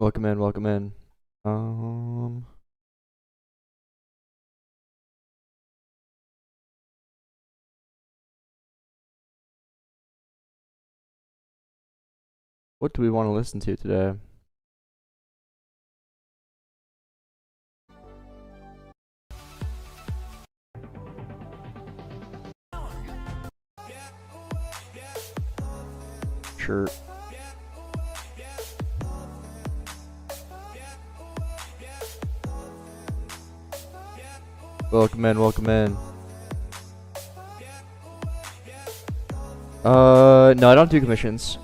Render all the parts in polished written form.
Welcome in, welcome in. What do we want to listen to today? Sure. Welcome in, welcome in. No, I don't do commissions.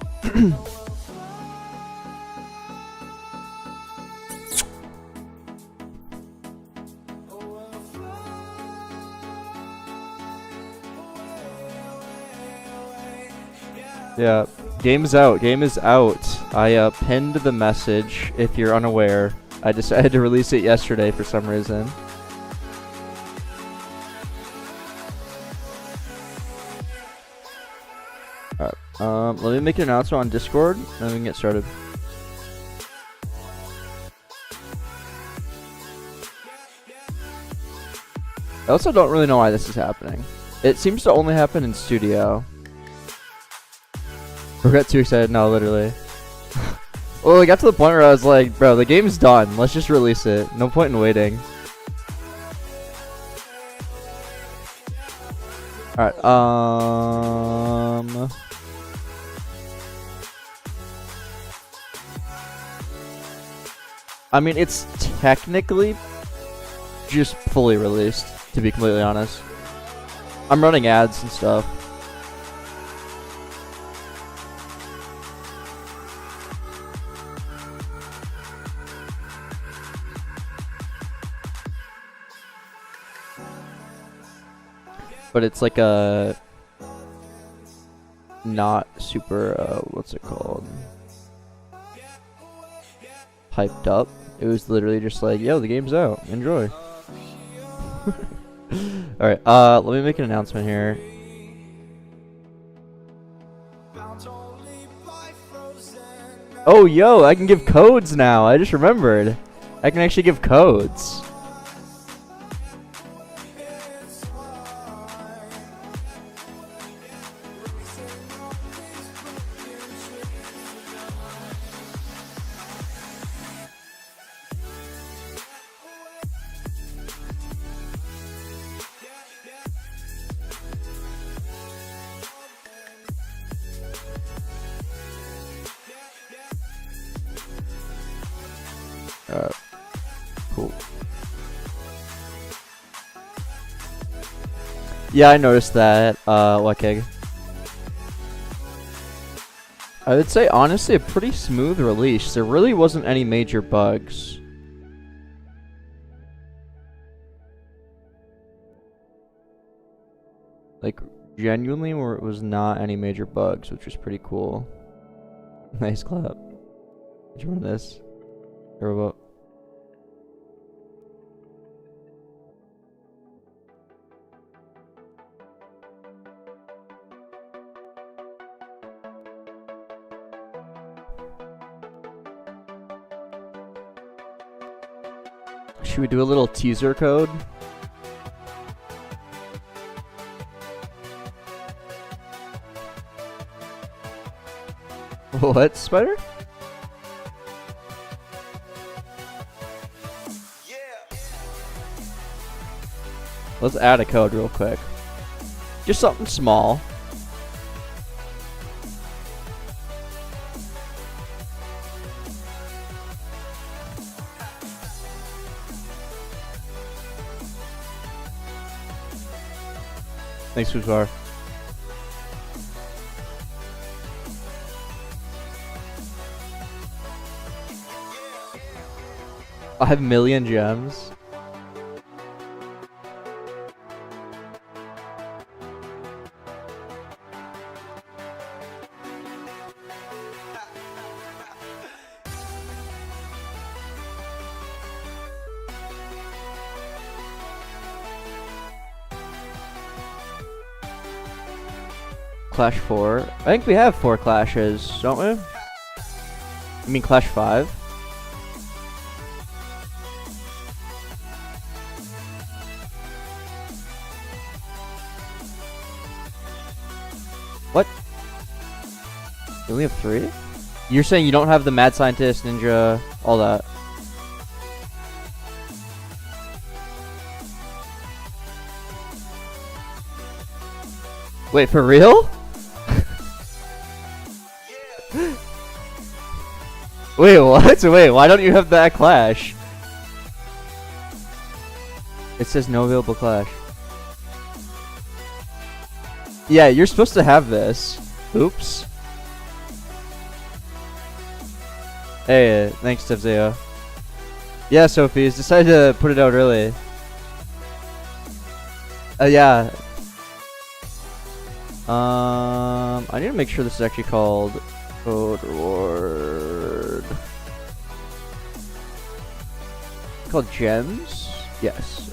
Yeah, game is out. Game is out. I pinned the message. If you're unaware, I decided to release it yesterday for some reason. Alright, let me make an announcement on Discord, and then we can get started. I also don't really know why this is happening. It seems to only happen in studio. I got too excited. No, literally. Well, I got to the point where I was like, bro, the game's done. Let's just release it. No point in waiting. Alright, I mean, it's technically just fully released, to be completely honest. I'm running ads and stuff. But it's like a not super what's it called, hyped up. It was literally just like, yo, the game's out, enjoy. Alright, let me make an announcement here. Oh, yo, I can give codes now. I just remembered. I can actually give codes. Cool. Yeah, I noticed that, Lekig. I would say, honestly, a pretty smooth release. There really wasn't any major bugs. Like, genuinely, where it was not any major bugs, which was pretty cool. Nice clap. Did you run this? Or what? Should we do a little teaser code? What, Spider? Let's add a code real quick. Just something small. Thanks, Fuzar. I have 1 million gems. Clash 4. I think we have 4 clashes, don't we? You mean Clash 5? You only have 3? You're saying you don't have the mad scientist, ninja, all that. Wait, for real? Wait, what? Wait, why don't you have that clash? It says no available clash. Yeah, you're supposed to have this. Oops. Hey, thanks, Tevzeo. Yeah, Sophie's decided to put it out early. Yeah. I need to make sure this is actually called Code Reward. Called Gems? Yes.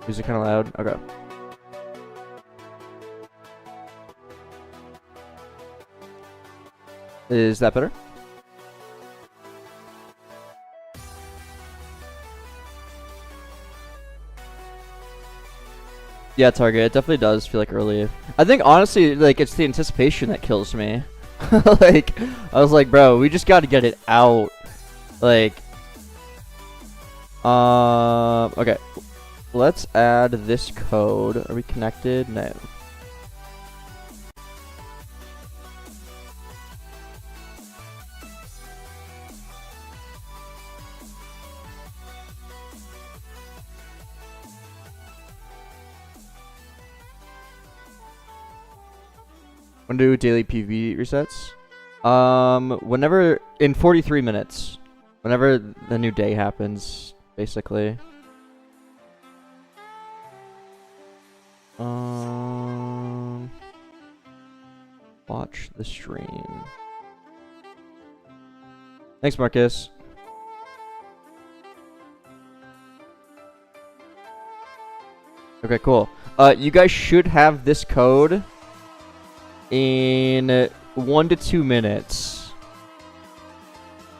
Is it kind of loud? Okay. Is that better? Yeah, Target. It definitely does feel like early. I think honestly, like, it's the anticipation that kills me. Like, I was like, bro, we just got to get it out. Like, okay. Let's add this code. Are we connected? No. When do daily PV resets? Whenever in 43 minutes. Whenever the new day happens, basically. Watch the stream. Thanks, Marcus. Okay, cool. You guys should have this code in 1 to 2 minutes.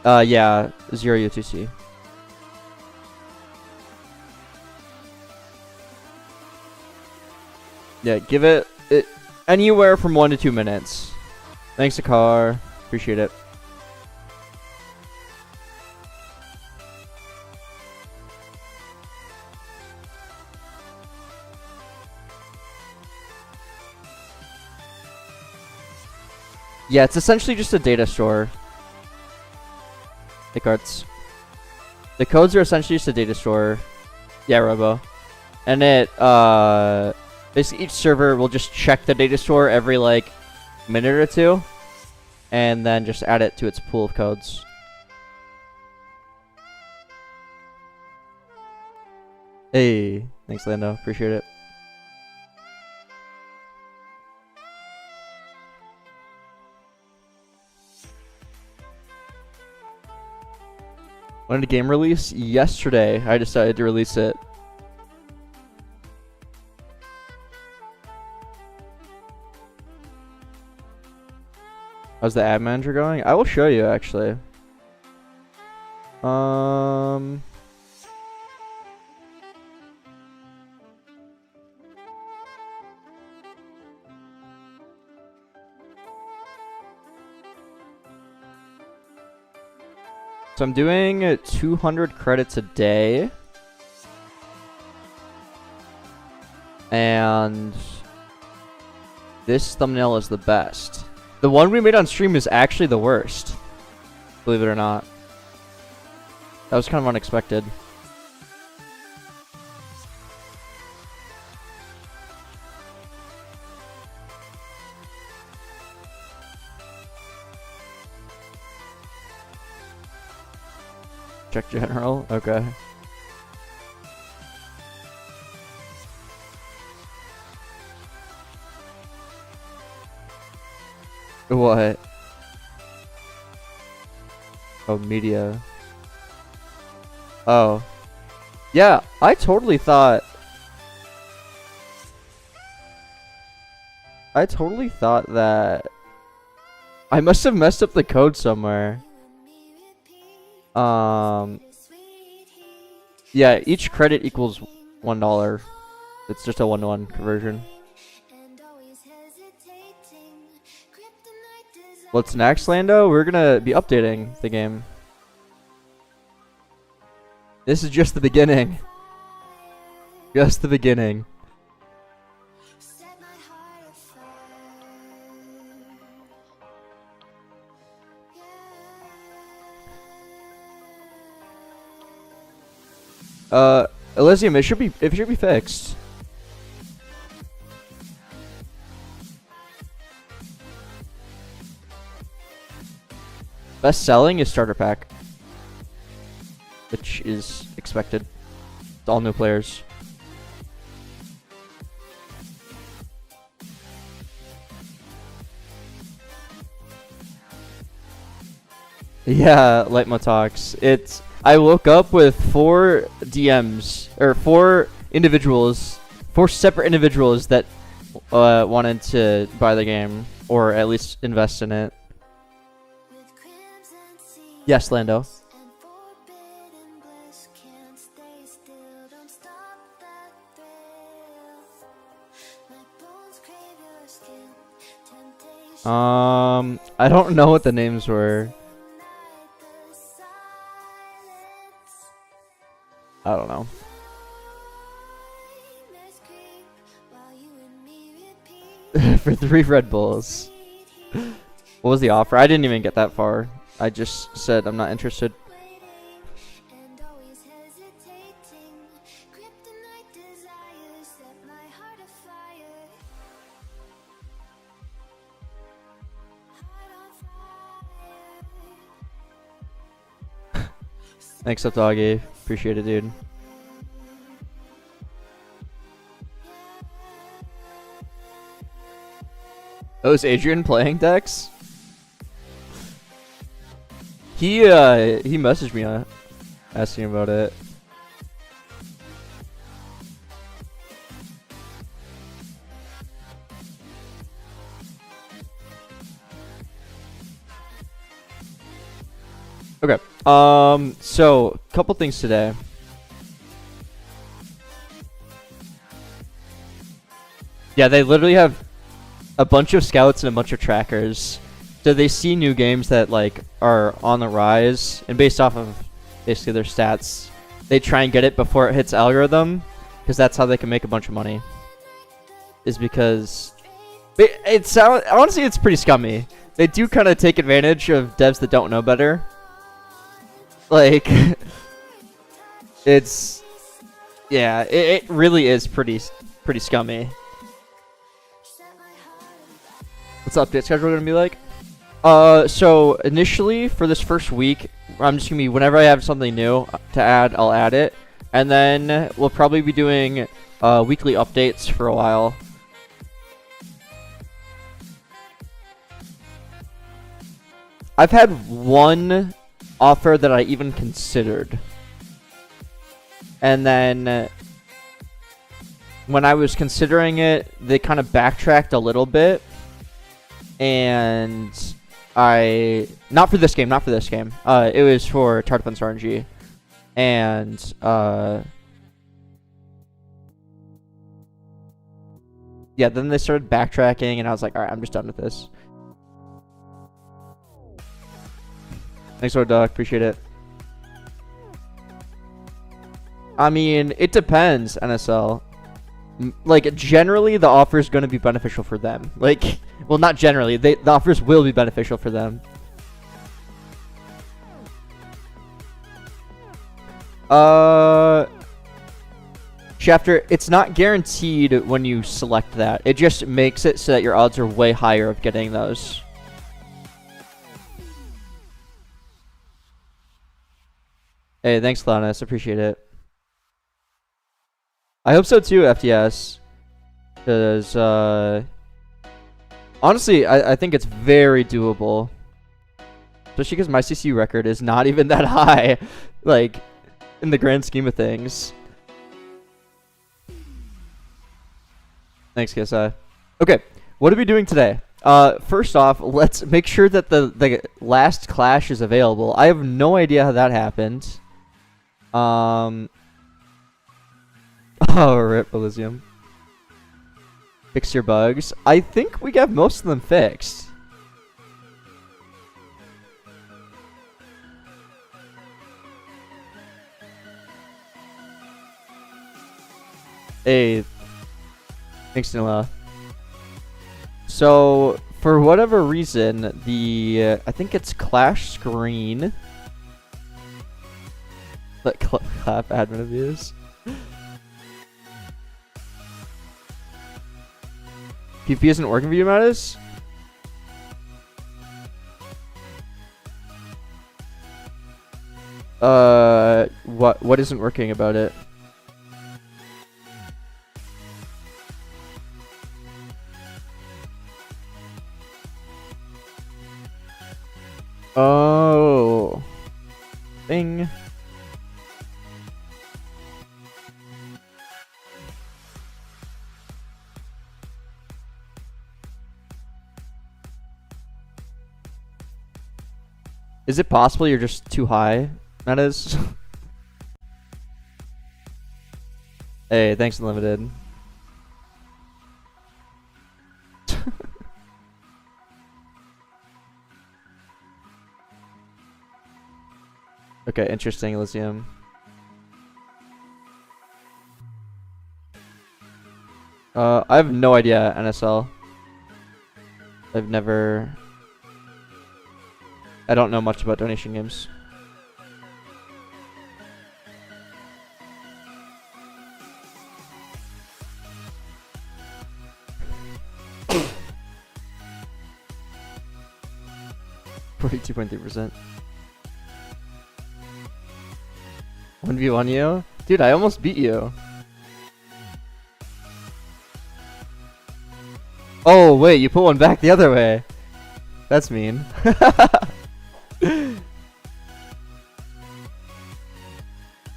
Yeah, 0 UTC. Yeah, give it anywhere from 1 to 2 minutes. Thanks, Akar. Appreciate it. Yeah, it's essentially just a data store. The cards. The codes are essentially just a data store. Yeah, Robo. And it, basically each server will just check the data store every, like, minute or two. And then just add it to its pool of codes. Hey, thanks, Lando. Appreciate it. When did the game release? Yesterday, I decided to release it. How's the ad manager going? I will show you, actually. So I'm doing 200 credits a day. And this thumbnail is the best. The one we made on stream is actually the worst. Believe it or not. That was kind of unexpected. Check general? Okay. What? Oh, media. Oh. Yeah, I totally thought that I must have messed up the code somewhere. Yeah, each credit equals $1. It's just a 1-to-1 conversion. What's next, Lando? We're gonna be updating the game. This is just the beginning. Just the beginning. Elysium, it should be fixed. Best selling is starter pack, which is expected. It's all new players. Yeah, Lightmo talks. I woke up with 4 DMs or 4 separate individuals that wanted to buy the game or at least invest in it. Yes, Lando. I don't know what the names were. I don't know. For 3 Red Bulls. What was the offer? I didn't even get that far. I just said I'm not interested. Thanks up, doggy. Appreciate it, dude. Oh, is Adrian playing Dex? He messaged me asking about it. Okay. So couple things today. Yeah, they literally have a bunch of scouts and a bunch of trackers. So they see new games that like are on the rise, and based off of basically their stats, they try and get it before it hits algorithm, because that's how they can make a bunch of money. Is because honestly it's pretty scummy. They do kind of take advantage of devs that don't know better. Like it really is pretty scummy. What's the update schedule gonna be like? So initially for this first week, I'm just gonna be whenever I have something new to add, I'll add it, and then we'll probably be doing weekly updates for a while. I've had one offer that I even considered, and then when I was considering it, they kind of backtracked a little bit, and not for this game. It was for Tartufen's RNG, and yeah, then they started backtracking, and I was like, all right, I'm just done with this. Thanks, Duck. Appreciate it. I mean, it depends, NSL. Like, generally, the offer is going to be beneficial for them. Like, well, not generally. The offers will be beneficial for them. Shafter, it's not guaranteed when you select that. It just makes it so that your odds are way higher of getting those. Hey, thanks, Clowness. Appreciate it. I hope so too, FTS. Because, honestly, I think it's very doable. Especially because my CCU record is not even that high. Like, in the grand scheme of things. Thanks, KSI. Okay, what are we doing today? First off, let's make sure that the last clash is available. I have no idea how that happened. Oh, rip, Elysium. Fix your bugs. I think we got most of them fixed. Hey, thanks, Nila. So, for whatever reason, the I think it's Clash screen. Let clap admin abuse. PP isn't working for you, Mattis? What isn't working about it? Oh. Bing. Is it possible you're just too high? That is. Hey, thanks, Unlimited. Okay, interesting, Elysium. I have no idea, NSL. I've never... I don't know much about donation games. $42.3%. 1v1 you? Dude, I almost beat you. Oh, wait, you put one back the other way. That's mean.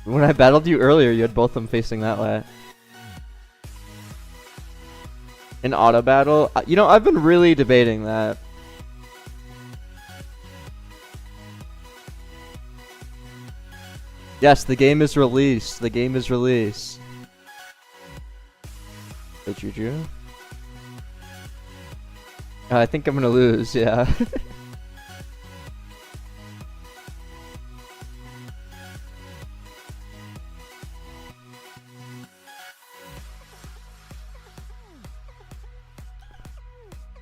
When I battled you earlier, you had both of them facing that way. An auto battle? You know, I've been really debating that. Yes, the game is released. The game is released. Hey, Juju. I think I'm gonna lose, yeah.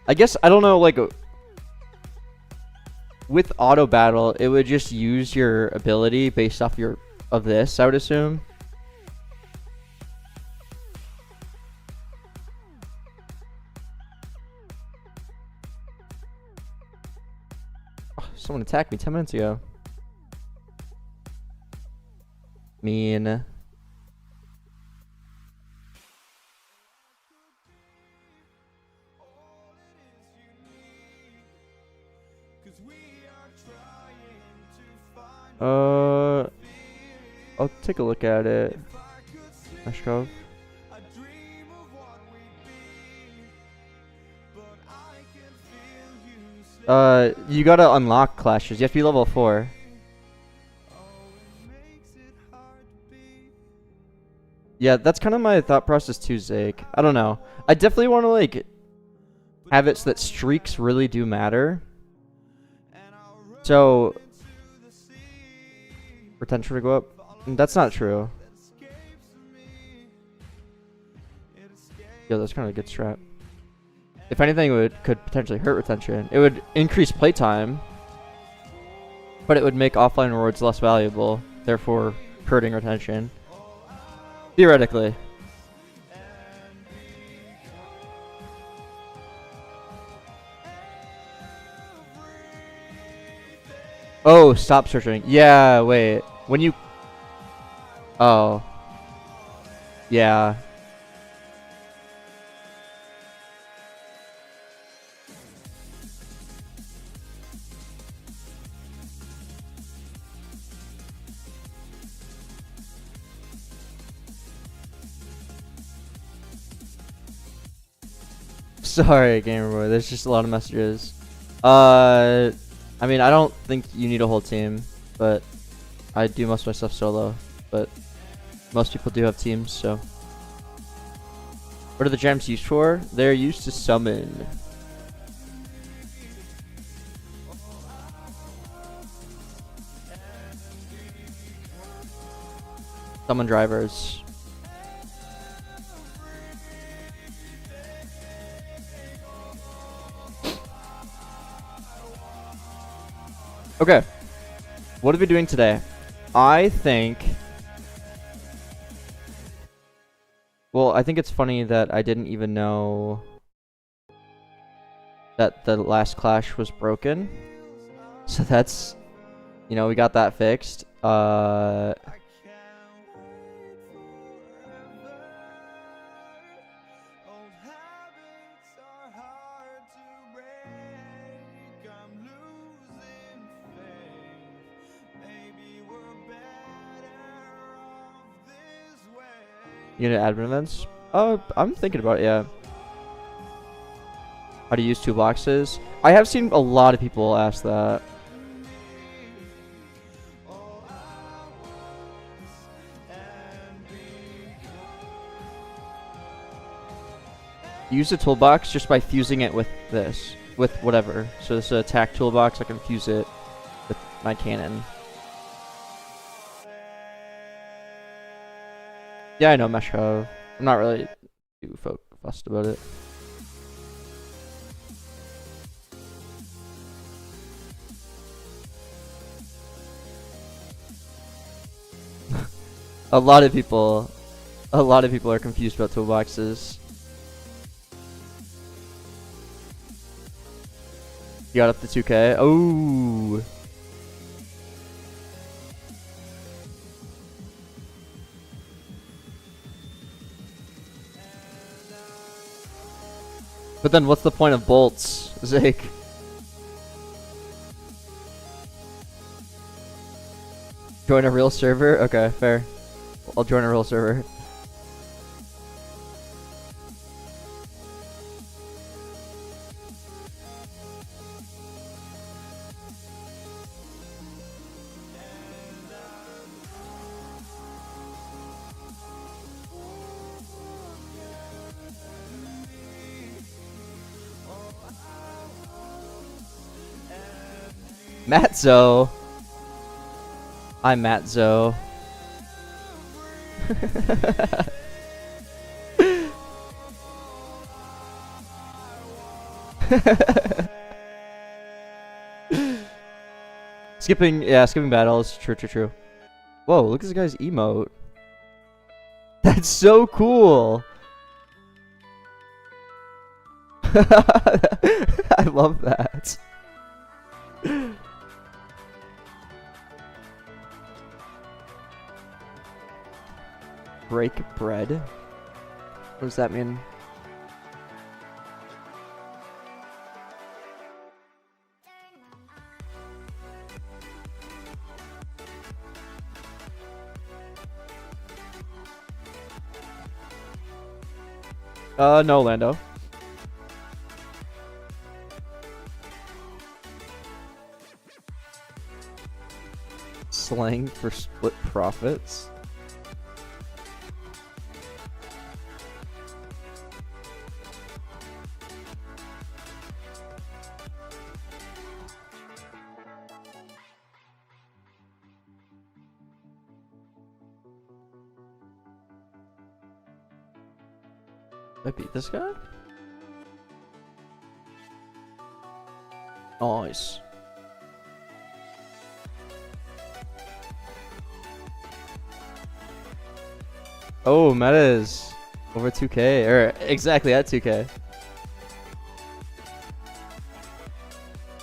I guess, I don't know, like, with auto battle, it would just use your ability based off of this, I would assume. Oh, someone attacked me 10 minutes ago. Mean. I'll take a look at it. Ashkov. You gotta unlock clashes. You have to be level 4. Yeah, that's kind of my thought process too, Zake. I don't know. I definitely want to like have it so that streaks really do matter. So retention to go up. That's not true. Yo, that's kind of a good strat. If anything, it could potentially hurt retention. It would increase playtime, but it would make offline rewards less valuable, therefore hurting retention. Theoretically. Oh, stop searching. Yeah, wait. When you... Oh. Yeah. Sorry, Gamer Boy. There's just a lot of messages. I mean, I don't think you need a whole team, but I do most of my stuff solo. But most people do have teams, so. What are the gems used for? They're used to summon. Summon drivers. Okay. What are we doing today? I think... Well, I think it's funny that I didn't even know that the last clash was broken. So that's... You know, we got that fixed. Unit admin events? Oh, I'm thinking about it, yeah. How to use toolboxes? I have seen a lot of people ask that. Use the toolbox just by fusing it with this. With whatever. So this is an attack toolbox, I can fuse it with my cannon. Yeah, I know Mesh Hub. I'm not really too fussed about it. a lot of people are confused about toolboxes. You got up to 2K. Oh. But then what's the point of bolts, Zake? Join a real server? Okay, fair. I'll join a real server. Matzo. I'm Matzo. Skipping battles. True. Whoa, look at this guy's emote. That's so cool. I love that. Break bread? What does that mean? No, Lando. Slang for split profits? Did I beat this guy? Nice. Oh, meta is over 2K, or exactly at 2K.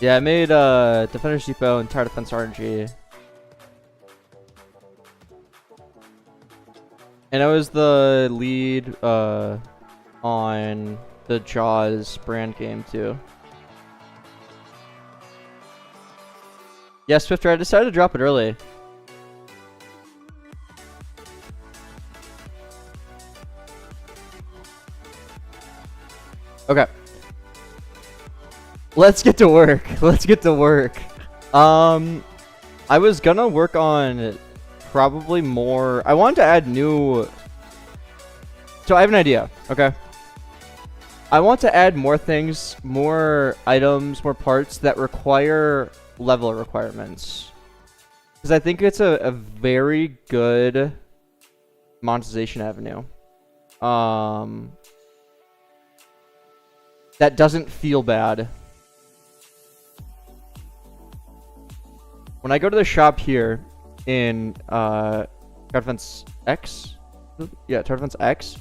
Yeah, I made Defender's Depot and Tower Defense RNG. And I was the lead on the Jaws brand game too. Yeah, Swifter, I decided to drop it early. Okay. Let's get to work. I was gonna work on probably more. I wanted to add new. So I have an idea, okay? I want to add more things, more items, more parts that require level requirements. Because I think it's a very good monetization avenue. That doesn't feel bad. when I go to the shop here in Tower X, yeah, Tower X,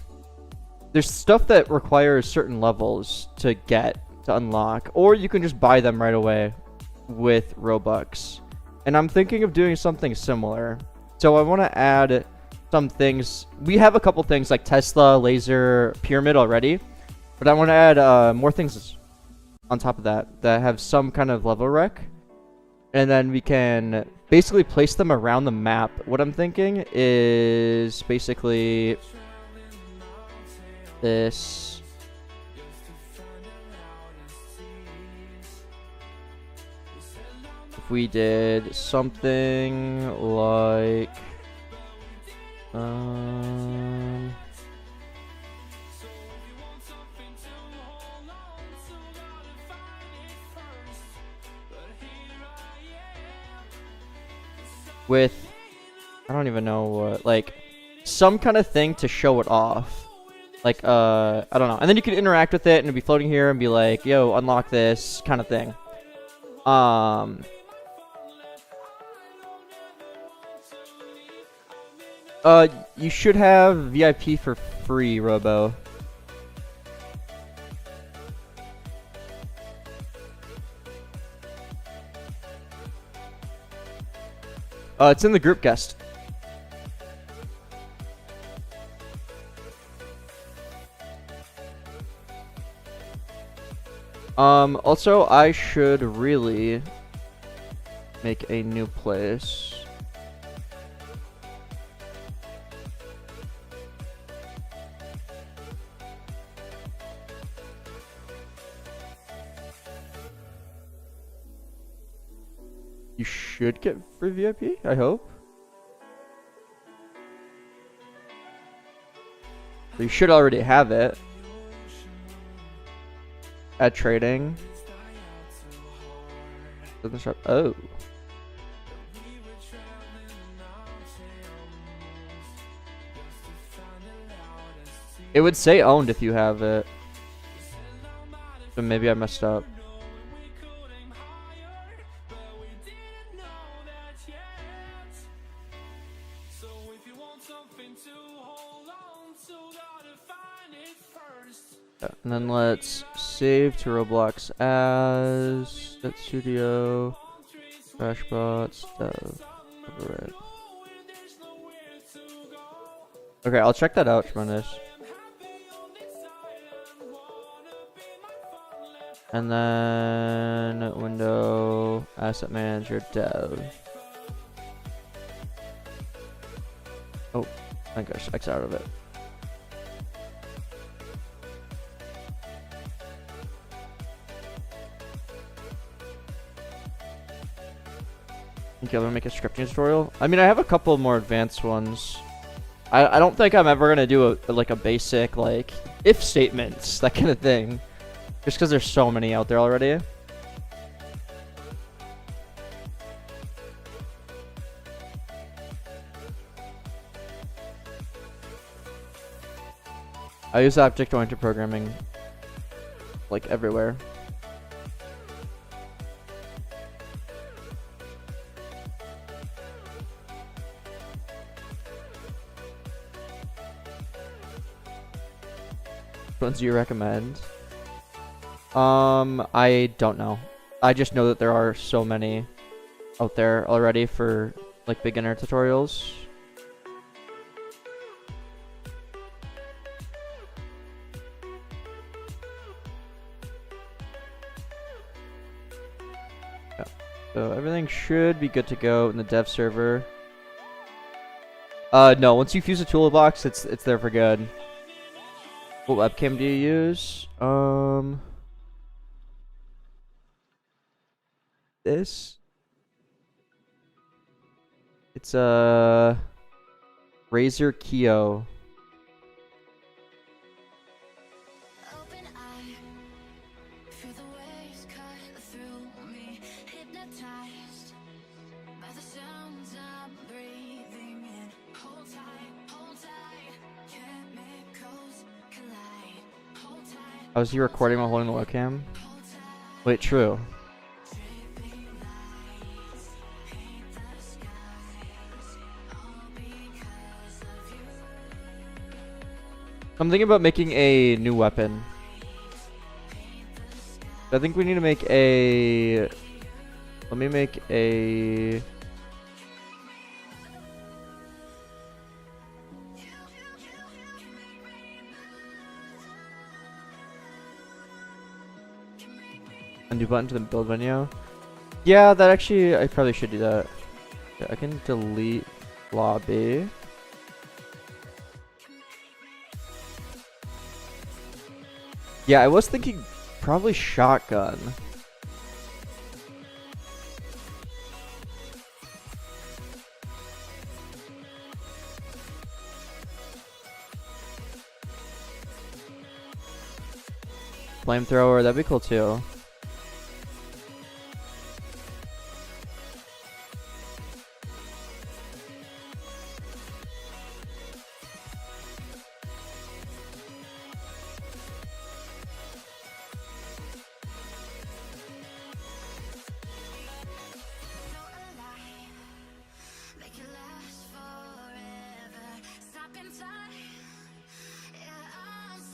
there's stuff that requires certain levels to unlock, or you can just buy them right away with Robux. And I'm thinking of doing something similar. So I want to add some things. We have a couple things like Tesla, laser, pyramid already, but I want to add more things on top of that have some kind of level rec. And then we can basically place them around the map. What I'm thinking is basically this. If we did something like with, I don't even know what, like some kind of thing to show it off. Like, I don't know. And then you can interact with it and it'll be floating here and be like, yo, unlock this kind of thing. You should have VIP for free, Robo. It's in the group guest. Also, I should really make a new place. You should get free VIP, I hope. So you should already have it. Add trading. Oh. It would say owned if you have it. So maybe I messed up. And then let's save to Roblox as that studio, Crashbots, Dev. Right. Okay, I'll check that out, tremendous. And then window, asset manager, dev. Oh, I think I should X out of it. Okay, I'm gonna make a scripting tutorial. I mean, I have a couple more advanced ones. I don't think I'm ever gonna do a basic like if statements, that kind of thing, just because there's so many out there already. I use object-oriented programming like everywhere. Ones do you recommend? I don't know. I just know that there are so many out there already for like beginner tutorials. Yeah. So everything should be good to go in the dev server. No, once you fuse a toolbox, it's there for good. What webcam do you use? This. It's a Razer Kio. Oh, is he recording while holding the webcam? Wait, true. I'm thinking about making a new weapon. I think we need to make a... Let me make a... Undo button to the build menu. Yeah, that actually, I probably should do that. Yeah, I can delete lobby. Yeah, I was thinking probably shotgun. Flamethrower, that'd be cool too.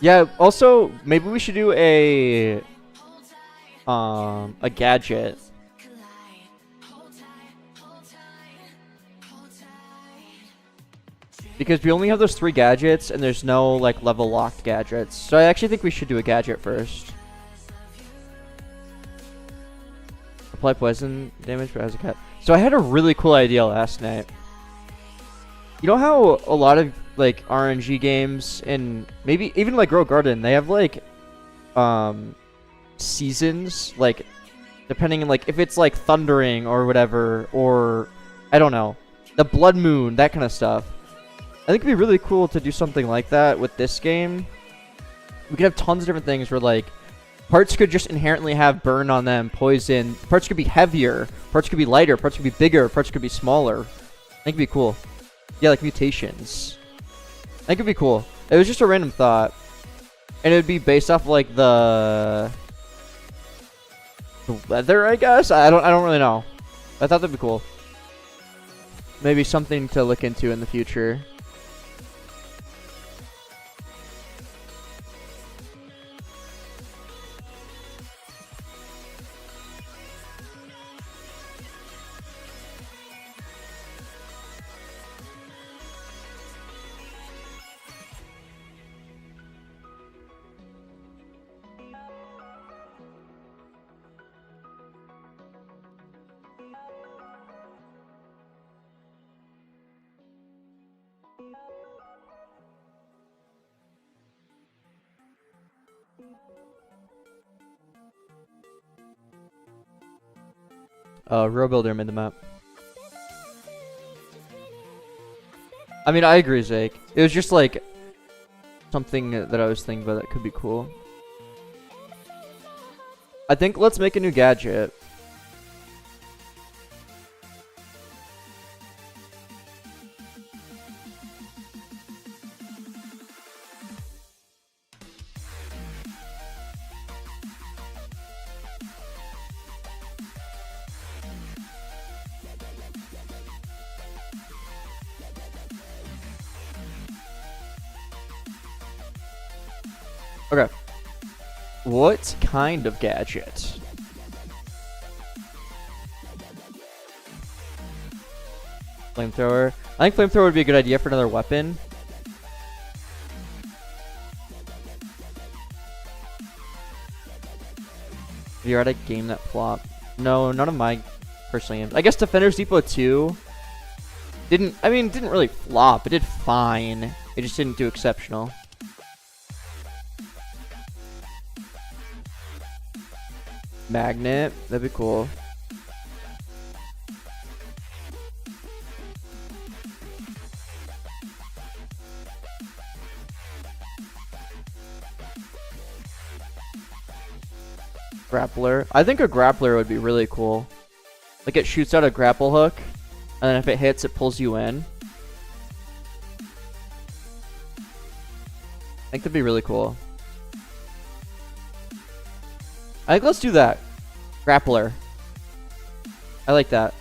Yeah, also, maybe we should do a gadget. Because we only have those 3 gadgets, and there's no, like, level locked gadgets. So I actually think we should do a gadget first. Apply poison damage as a cat. So I had a really cool idea last night. You know how a lot of like RNG games and maybe even like Grow Garden, they have like seasons, like depending on like if it's like thundering or whatever, or I don't know, the blood moon, that kind of stuff. I think it'd be really cool to do something like that with this game. We could have tons of different things where like parts could just inherently have burn on them, poison. Parts could be heavier, parts could be lighter, parts could be bigger, parts could be smaller. I think it'd be cool. Yeah, like mutations. I think it'd be cool. It was just a random thought. And it would be based off like the weather, I guess? I don't really know. I thought that'd be cool. Maybe something to look into in the future. Robuilder made the map. I mean, I agree, Zake. It was just like something that I was thinking about that could be cool. I think let's make a new gadget. Okay. What kind of gadget? Flamethrower. I think flamethrower would be a good idea for another weapon. Have you had a game that flopped? No, none of my personal games. I guess Defender's Depot 2 didn't really flop. It did fine. It just didn't do exceptional. Magnet, that'd be cool. Grappler. I think a grappler would be really cool. Like it shoots out a grapple hook, and then if it hits, it pulls you in. I think that'd be really cool. I think let's do that. Grappler. I like that.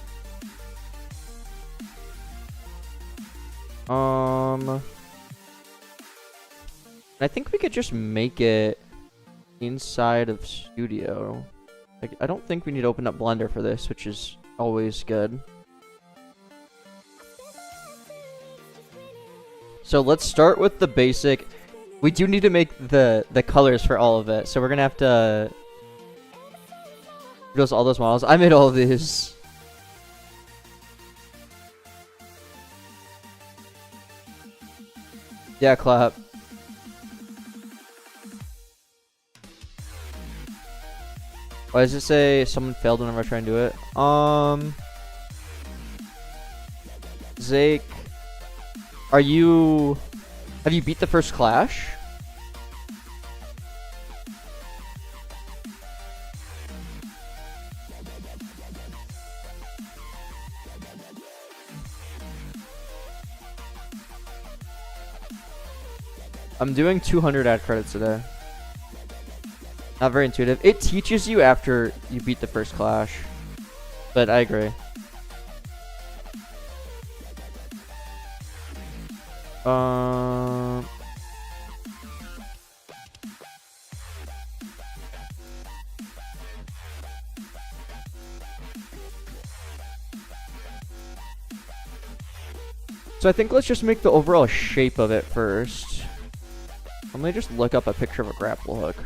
I think we could just make it inside of Studio. Like, I don't think we need to open up Blender for this, which is always good. So let's start with the basic. We do need to make the colors for all of it, so we're gonna have to do all those models. I made all of these. Yeah, clap. Why does it say someone failed whenever I try and do it? Zake, have you beat the first Clash? I'm doing 200 ad credits today. Not very intuitive. It teaches you after you beat the first Clash. But I agree. So I think let's just make the overall shape of it first. Let me just look up a picture of a grapple hook.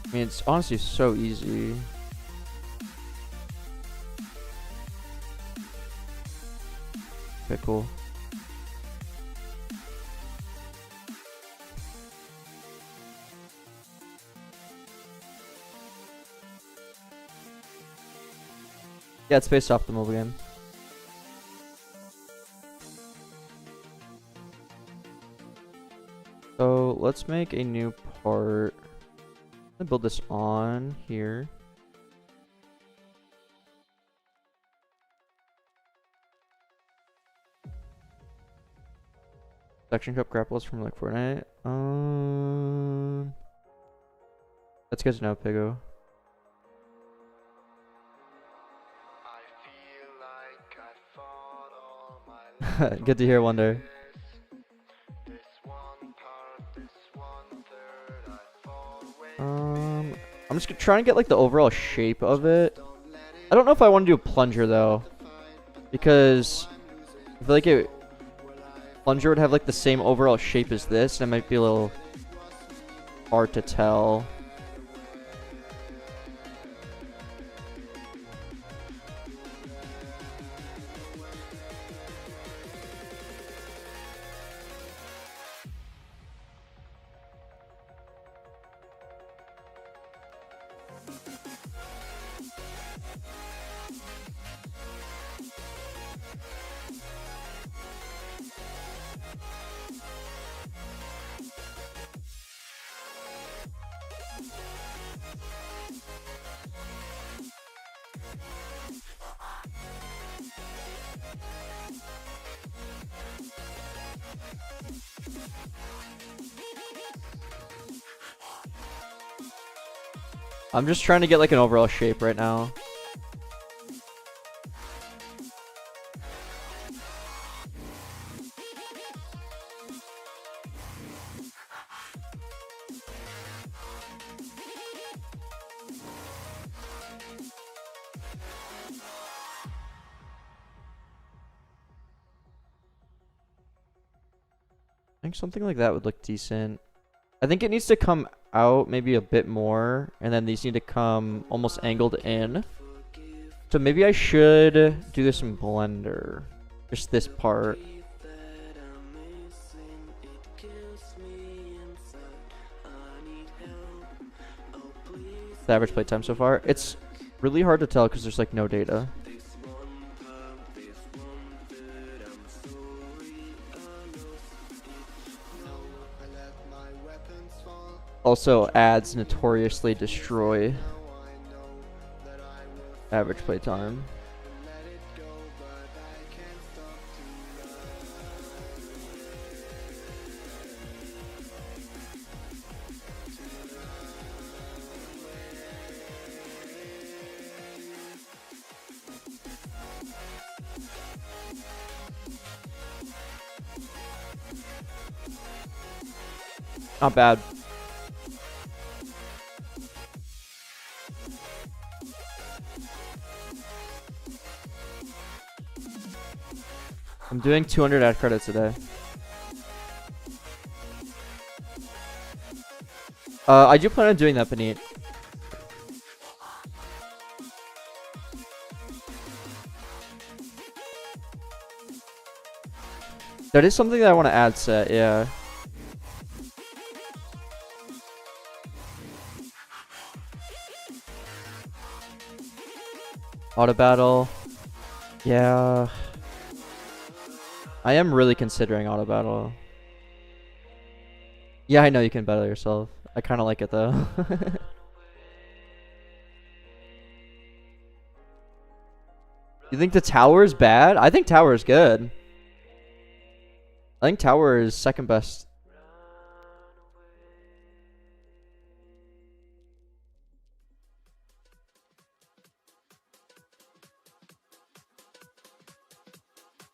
I mean, it's honestly so easy. Okay, cool. Yeah, it's based off the mobile game. So let's make a new part. I'm gonna build this on here. Section cup grapples from like Fortnite. That's good to know, Pigo. Good to hear, Wonder. I'm just gonna try and get like the overall shape of it. I don't know if I want to do a plunger though, because I feel like plunger would have like the same overall shape as this, and it might be a little hard to tell. I'm just trying to get like an overall shape right now. I think something like that would look decent. I think it needs to come out maybe a bit more, and then these need to come almost angled in. So maybe I should do this in Blender. Just this part. The average playtime so far. It's really hard to tell because there's like no data. Also, ads notoriously destroy average playtime. Not bad. I'm doing 200 ad credits a day. I do plan on doing that, Benit. That is something that I want to add set, yeah. Auto battle. Yeah. I am really considering auto battle. Yeah, I know you can battle yourself. I kind of like it though. You think the tower is bad? I think tower is good. I think tower is second best.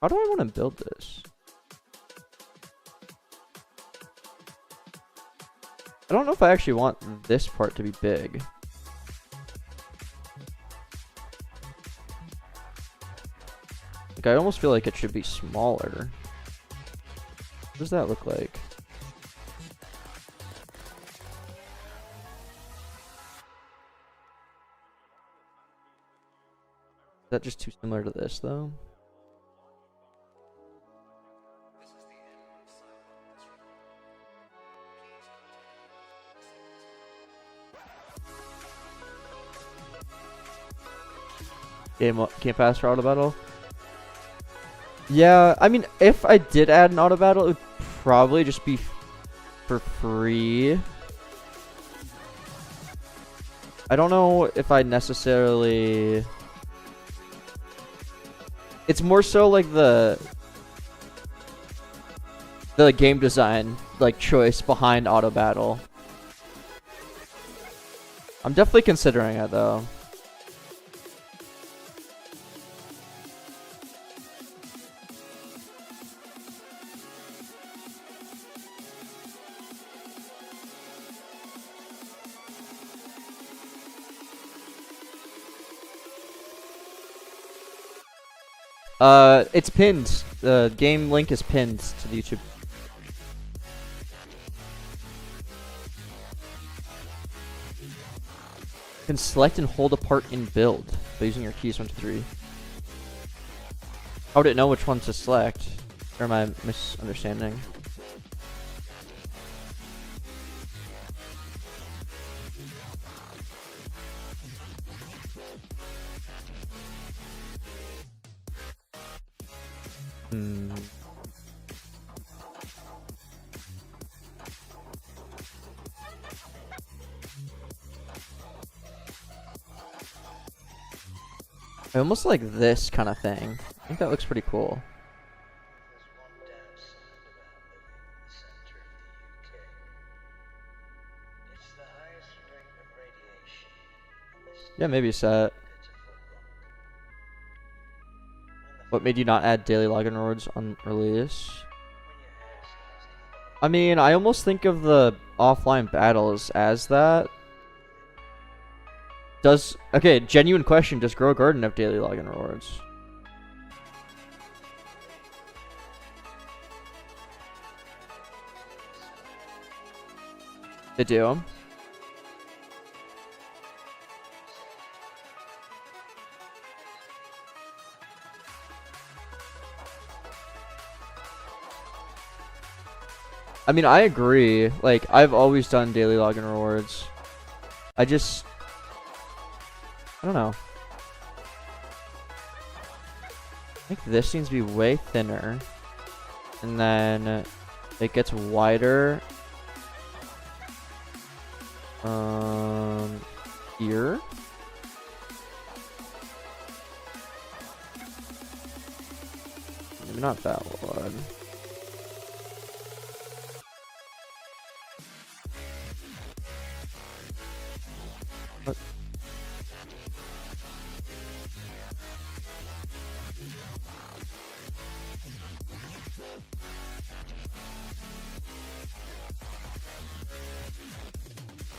How do I want to build this? I don't know if I actually want this part to be big. Like, I almost feel like it should be smaller. What does that look like? Is that just too similar to this, though? Game pass for auto battle? Yeah, I mean, if I did add an auto battle, it would probably just be for free. I don't know if I necessarily... It's more so like the game design like choice behind auto battle. I'm definitely considering it though. It's pinned. The game link is pinned to the YouTube. You can select and hold a part in build by using your keys 1, 2, 3. How would it know which one to select? Or am I misunderstanding? I almost like this kind of thing. I think that looks pretty cool. Yeah, maybe set. What made you not add daily login rewards on release? I mean, I almost think of the offline battles as that. Okay, genuine question, does Grow a Garden have daily login rewards? They do. I mean, I agree. Like, I've always done daily login rewards. I don't know. I think this seems to be way thinner. And then it gets wider. Here. Maybe not that one.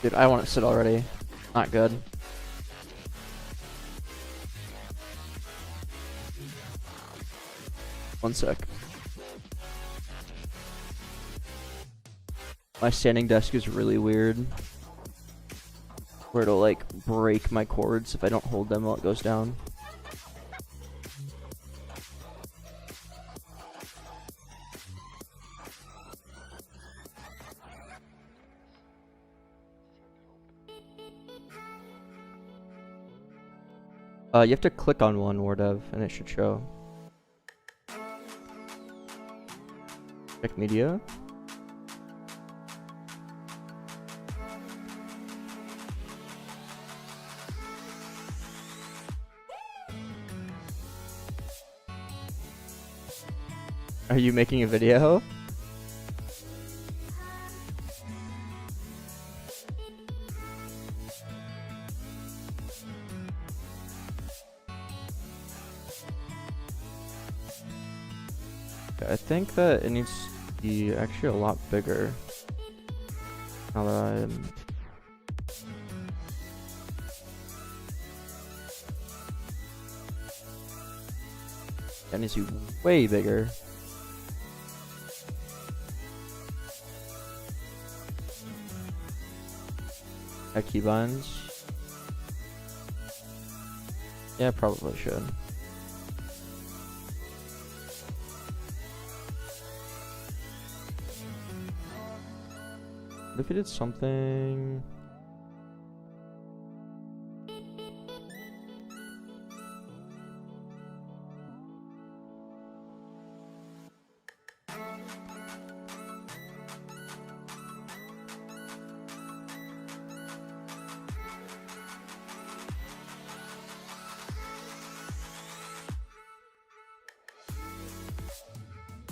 Dude, I want to sit already. Not good. One sec. My standing desk is really weird. Where it'll like break my cords if I don't hold them while it goes down. You have to click on one, Dev, and it should show. Check media. Are you making a video? I think that it needs to be actually a lot bigger. Now that I'm... That needs to be way bigger. Add keybinds. Yeah, probably should. What if we did something?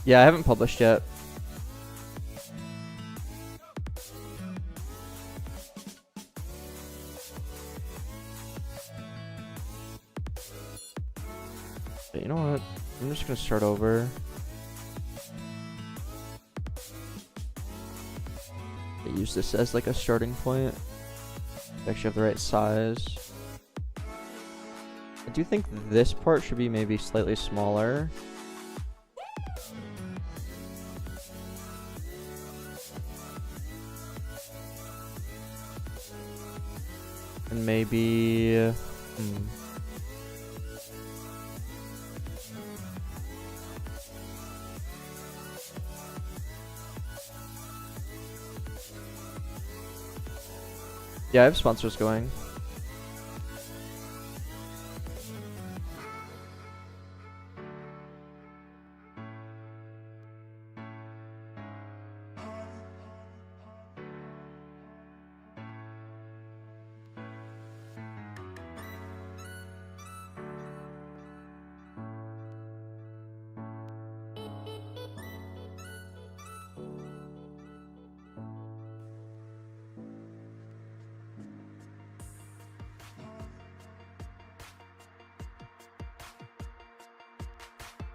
Yeah, I haven't published yet. But you know what? I'm just gonna start over. I use this as like a starting point. Actually have the right size. I do think this part should be maybe slightly smaller. And maybe... Yeah, I have sponsors going.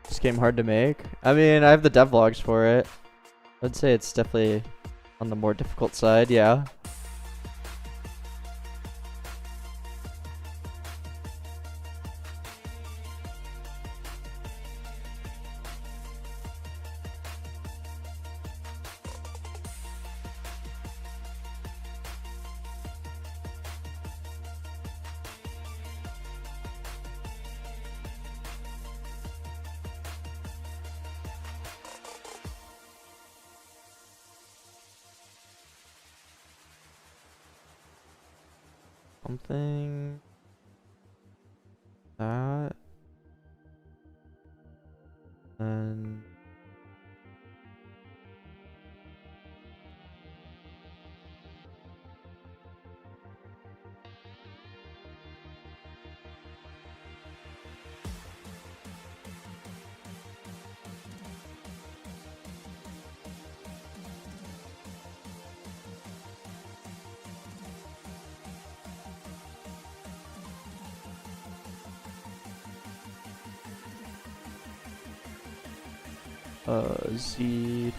This game hard to make? I mean, I have the devlogs for it. I'd say it's definitely on the more difficult side, yeah. Something that and Z.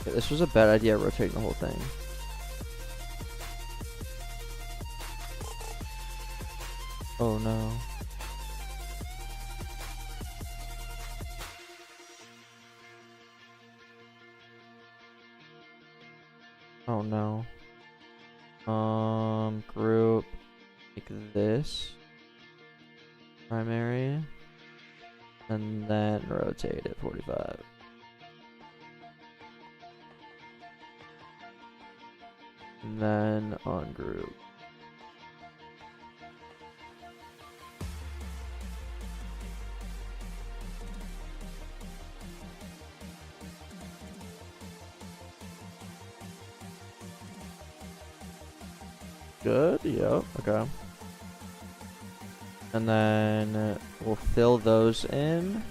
This was a bad idea, rotating the whole thing. Oh no. Oh no. Group like this. Primary. And then rotate it 45. And then on group. Good, yep, okay. And then we'll fill those in.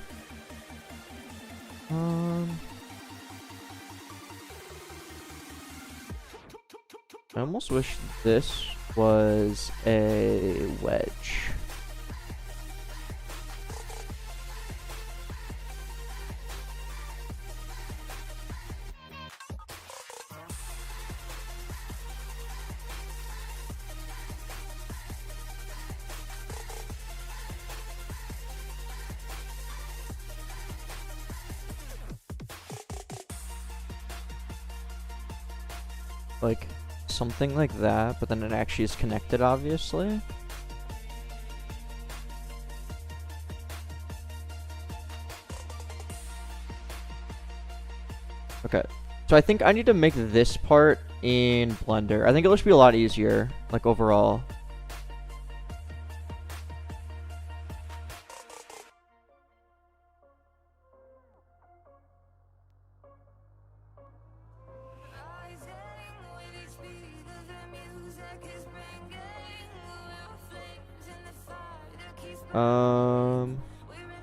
I almost wish this was a wedge. Like something like that, but then it actually is connected, obviously. Okay, so I think I need to make this part in Blender. I think it'll just be a lot easier, like overall.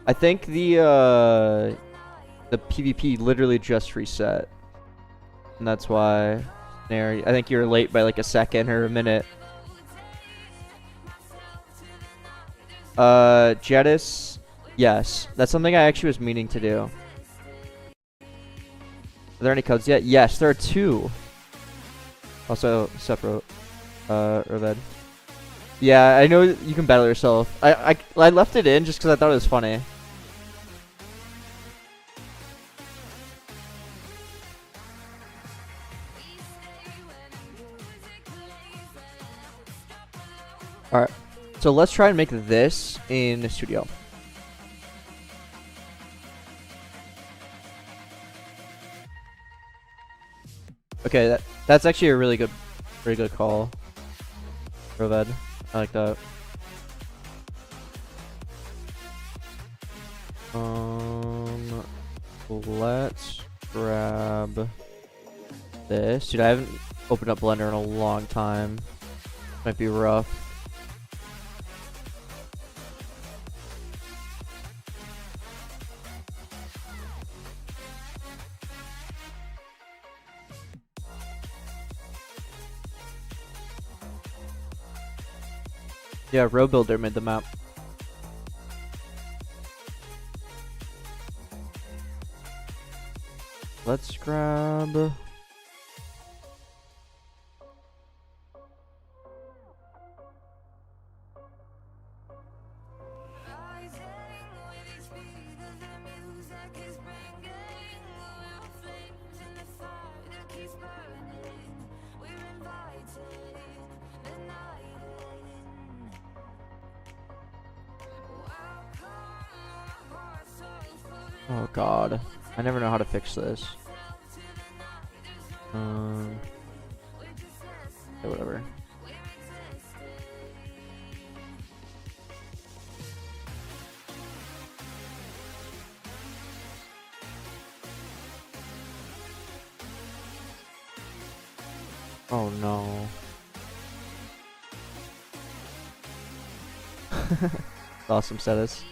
I think the PvP literally just reset, and that's why. I think you're late by like a second or a minute. Jettis, yes, that's something I actually was meaning to do. Are there any codes yet? Yes, there are 2. Also separate. Reved. Yeah, I know you can battle yourself. I left it in just because I thought it was funny. Alright, so let's try and make this in the studio. Okay, that's actually a really good call. Reved. I like that. Let's grab this. Dude, I haven't opened up Blender in a long time. Might be rough. Yeah, Row Builder made the map. Let's grab... Oh god, I never know how to fix this. Yeah, whatever. Oh no. Awesome status.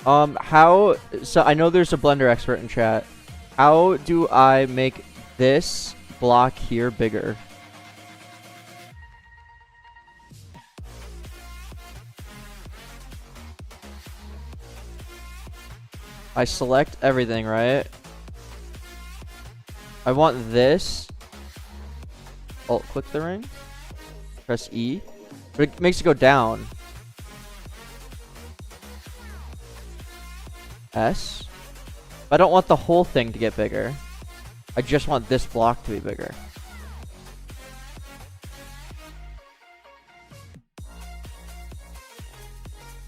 How, so I know there's a Blender expert in chat. How do I make this block here bigger? I select everything, right? I want this. Alt click the ring. Press E. But it makes it go down. S. I don't want the whole thing to get bigger. I just want this block to be bigger.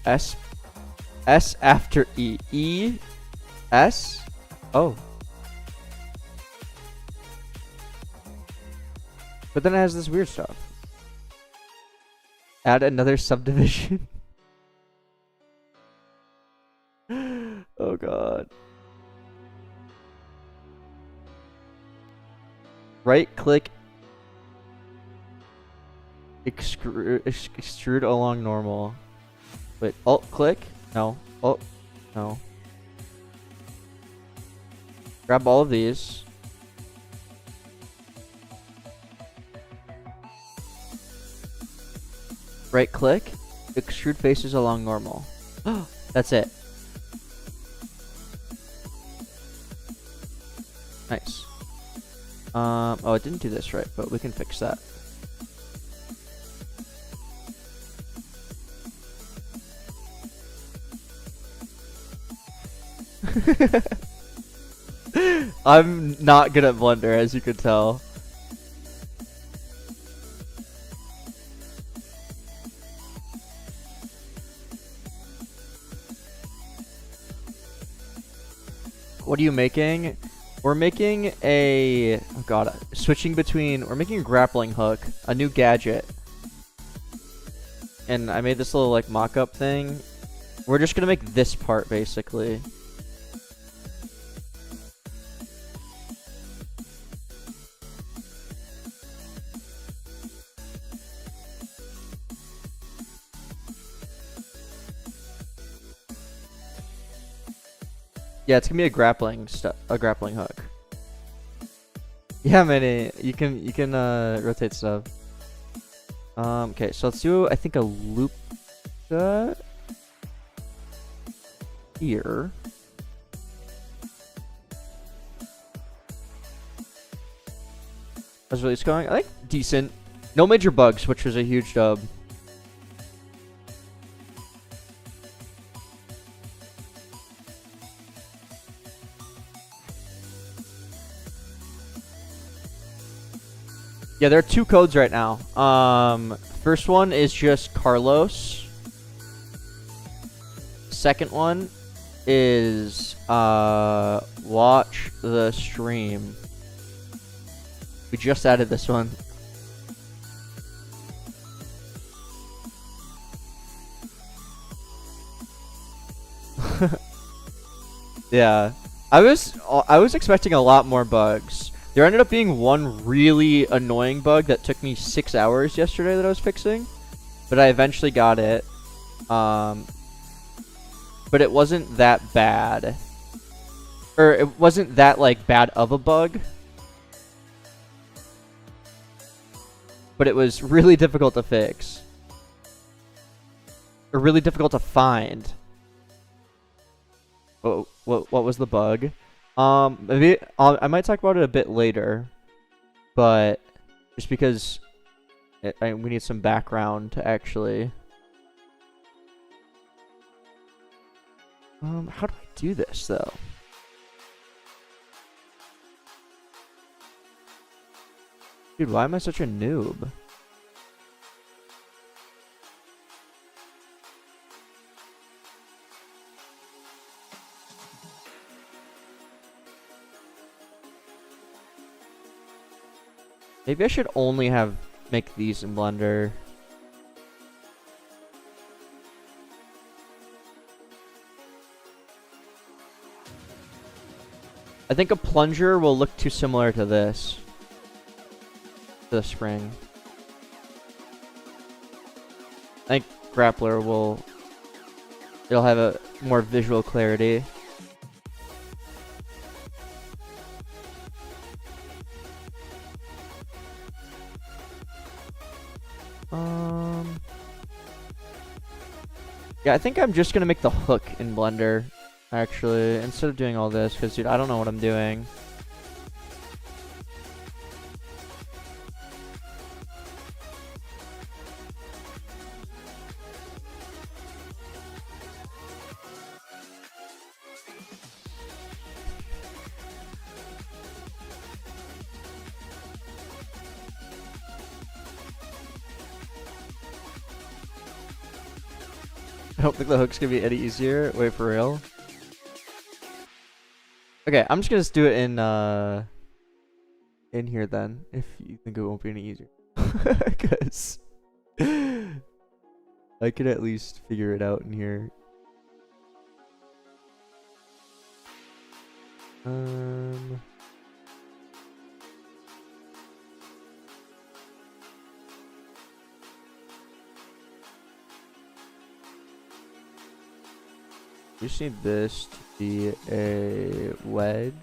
S. S after E. E. S. Oh. But then it has this weird stuff. Add another subdivision. Oh god. Right click. Extrude along normal. Wait, alt click? No. Alt. No. Grab all of these. Right click. Extrude faces along normal. That's it. Nice. Oh, it didn't do this right, but we can fix that. I'm not good at Blender, as you can tell. What are you making? We're making a, oh god, switching between, we're making a grappling hook, a new gadget. And I made this little like mock-up thing. We're just gonna make this part basically. Yeah, it's gonna be a grappling hook. Yeah, Manny, you can rotate stuff. Okay, so let's do, I think, a loop here. How's release going? I think decent. No major bugs, which was a huge dub. Yeah, there are two codes right now. First one is just Carlos. Second one is watch the stream. We just added this one. Yeah, I was expecting a lot more bugs. There ended up being one really annoying bug that took me 6 hours yesterday that I was fixing, but I eventually got it. But it wasn't that bad, or it wasn't that like bad of a bug. But it was really difficult to fix, or really difficult to find. What was the bug? Maybe I might talk about it a bit later, but just because we need some background to actually. How do I do this though? Dude, why am I such a noob? Maybe I should only make these in Blender. I think a plunger will look too similar to this. The spring. I think grappler it'll have a more visual clarity. Yeah, I think I'm just gonna make the hook in Blender, actually, instead of doing all this, because, dude, I don't know what I'm doing. I don't think the hook's gonna be any easier. Wait, for real? Okay, I'm just gonna do it in here then, if you think it won't be any easier. Because I could at least figure it out in here. We just need this to be a wedge.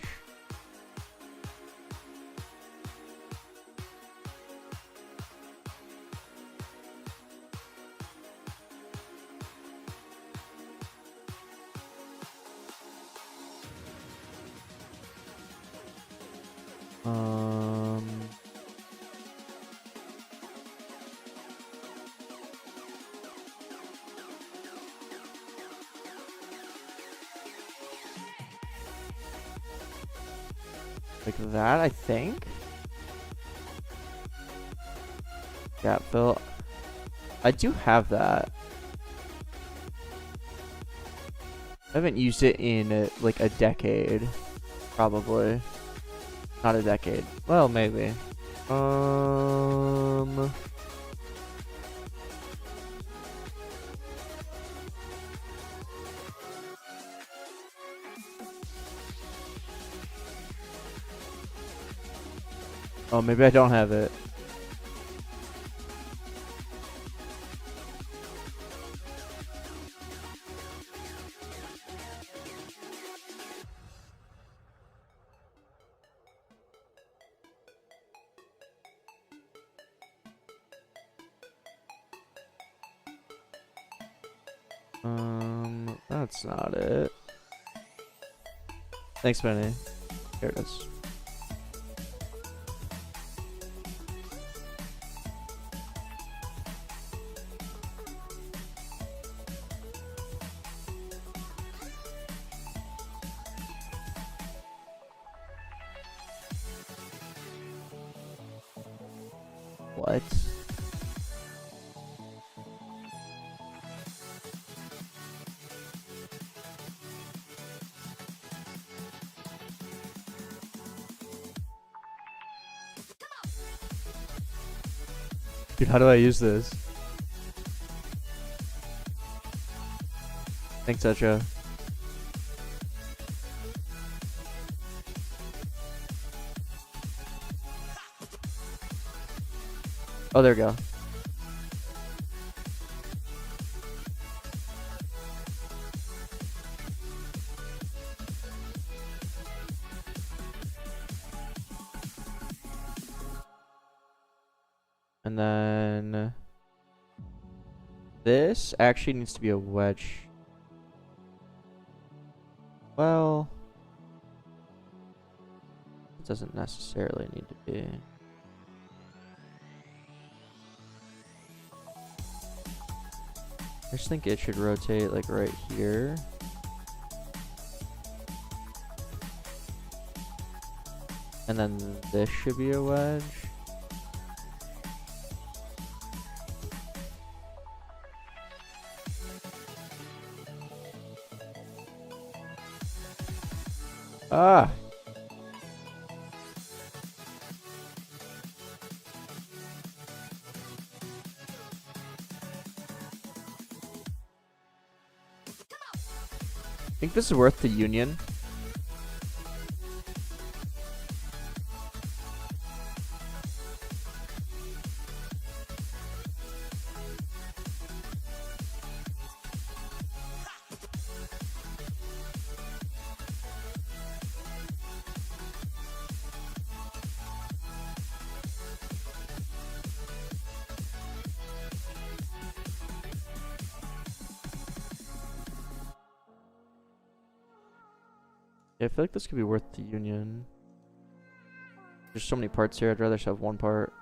Like that, I think. Gap fill. I do have that. I haven't used it in like a decade. Probably. Not a decade. Well, maybe. Oh, maybe I don't have it. That's not it. Thanks, Benny. Here it is. What? Dude, how do I use this? Thanks, Etra. Oh, there we go. And then this actually needs to be a wedge. Well, it doesn't necessarily need to be. I just think it should rotate like right here. And then this should be a wedge. Ah! think this is worth the union. I feel like this could be worth the union. There's so many parts here, I'd rather just have one part.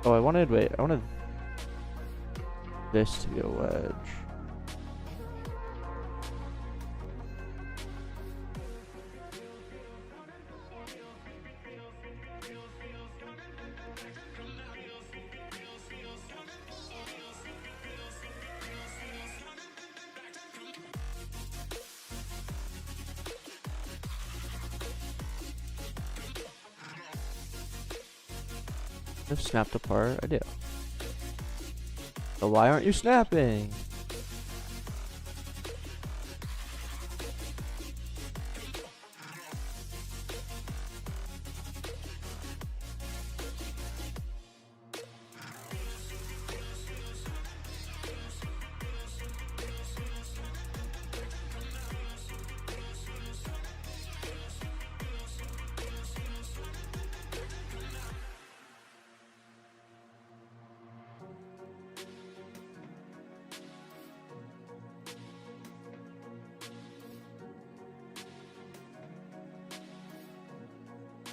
Oh, I wanted this to be a wedge. I've snapped apart. I do. So why aren't you snapping?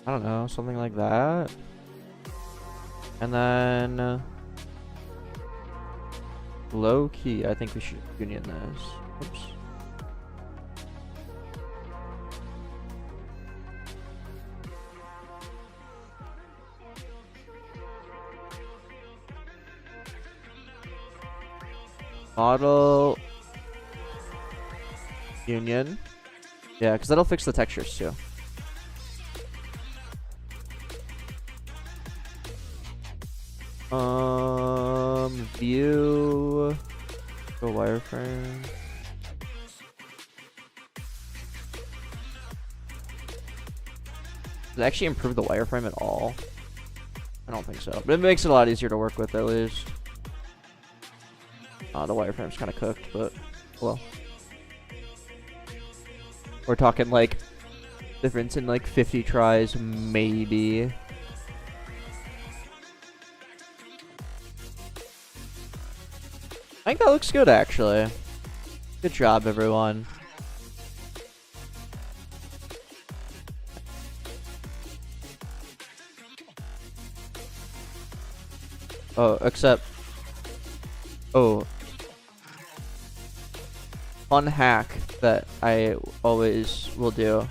I don't know, something like that. And then low key, I think we should union this. Oops. Model union. Yeah, because that'll fix the textures too. View, go wireframe. Does it actually improve the wireframe at all? I don't think so, but it makes it a lot easier to work with at least. The wireframe's kind of cooked, but well. We're talking like difference in like 50 tries, maybe. I think that looks good, actually. Good job, everyone. Oh, except... Oh. Fun hack that I always will do.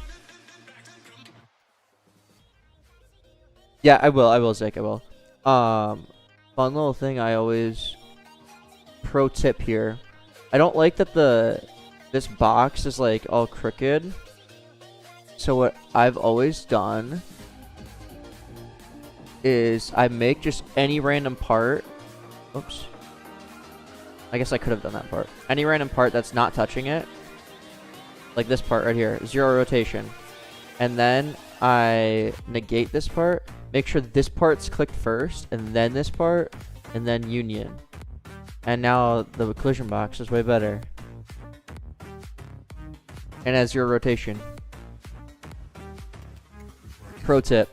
Yeah, I will, Zach, I will. Fun little thing I always... Pro tip here. I don't like that this box is like all crooked. So what I've always done is I make just any random part. Oops. I guess I could have done that part. Any random part that's not touching it. Like this part right here. 0 rotation. And then I negate this part. Make sure this part's clicked first. And then this part. And then union. And now the collision box is way better. And has 0 rotation. Pro tip.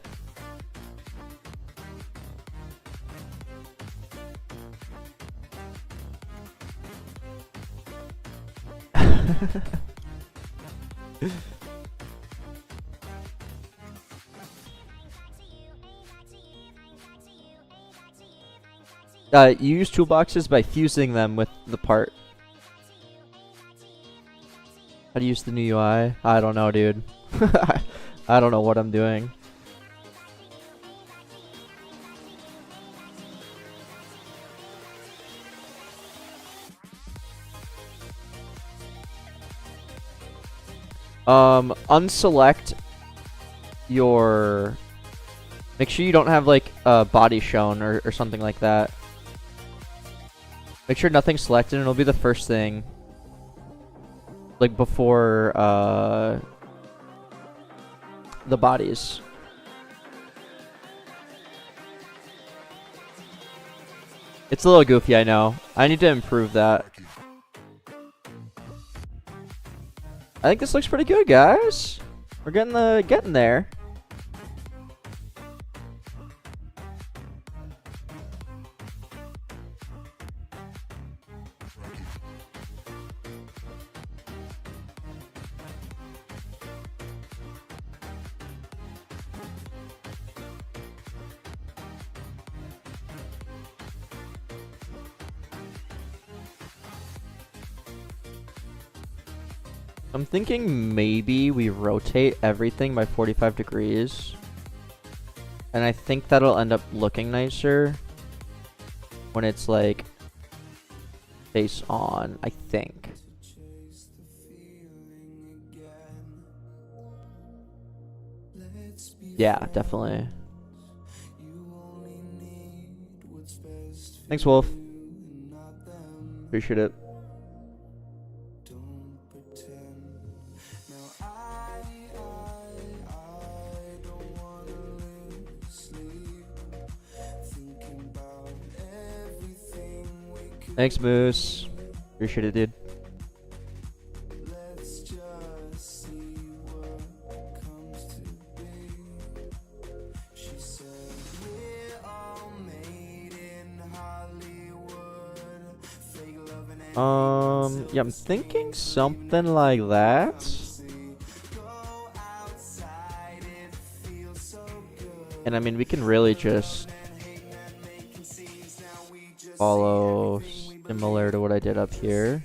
You use toolboxes by fusing them with the part. How to use the new UI? I don't know, dude. I don't know what I'm doing. Unselect your Make sure you don't have like a body shown or something like that. Make sure nothing's selected and it'll be the first thing. Like before the bodies. It's a little goofy, I know. I need to improve that. I think this looks pretty good, guys. We're getting there. I'm thinking maybe we rotate everything by 45 degrees. And I think that'll end up looking nicer when it's like face on, I think. Yeah, definitely. Thanks, Wolf. Appreciate it. Thanks, Moose. Appreciate it, dude. Yeah, I'm thinking something like that. And I mean, we can really just follow similar to what I did up here.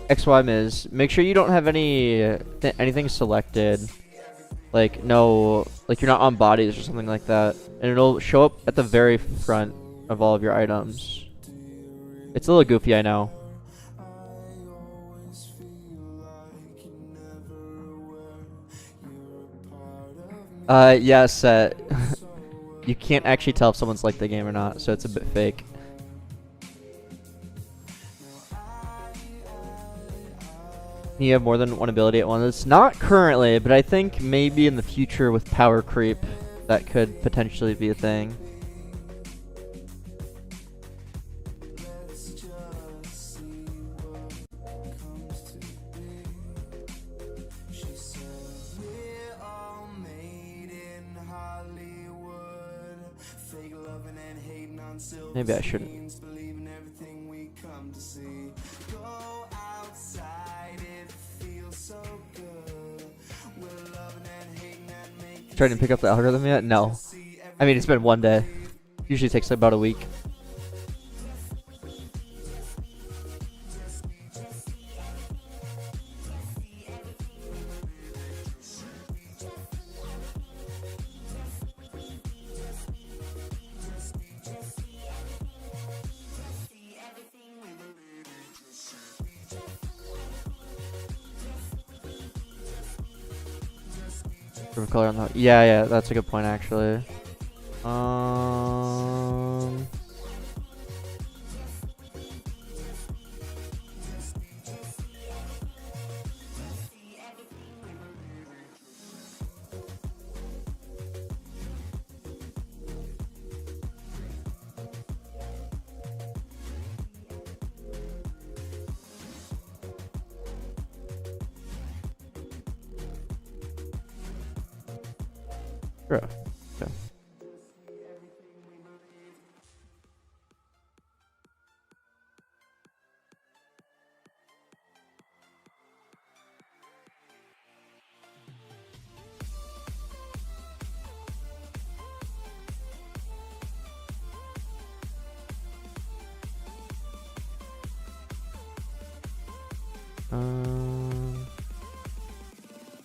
XY Miz, make sure you don't have anything selected. Like no, like you're not on bodies or something like that. And it'll show up at the very front of all of your items. It's a little goofy, I know. Yeah, Set. You can't actually tell if someone's liked the game or not, so it's a bit fake. You have more than one ability at once. It's not currently, but I think maybe in the future with power creep, that could potentially be a thing. Maybe I shouldn't. Tried to pick up the algorithm yet? No. I mean, it's been one day. Usually takes about a week. Color on the yeah, that's a good point actually. Sure. Okay.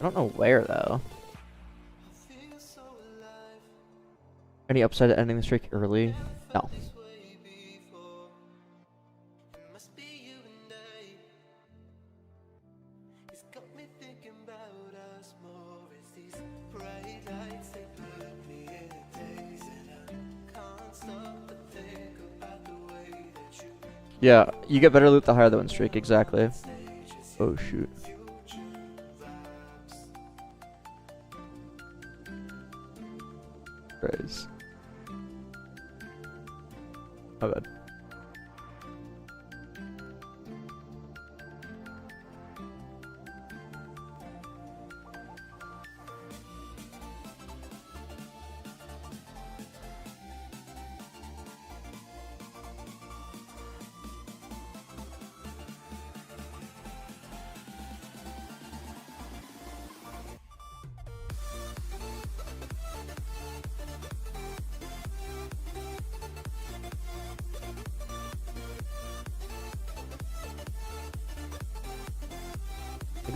I don't know where though. Any upside to ending the streak early? No. Yeah, you get better loot the higher the win streak, exactly. Oh shoot. Praise. My bad.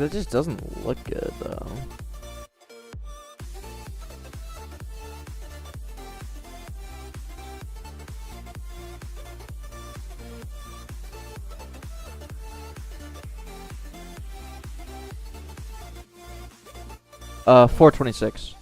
That just doesn't look good though. Uh, 426.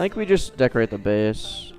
I think we just decorate the base.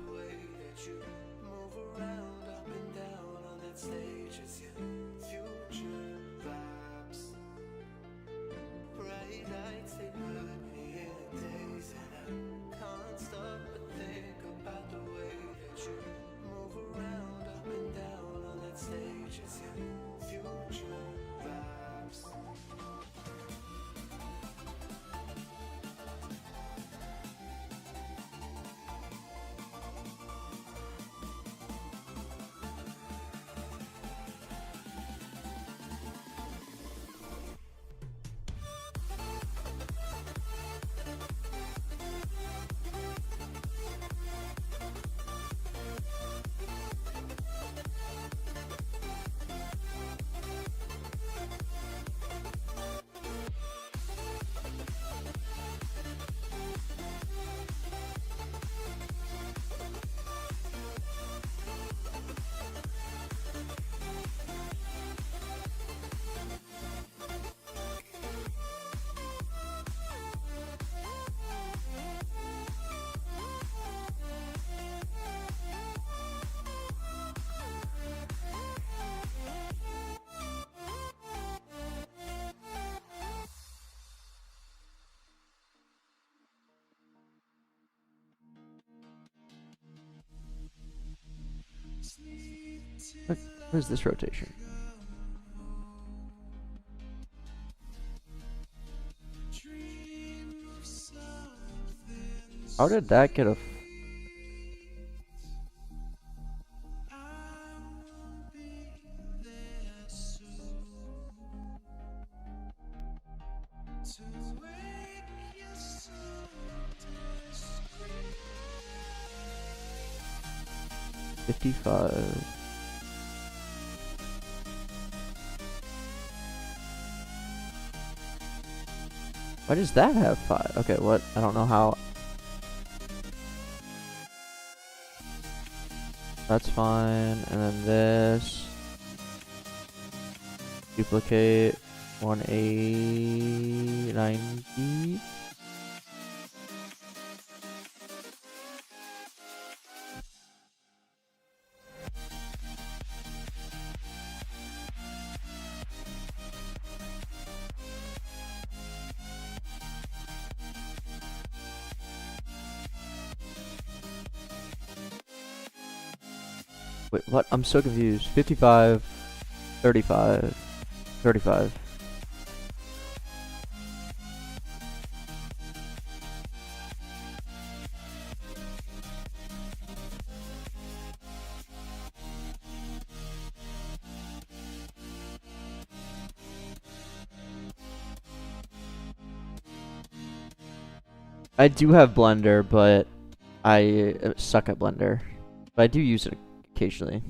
What is this rotation? How did that get a... $55. Why does that have 5? Okay, what? I don't know how. That's fine. And then this. Duplicate 180, Wait, what? I'm so confused. 55, 35, 35. I do have Blender, but I suck at Blender. But I do use it occasionally.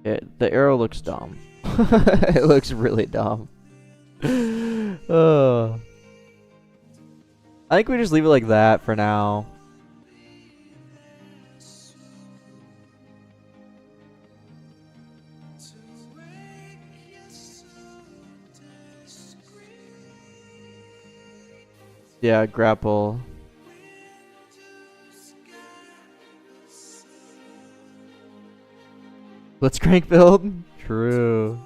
The arrow looks dumb. It looks really dumb. Oh. I think we just leave it like that for now. Yeah, grapple. Let's crank build. True.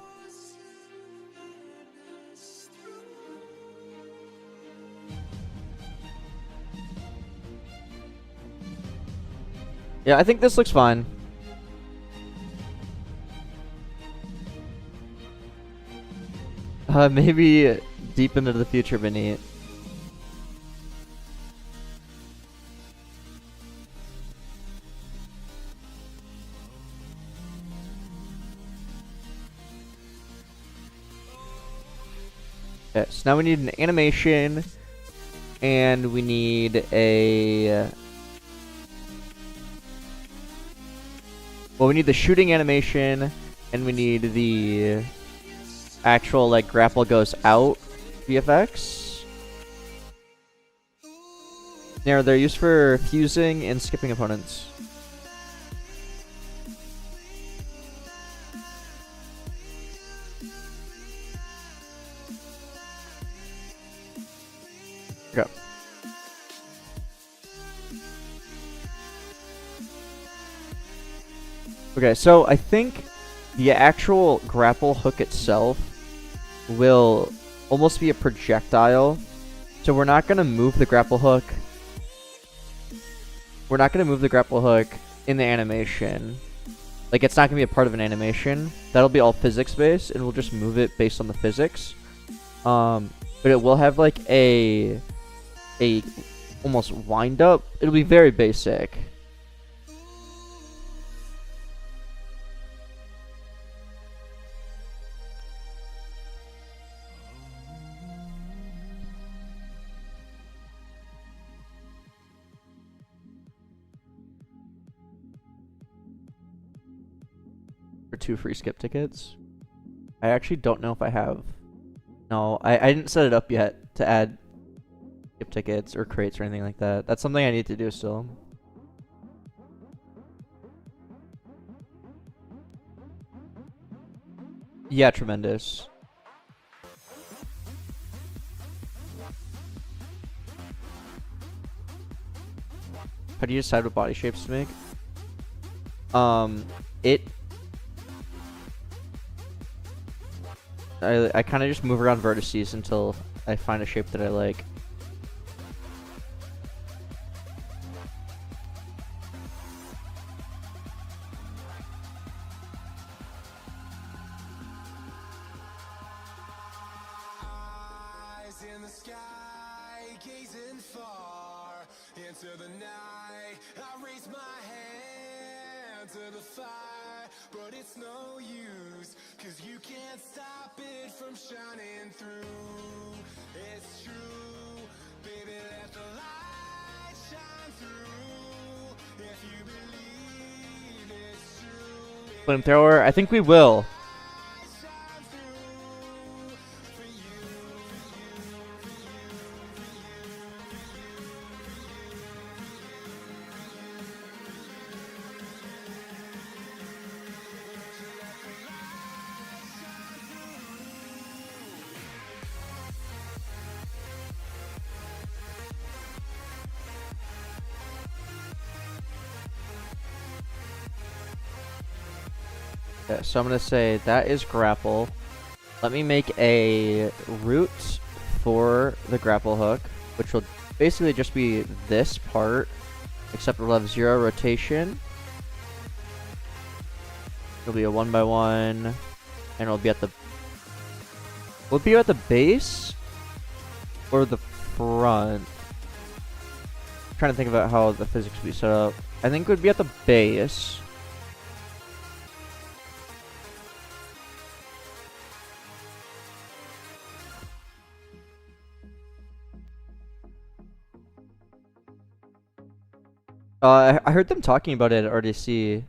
Yeah, I think this looks fine. Maybe deep into the future beneath. Okay, so now we need an animation, and we need a... Well, we need the shooting animation, and we need the actual, like, grapple goes out VFX. Yeah, they're used for fusing and skipping opponents. Okay. Okay, so I think the actual grapple hook itself will almost be a projectile. So we're not going to move the grapple hook. We're not going to move the grapple hook in the animation. Like, it's not going to be a part of an animation. That'll be all physics-based, and we'll just move it based on the physics. But it will have, like, a almost wind-up. It'll be very basic. For 2 free skip tickets. I actually don't know if I have. No, I didn't set it up yet to add skip tickets or crates or anything like that. That's something I need to do still. Yeah, tremendous. How do you decide what body shapes to make? I kind of just move around vertices until I find a shape that I like. In the sky, gazing far into the night. I raise my hand to the fire, but it's no use, 'cause you can't stop it from shining through. It's true, baby, let the light shine through. If you believe it's true, Flamethrower, I think we will. Yeah, so I'm going to say that is grapple. Let me make a root for the grapple hook, which will basically just be this part, except we'll have 0 rotation. It'll be a 1x1, and it'll be at the... Will it be at the base or the front? I'm trying to think about how the physics will be set up. I think it would be at the base. I heard them talking about it at RDC.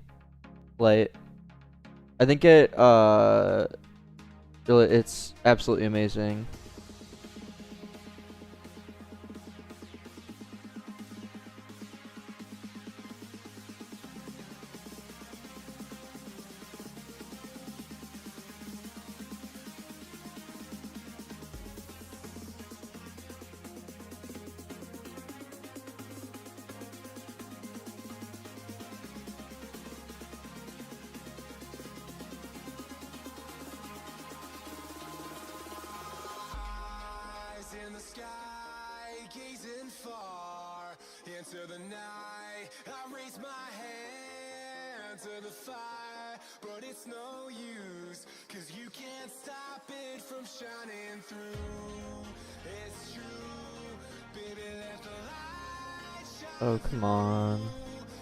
Like, I think it's absolutely amazing. in the sky, gazing far into the night. I raise my hand to the fire, but it's no use, 'cause you can't stop it from shining through. It's true, baby, let the light shine. Oh, come on.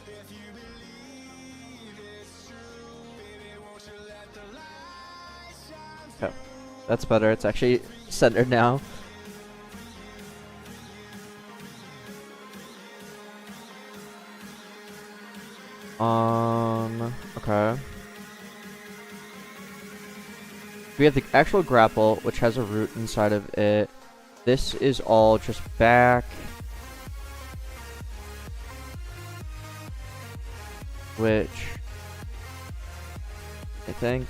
If you believe it's true, baby, won't you let the light shine through. Okay. That's better. It's actually centered now. Okay. We have the actual grapple, which has a root inside of it. This is all just back. Which I think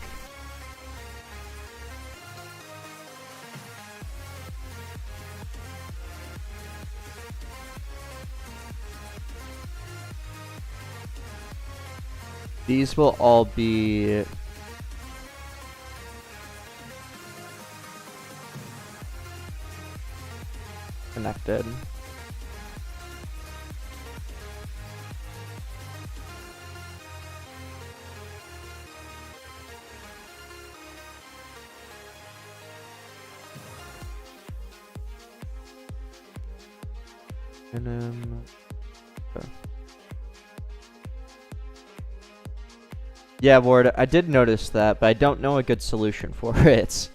these will all be connected. And then okay. Yeah, Ward, I did notice that, but I don't know a good solution for it.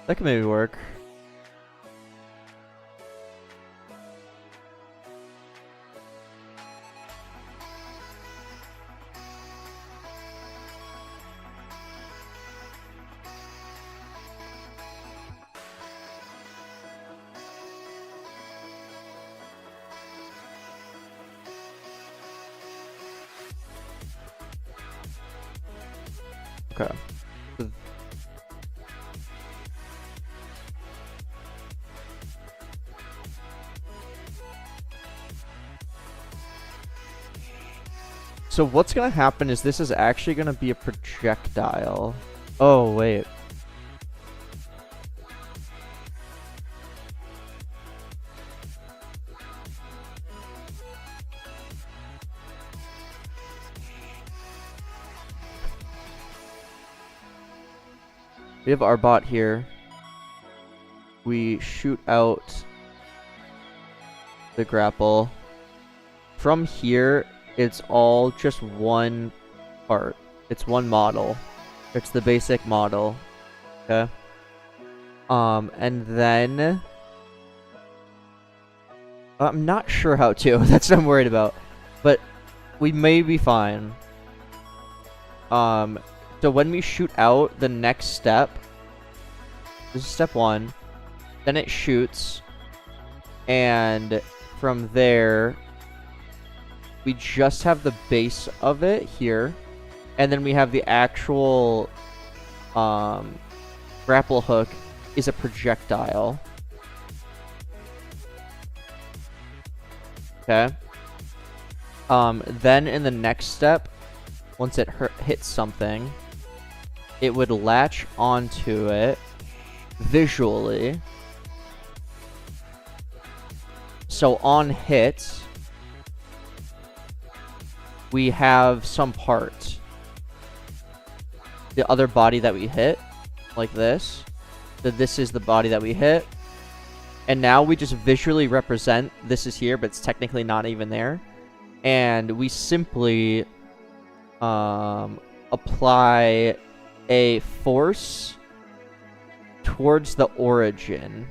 That could maybe work. Okay. So what's gonna happen is this is actually gonna be a projectile. Oh, wait. We have our bot here. We shoot out the grapple. From here, it's all just one part. It's one model. It's the basic model. Okay. And then I'm not sure how to. That's what I'm worried about. But we may be fine. So when we shoot out the next step, this is step 1. Then it shoots, and from there we just have the base of it here, and then we have the actual grapple hook is a projectile. Okay. Then in the next step, once it hits something, it would latch onto it visually. So on hit, we have some part. The other body that we hit, like this. So this is the body that we hit. And now we just visually represent this is here, but it's technically not even there. And we simply apply a force towards the origin.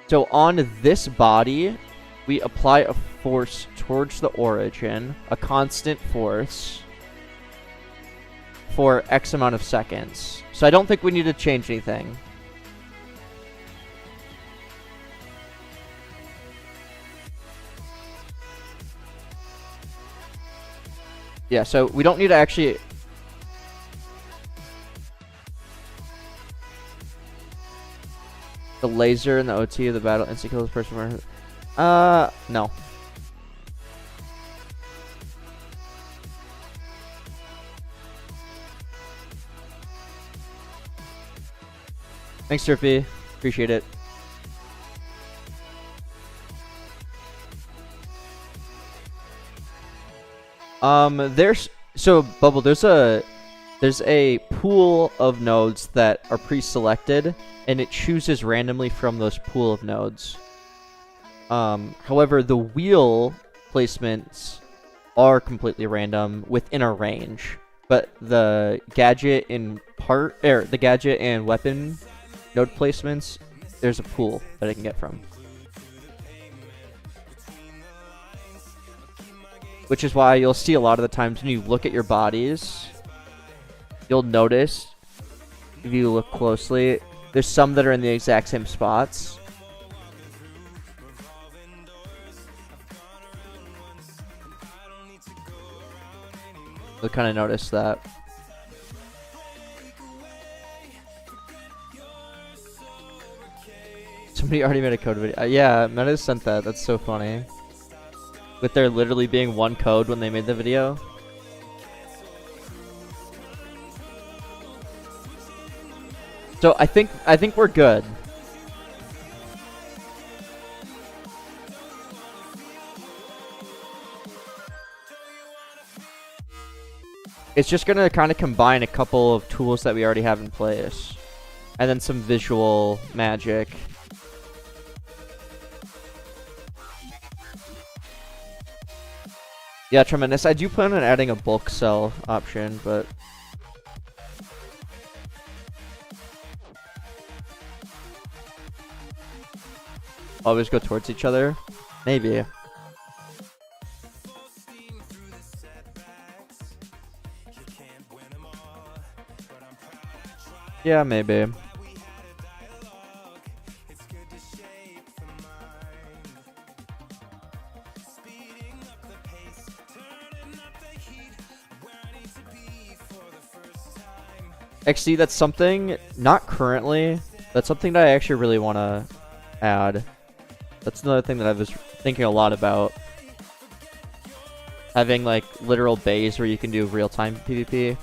So on this body, we apply a force towards the origin, a constant force, for X amount of seconds. So I don't think we need to change anything. Yeah, so we don't need to actually... The laser and the OT of the battle instant kills the person. No. Thanks, Surfy. Appreciate it. There's so Bubble. There's a pool of nodes that are pre-selected, and it chooses randomly from those pool of nodes. However, the wheel placements are completely random within a range, but the gadget and the gadget and weapon node placements, there's a pool that I can get from. Which is why you'll see a lot of the times when you look at your bodies, you'll notice, if you look closely, there's some that are in the exact same spots. You'll kind of notice that. Somebody already made a code video. Yeah, Meta sent that. That's so funny. With there literally being one code when they made the video. So I think we're good. It's just gonna kind of combine a couple of tools that we already have in place, and then some visual magic. Yeah, Tremendous. I do plan on adding a bulk cell option, but always go towards each other? Maybe. Yeah, maybe. XD, that's something, not currently, that's something that I actually really want to add. That's another thing that I was thinking a lot about. Having like literal bays where you can do real-time PvP.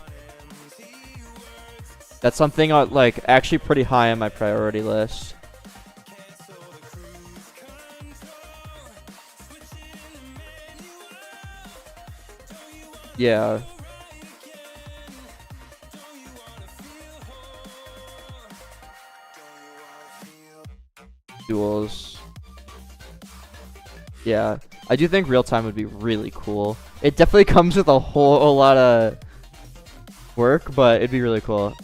That's something like actually pretty high on my priority list. Yeah. Duels. Yeah, I do think real time would be really cool. It definitely comes with a whole lot of work, but it'd be really cool.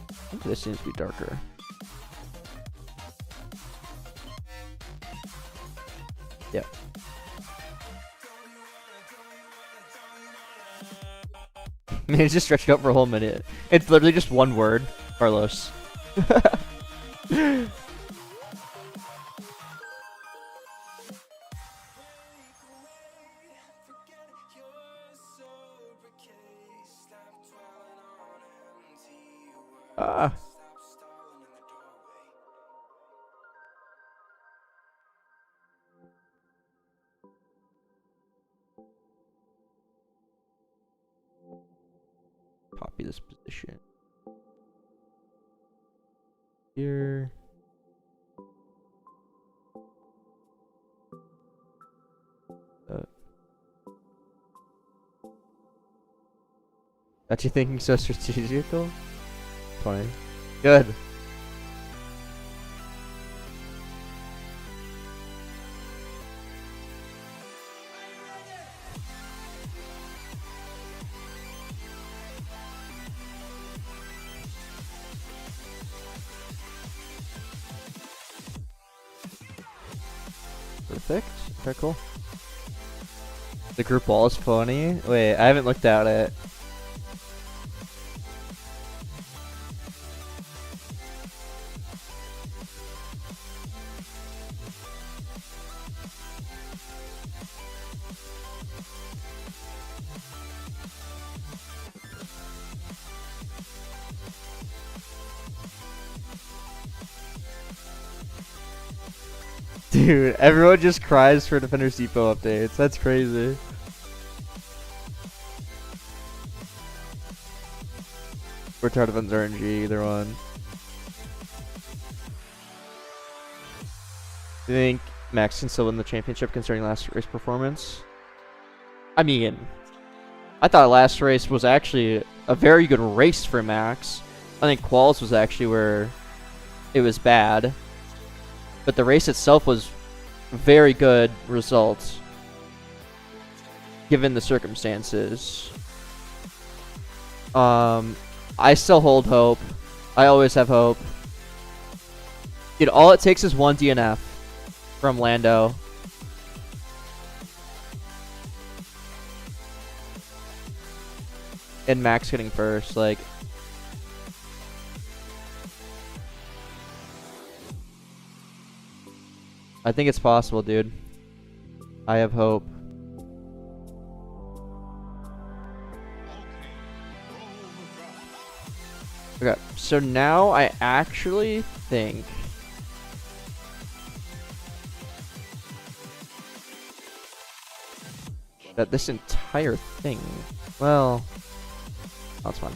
I think this seems to be darker. Yeah. I mean, it's just stretched out for a whole minute. It's literally just one word, Carlos. Ah. Copy this position here. Got you thinking so strategical? Funny. Good. Perfect. Okay, cool. The group wall is funny. Wait, I haven't looked at it. Dude, everyone just cries for Defender's Depot updates. That's crazy. Retard defense RNG, either one. Do you think Max can still win the championship considering last race performance? I mean, I thought last race was actually a very good race for Max. I think quals was actually where it was bad. But the race itself was very good results given the circumstances. I still hold hope. I always have hope. Dude, all it takes is one DNF from Lando. And Max getting first, like... I think it's possible, dude. I have hope. Okay, so now I actually think that this entire thing, well, that's fine.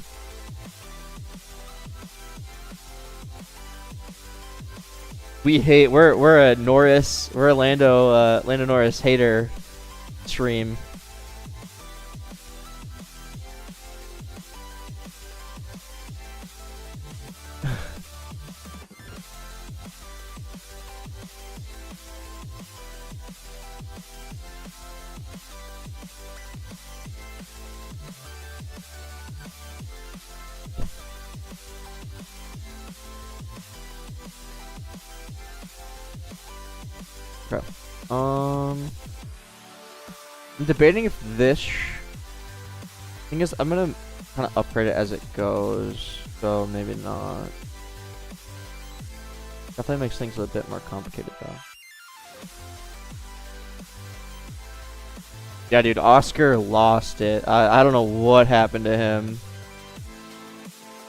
We're a Lando Norris hater stream. Okay. I'm debating if this thing is. I'm gonna kind of upgrade it as it goes, so maybe not. Definitely makes things a bit more complicated though. Yeah, dude, Oscar lost it. I don't know what happened to him.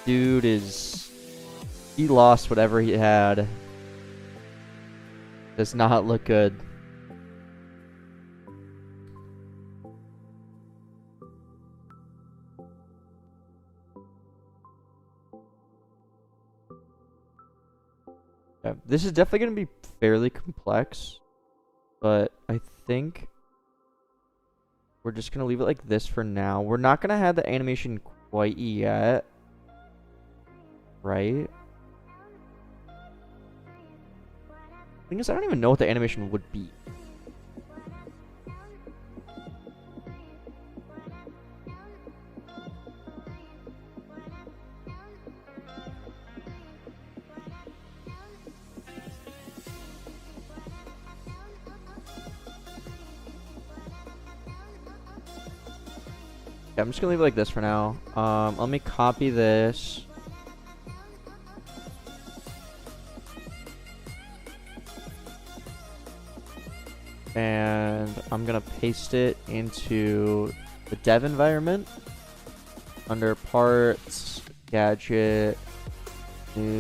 Dude he lost whatever he had. Does not look good. Yeah, this is definitely going to be fairly complex, but I think we're just going to leave it like this for now. We're not going to have the animation quite yet, right? Thing is, I don't even know what the animation would be. Yeah, I'm just gonna leave it like this for now. Let me copy this. And I'm gonna paste it into the dev environment under parts, gadget, new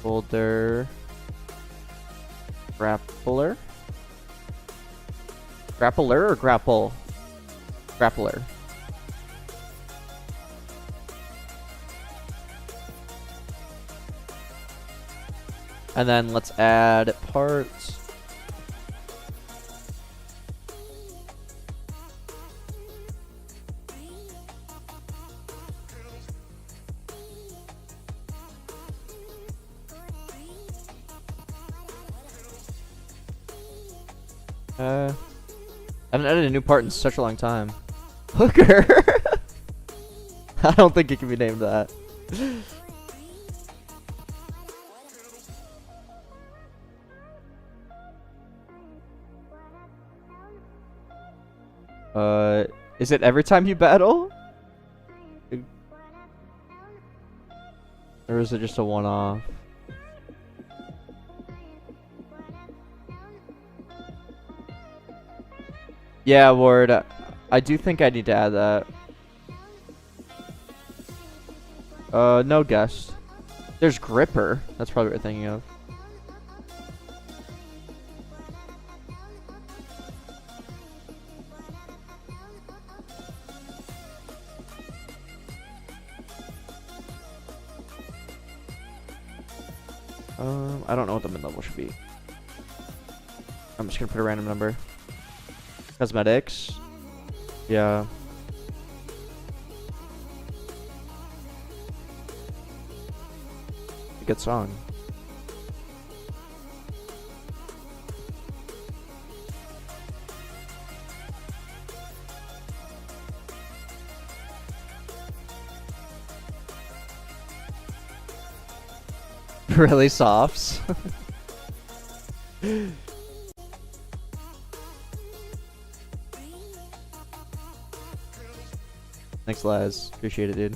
folder, grappler. Grappler or grapple? Grappler. And then let's add parts. I haven't added a new part in such a long time. Hooker! I don't think it can be named that. Is it every time you battle? Or is it just a one-off? Yeah, Ward. I do think I need to add that. No guest. There's gripper. That's probably what you're thinking of. I don't know what the mid-level should be. I'm just gonna put a random number. Cosmetics. Yeah. Good song. Really softs. Thanks, Laz. Appreciate it, dude.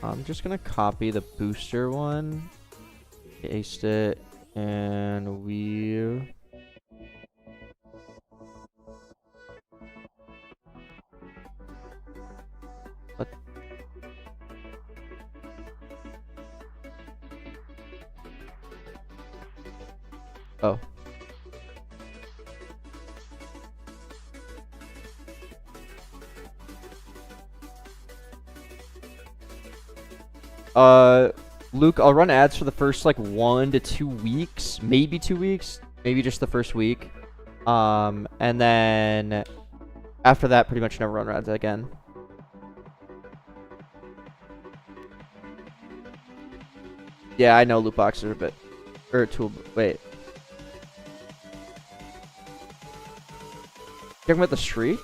I'm just gonna copy the booster one, paste it, and we. What? Oh. Luke, I'll run ads for the first like 1 to 2 weeks, maybe 2 weeks, maybe just the first week. And then after that, pretty much never run ads again. Yeah, I know loot boxes are a bit, or tool. Wait, talking about the streak.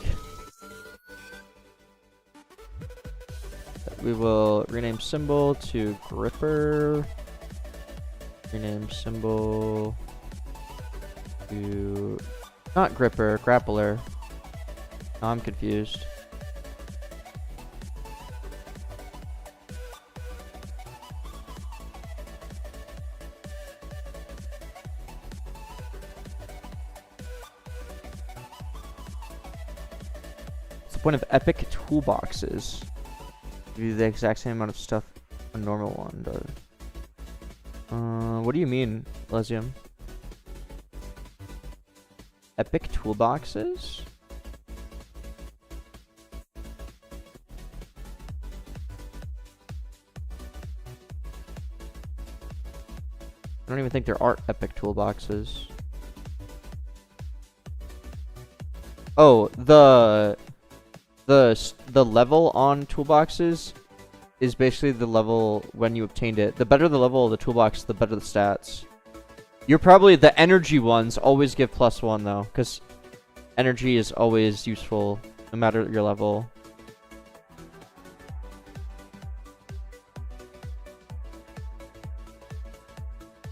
We will rename symbol to gripper. Rename symbol to not gripper, grappler. Now I'm confused. What's the point of epic toolboxes? Do the exact same amount of stuff a normal one does. What do you mean, Lesium? Epic toolboxes? I don't even think there are epic toolboxes. Oh, the level on toolboxes is basically the level when you obtained it. The better the level of the toolbox, the better the stats. You're probably the energy ones always give +1 though, because energy is always useful no matter your level.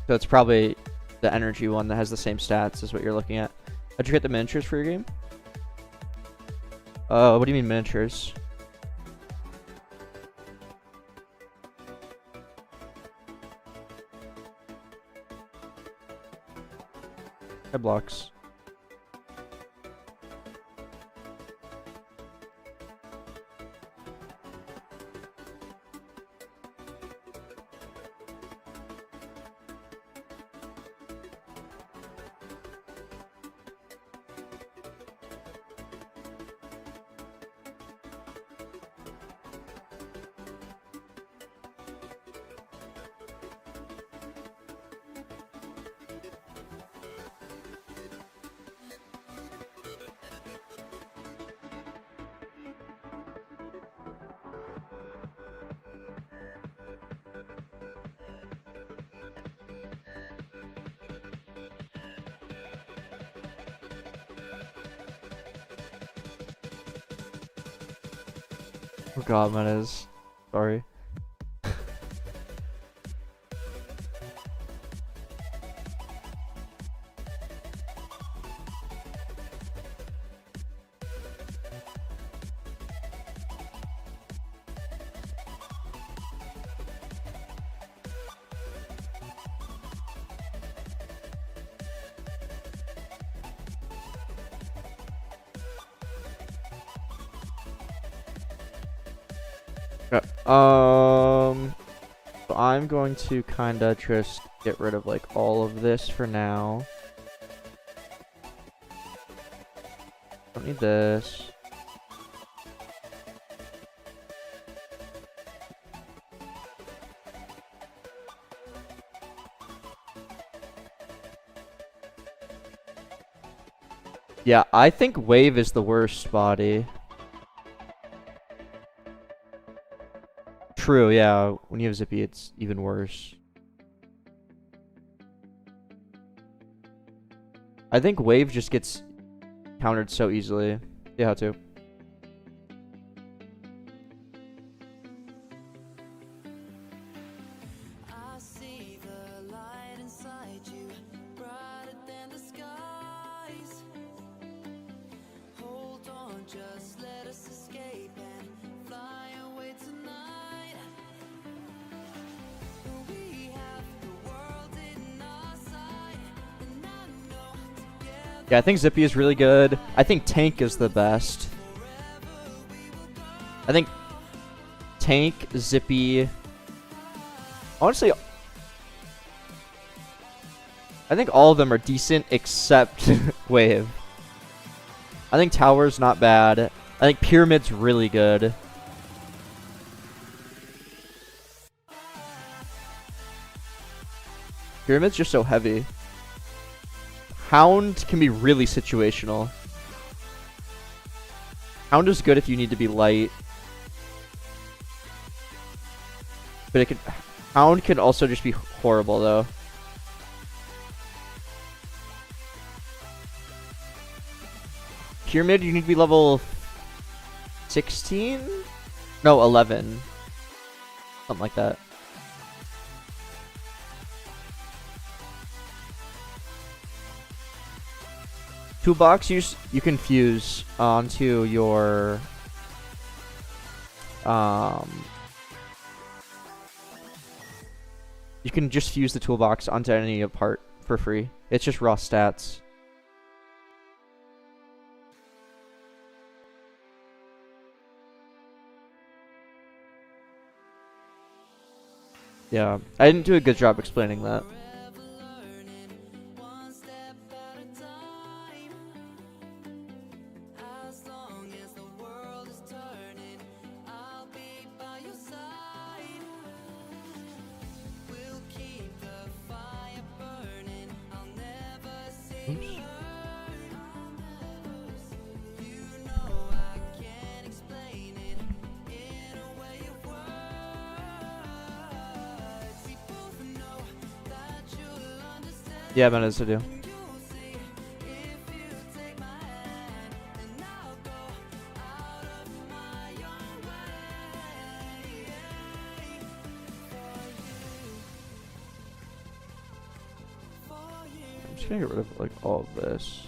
So it's probably the energy one that has the same stats as what you're looking at. How'd you get the miniatures for your game? What do you mean miniatures? Blocks. Oh god, man, is sorry. So I'm going to kind of just get rid of like all of this for now. Don't need this. Yeah, I think Wave is the worst body. True, yeah. When you have Zippy, it's even worse. I think Wave just gets countered so easily. Yeah, how to. Yeah, I think Zippy is really good. I think Tank is the best. I think Tank, Zippy. Honestly, I think all of them are decent except Wave. I think Tower's not bad. I think Pyramid's really good. Pyramid's just so heavy. Hound can be really situational. Hound is good if you need to be light. But it can, Hound can also just be horrible though. Pyramid, you need to be level 16? No, 11. Something like that. Toolbox, you can fuse onto your you can just fuse the toolbox onto any part for free. It's just raw stats. Yeah, I didn't do a good job explaining that. Yeah, man, it's to do. I'm just gonna get rid of like all of this.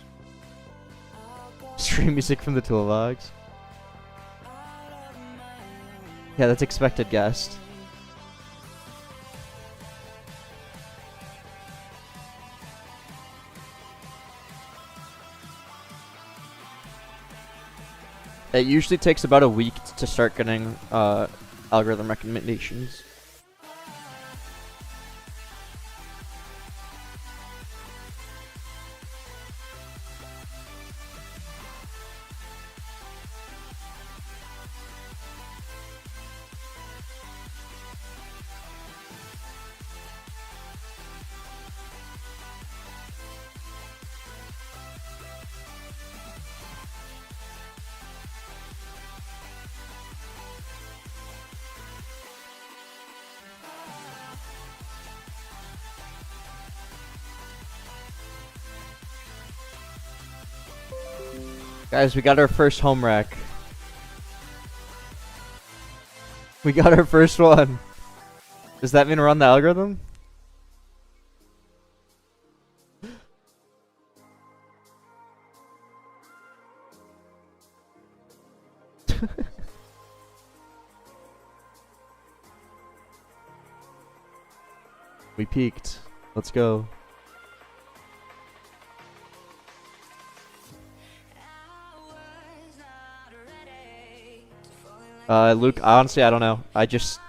Stream music from the Toolbox. Yeah, that's expected guest. It usually takes about a week to start getting algorithm recommendations. Guys, we got our first home wreck. We got our first one. Does that mean we're on the algorithm? We peaked. Let's go. Luke, honestly, I don't know. I just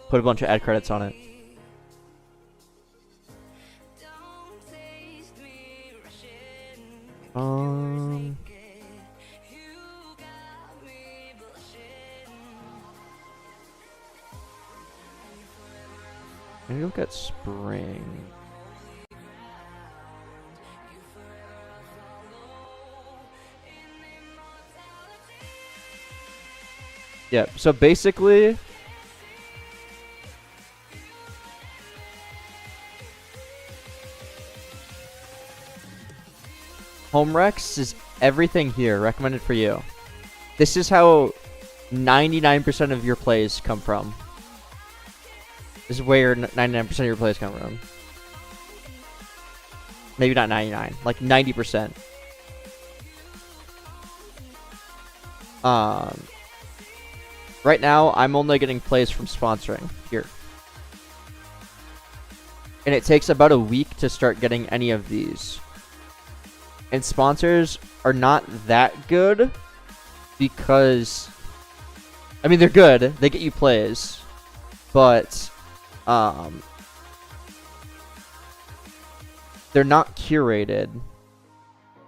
put a bunch of ad credits on it. Maybe look at spring. Yeah, so basically home Rex is everything here recommended for you. This is how 99% of your plays come from. This is where 99% of your plays come from. Maybe not 99, like 90%. Right now, I'm only getting plays from sponsoring here. And it takes about a week to start getting any of these. And sponsors are not that good because, I mean, they're good. They get you plays. But, they're not curated.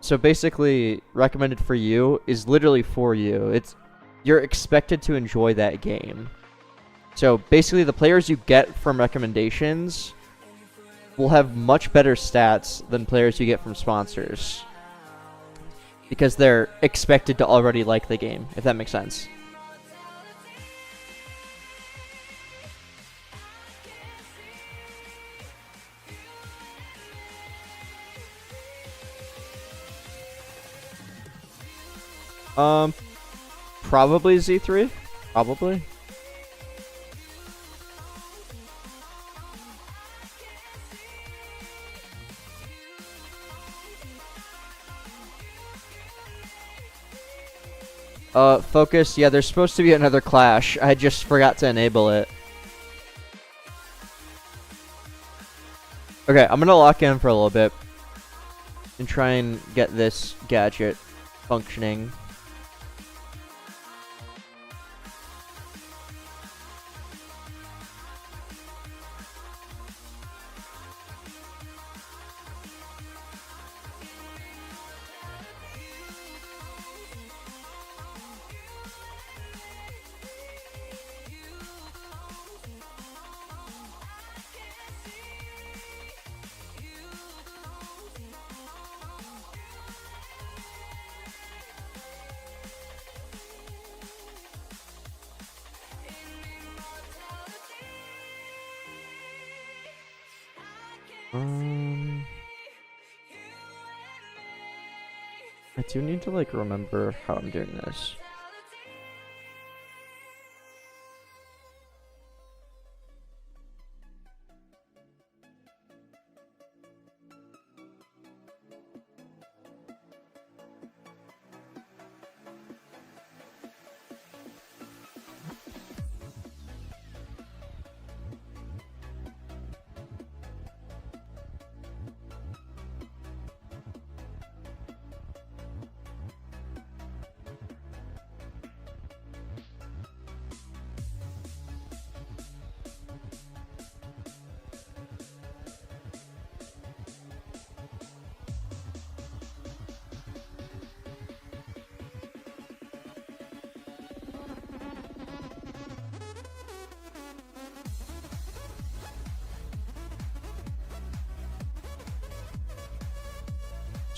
So basically, recommended for you is literally for you. You're expected to enjoy that game. So basically, the players you get from recommendations will have much better stats than players you get from sponsors. Because they're expected to already like the game, if that makes sense. Probably Z3. Probably. Focus. Yeah, there's supposed to be another clash. I just forgot to enable it. Okay, I'm gonna lock in for a little bit and try and get this gadget functioning. I do need to like remember how I'm doing this.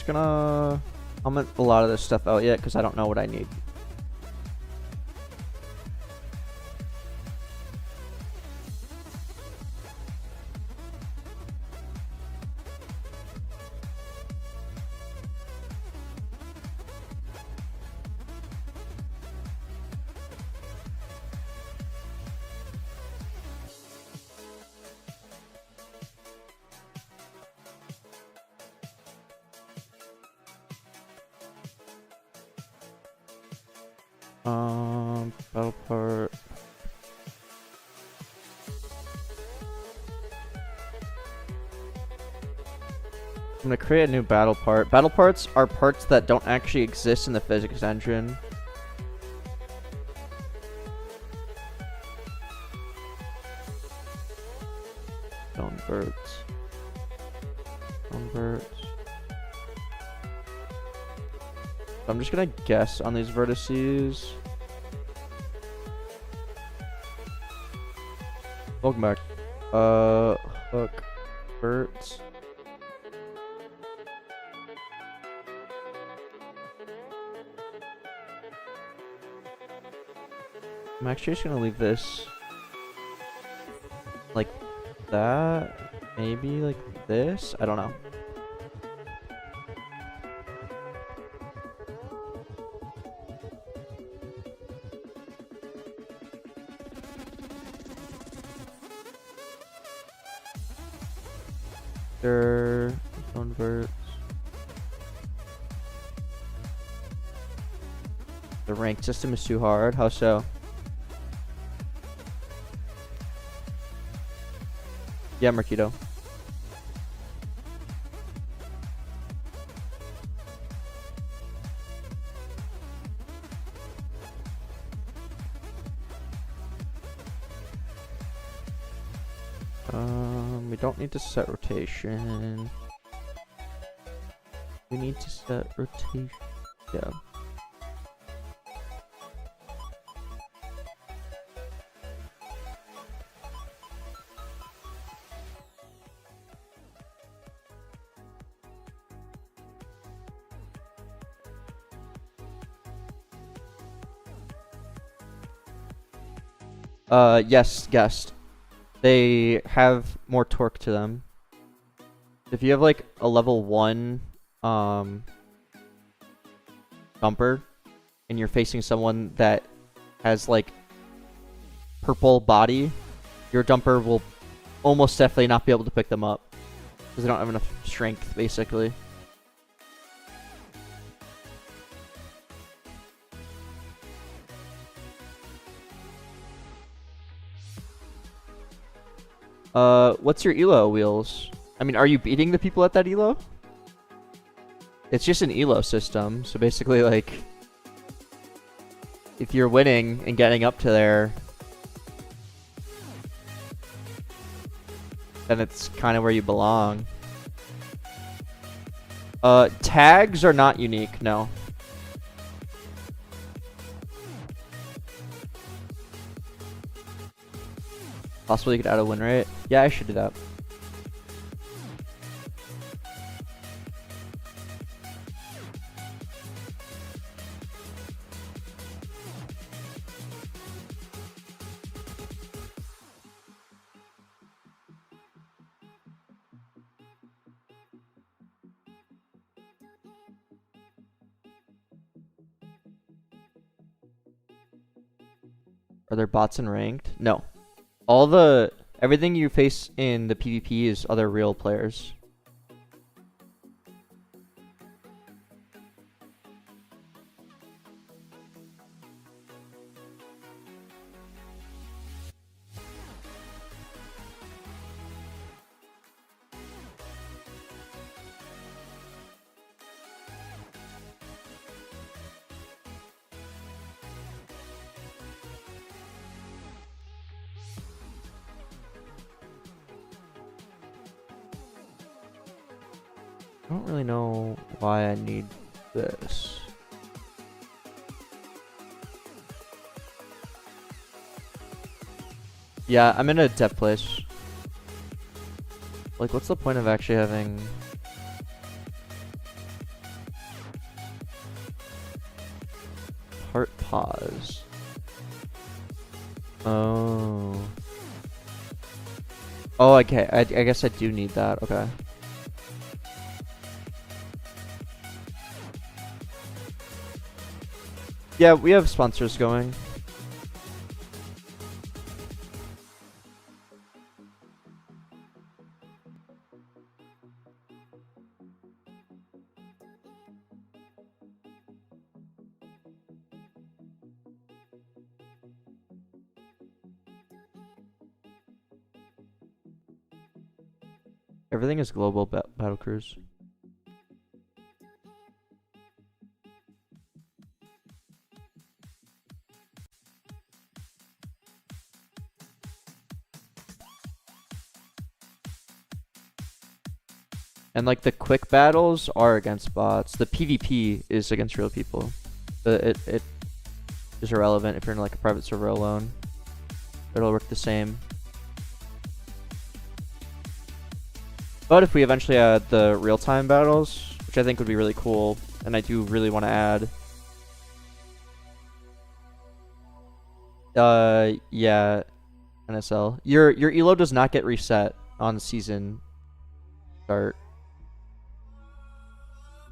Gonna comment a lot of this stuff out yet because I don't know what I need. Battle part. I'm gonna create a new battle part. Battle parts are parts that don't actually exist in the physics engine. Convert. I'm just gonna guess on these vertices. Welcome back. Hook. Vert. I'm actually just gonna leave this like that. Maybe like this. I don't know. Converts. The rank system is too hard. How so? Yeah, Marquito. We don't need to set rotation. We need to set rotation. Yeah. Yes, guessed. They have more torque to them. If you have like a level 1 dumper and you're facing someone that has like purple body, your dumper will almost definitely not be able to pick them up because they don't have enough strength, basically. What's your elo wheels? I mean, are you beating the people at that elo? It's just an elo system, so basically, like, if you're winning and getting up to there, then it's kind of where you belong. Tags are not unique, no. Possibly you could add a win rate. Yeah, I should do that. Are there bots in ranked? No. Everything you face in the PvP is other real players. I don't really know why I need this. Yeah, I'm in a dev place. Like, what's the point of actually having... Heart pause. Oh. Oh, okay. I guess I do need that. Okay. Yeah, we have sponsors going. Everything is global battle cruise. And like the quick battles are against bots. The PvP is against real people. It is irrelevant if you're in like a private server alone. It'll work the same. But if we eventually add the real-time battles, which I think would be really cool, and I do really want to add. Yeah, NSL. Your elo does not get reset on season start.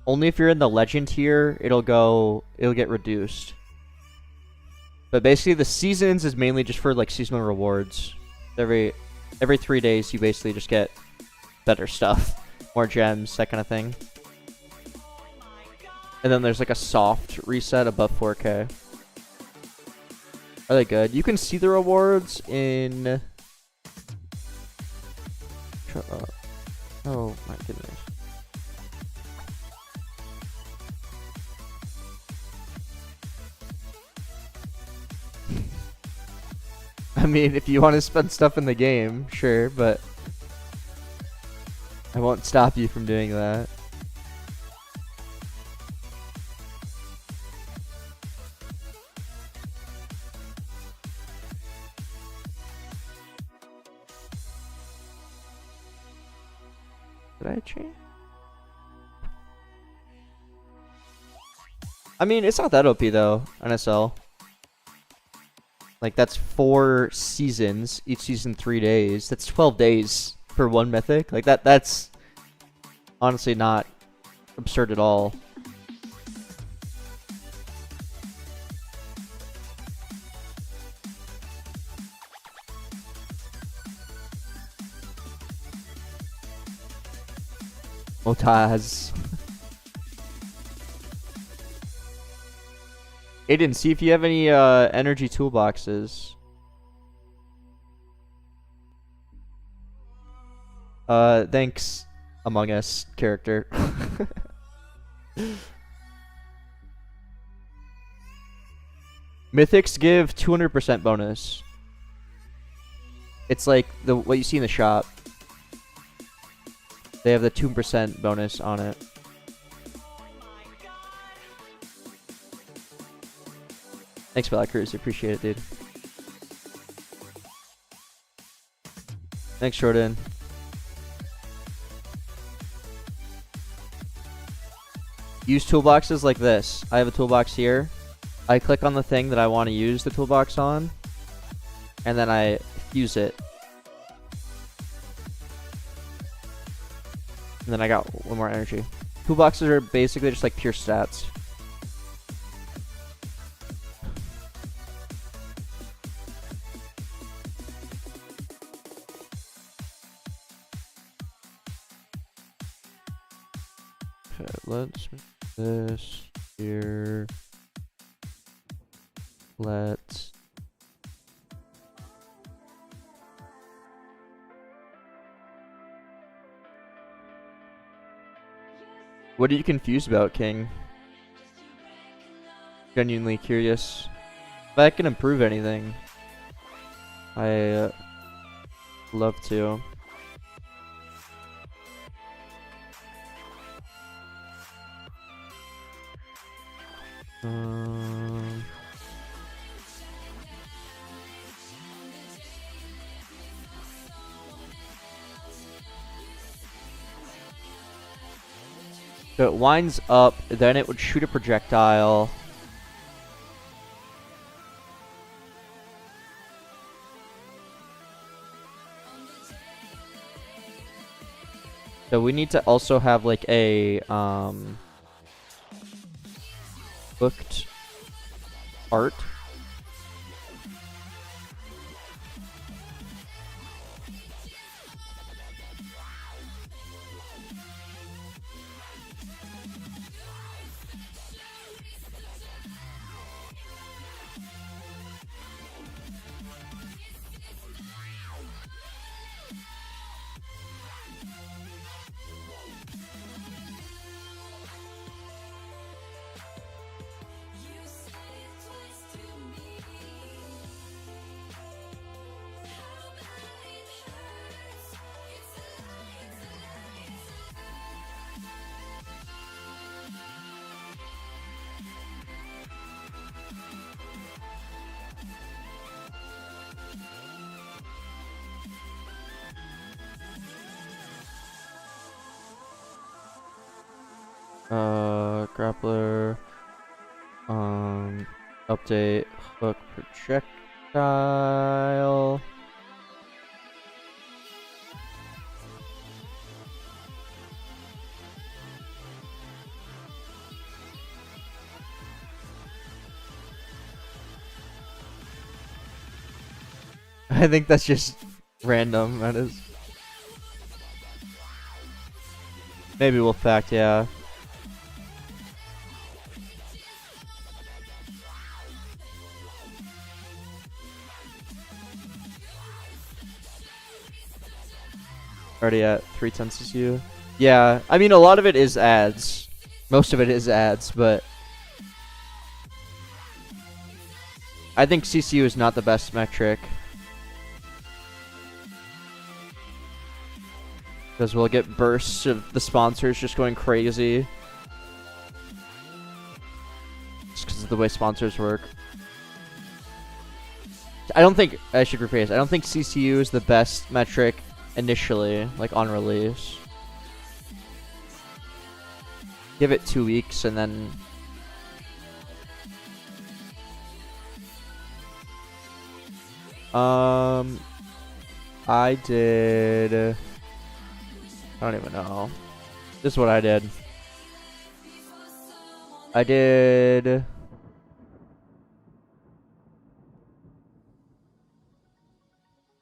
Only if you're in the legend tier, it'll get reduced. But basically the seasons is mainly just for like seasonal rewards. Every 3 days you basically just get better stuff, more gems, that kind of thing. And then there's like a soft reset above 4K. Are they good? You can see the rewards in... Shut up. Oh my goodness. I mean, if you want to spend stuff in the game, sure, but I won't stop you from doing that. Did I change? I mean, it's not that OP though, NSL. Like, that's 4 seasons, each season 3 days. That's 12 days for one mythic. Like, that's honestly not absurd at all. Motaz. Aiden, see if you have any energy toolboxes. Thanks, Among Us character. Mythics give 200% bonus. It's like what you see in the shop. They have the 2% bonus on it. Thanks, Black Cruise. Appreciate it, dude. Thanks, Jordan. Use toolboxes like this. I have a toolbox here. I click on the thing that I want to use the toolbox on, and then I fuse it. And then I got 1 more energy. Toolboxes are basically just like pure stats. Okay, let's make this here. Let's... What are you confused about, King? Genuinely curious. If I can improve anything, I love to. So it winds up, then it would shoot a projectile. So we need to also have like a booked art. Grappler. Update hook projectile. I think that's just random. That is. Maybe we'll fact, yeah. Already at 310 CCU. Yeah, I mean, a lot of it is ads. Most of it is ads, but I think CCU is not the best metric. Because we'll get bursts of the sponsors just going crazy. Just because of the way sponsors work. I don't think, I should rephrase, I don't think CCU is the best metric initially, like on release. Give it 2 weeks and then... I did... I don't even know. This is what I did. I did...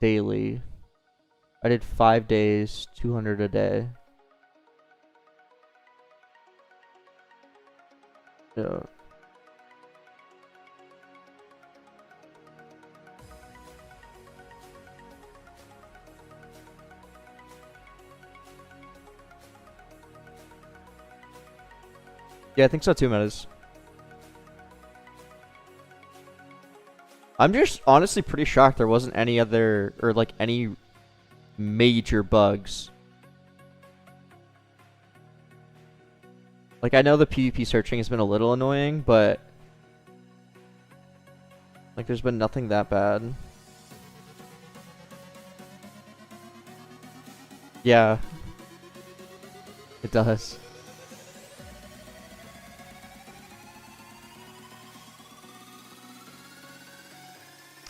daily. I did 5 days, 200 a day. Yeah. Yeah, I think so too, Metas. I'm just honestly pretty shocked there wasn't any other, or like any major bugs. Like, I know the PvP searching has been a little annoying, but like there's been nothing that bad. Yeah. It does.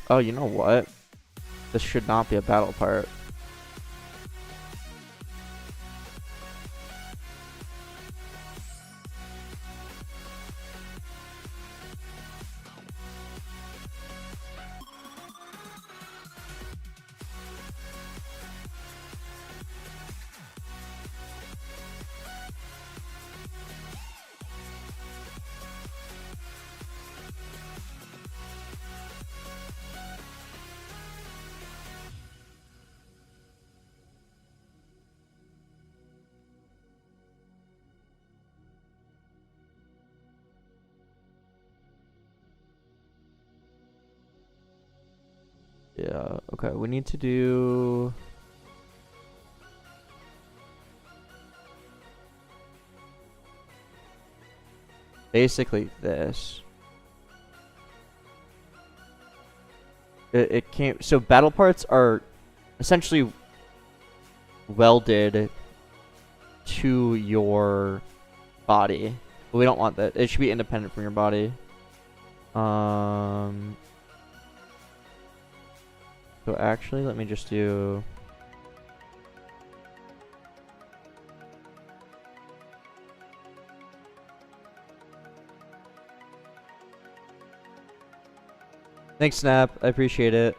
Oh, you know what? This should not be a battle part. Yeah, okay, we need to do... basically this. It can't... So battle parts are essentially welded to your body. But we don't want that. It should be independent from your body. So actually, let me just do... Thanks, Snap. I appreciate it.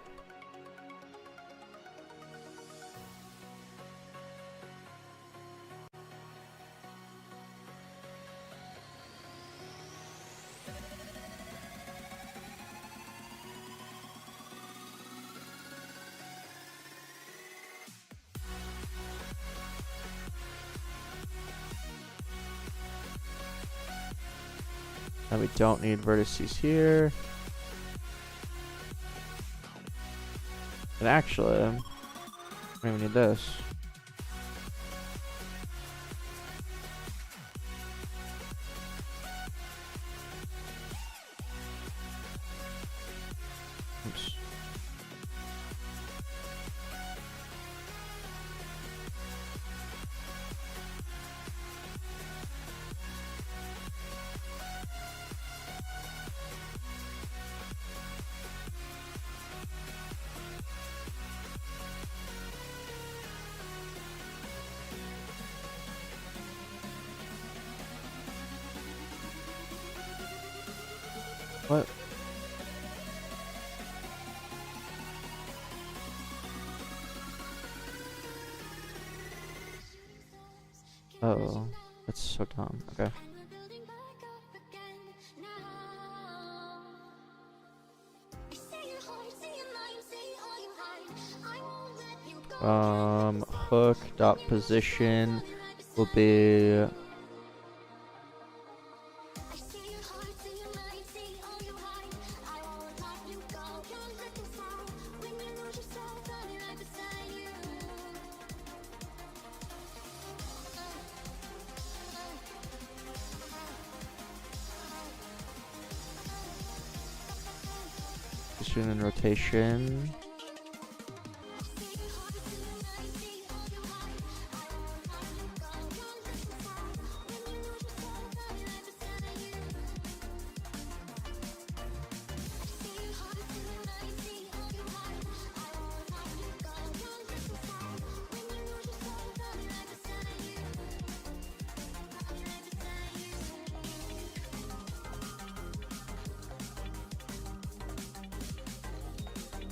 And we don't need vertices here. And actually, I don't even need this. Oops. What? Oh, that's so dumb. Okay. Hook dot position will be position and rotation.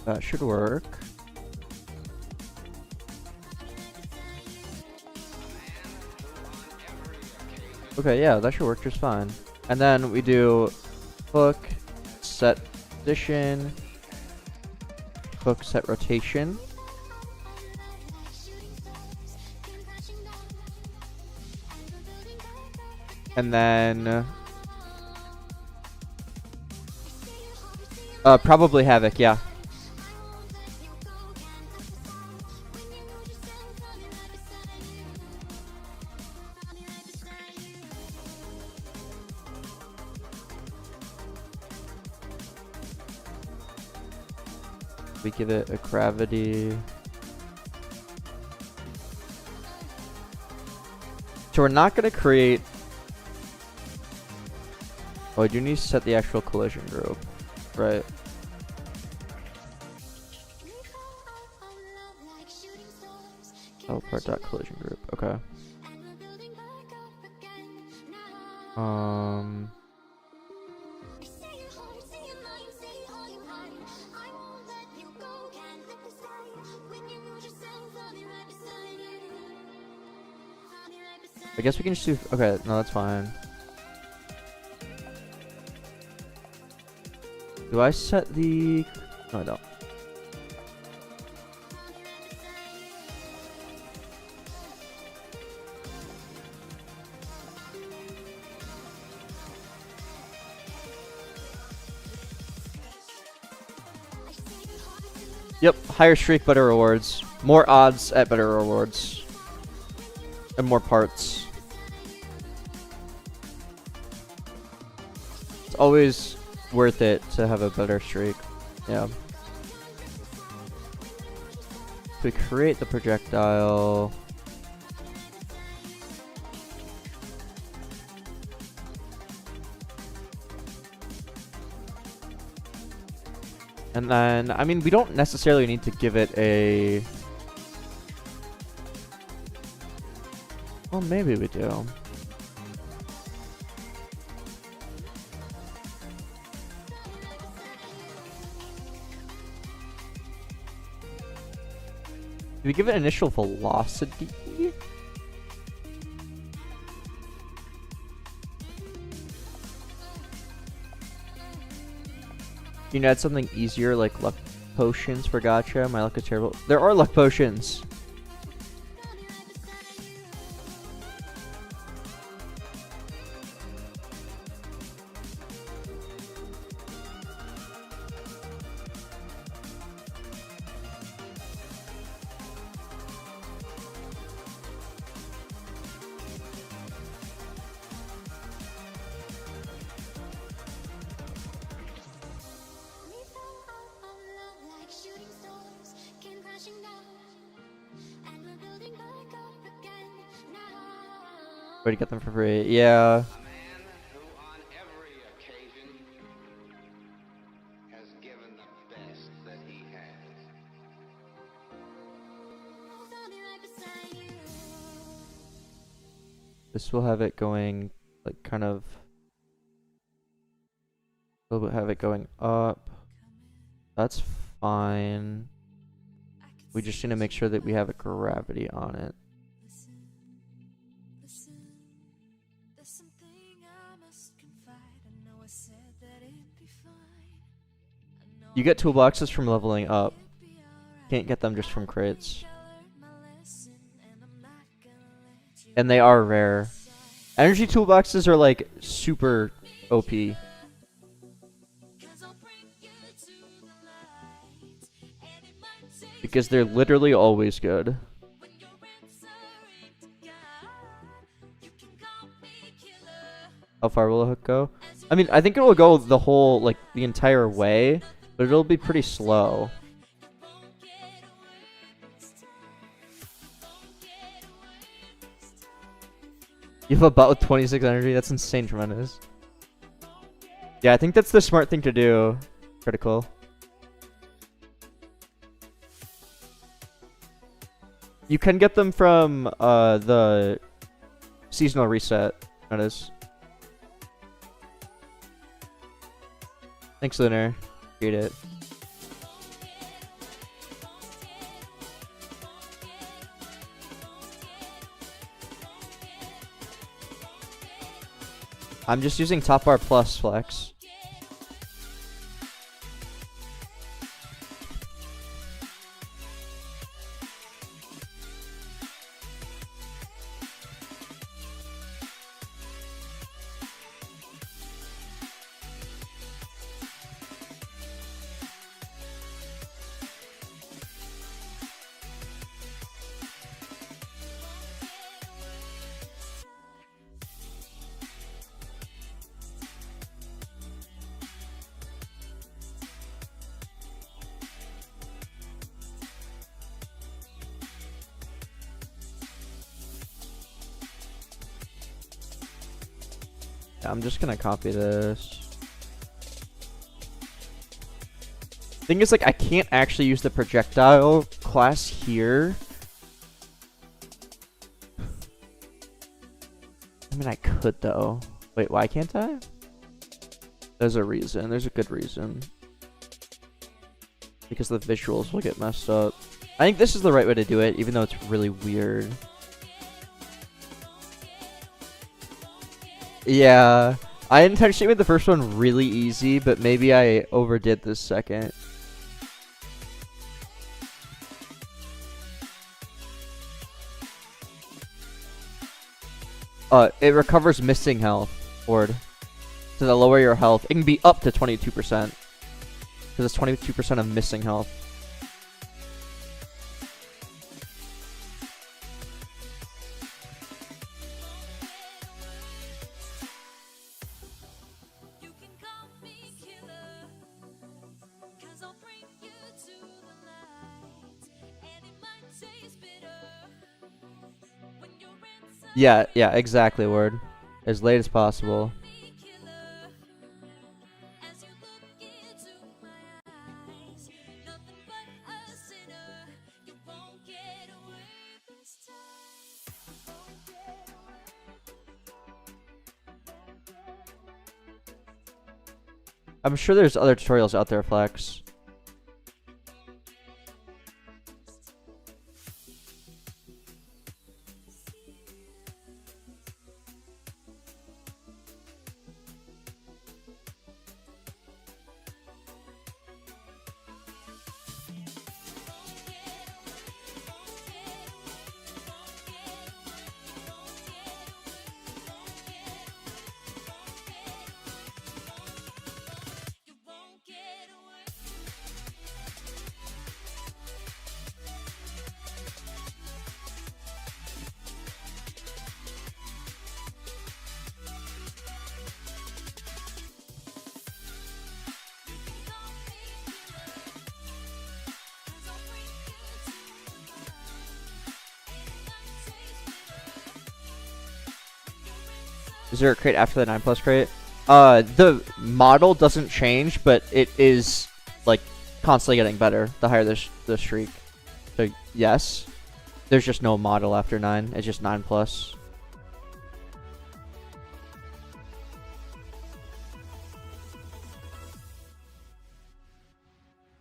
That should work. Okay, yeah, that should work just fine. And then we do hook, set position, hook, set rotation. And then probably Havoc, yeah. We give it a gravity. So we're not going to create... Oh, I do need to set the actual collision group. Right. Oh, part.collision group. Okay. I guess we can just do... Okay, no, that's fine. Do I set the... No, I don't. Yep, higher streak, better rewards. More odds at better rewards. And more parts. It's always worth it to have a better streak. Yeah. We create the projectile. And then, I mean, we don't necessarily need to give it a... Well, maybe we do. Do we give it initial velocity? You know, add something easier like luck potions for gacha. My luck is terrible. There are luck potions. Way to get them for free. Yeah. This will have it going like kind of We'll have it going up. That's fine. We just need to make sure that we have a gravity on it. You get toolboxes from leveling up. Can't get them just from crates. And they are rare. Energy toolboxes are like super OP. Because they're literally always good. How far will the hook go? I mean, I think it will go the whole, like, the entire way, but it'll be pretty slow. You have about 26 energy? That's insane tremendous. Yeah, I think that's the smart thing to do. Critical. You can get them from the seasonal reset. That is. Thanks, Lunar. Read it. I'm just using top bar plus flex. I'm just gonna copy this. Thing is, like, I can't actually use the projectile class here. I mean, I could though. Wait, why can't I? There's a reason. There's a good reason. Because the visuals will get messed up. I think this is the right way to do it, even though it's really weird. Yeah, I intentionally made the first one really easy, but maybe I overdid this second. It recovers missing health, Ward. So the lower your health, it can be up to 22%. Because it's 22% of missing health. Yeah, exactly, Word. As late as possible. I'm sure there's other tutorials out there, Flex. Is there a crate after the 9 plus crate? The model doesn't change, but it is like constantly getting better the higher the streak. So yes, there's just no model after 9. It's just 9 plus.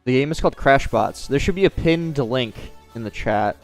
The game is called Crash Bots. There should be a pinned link in the chat.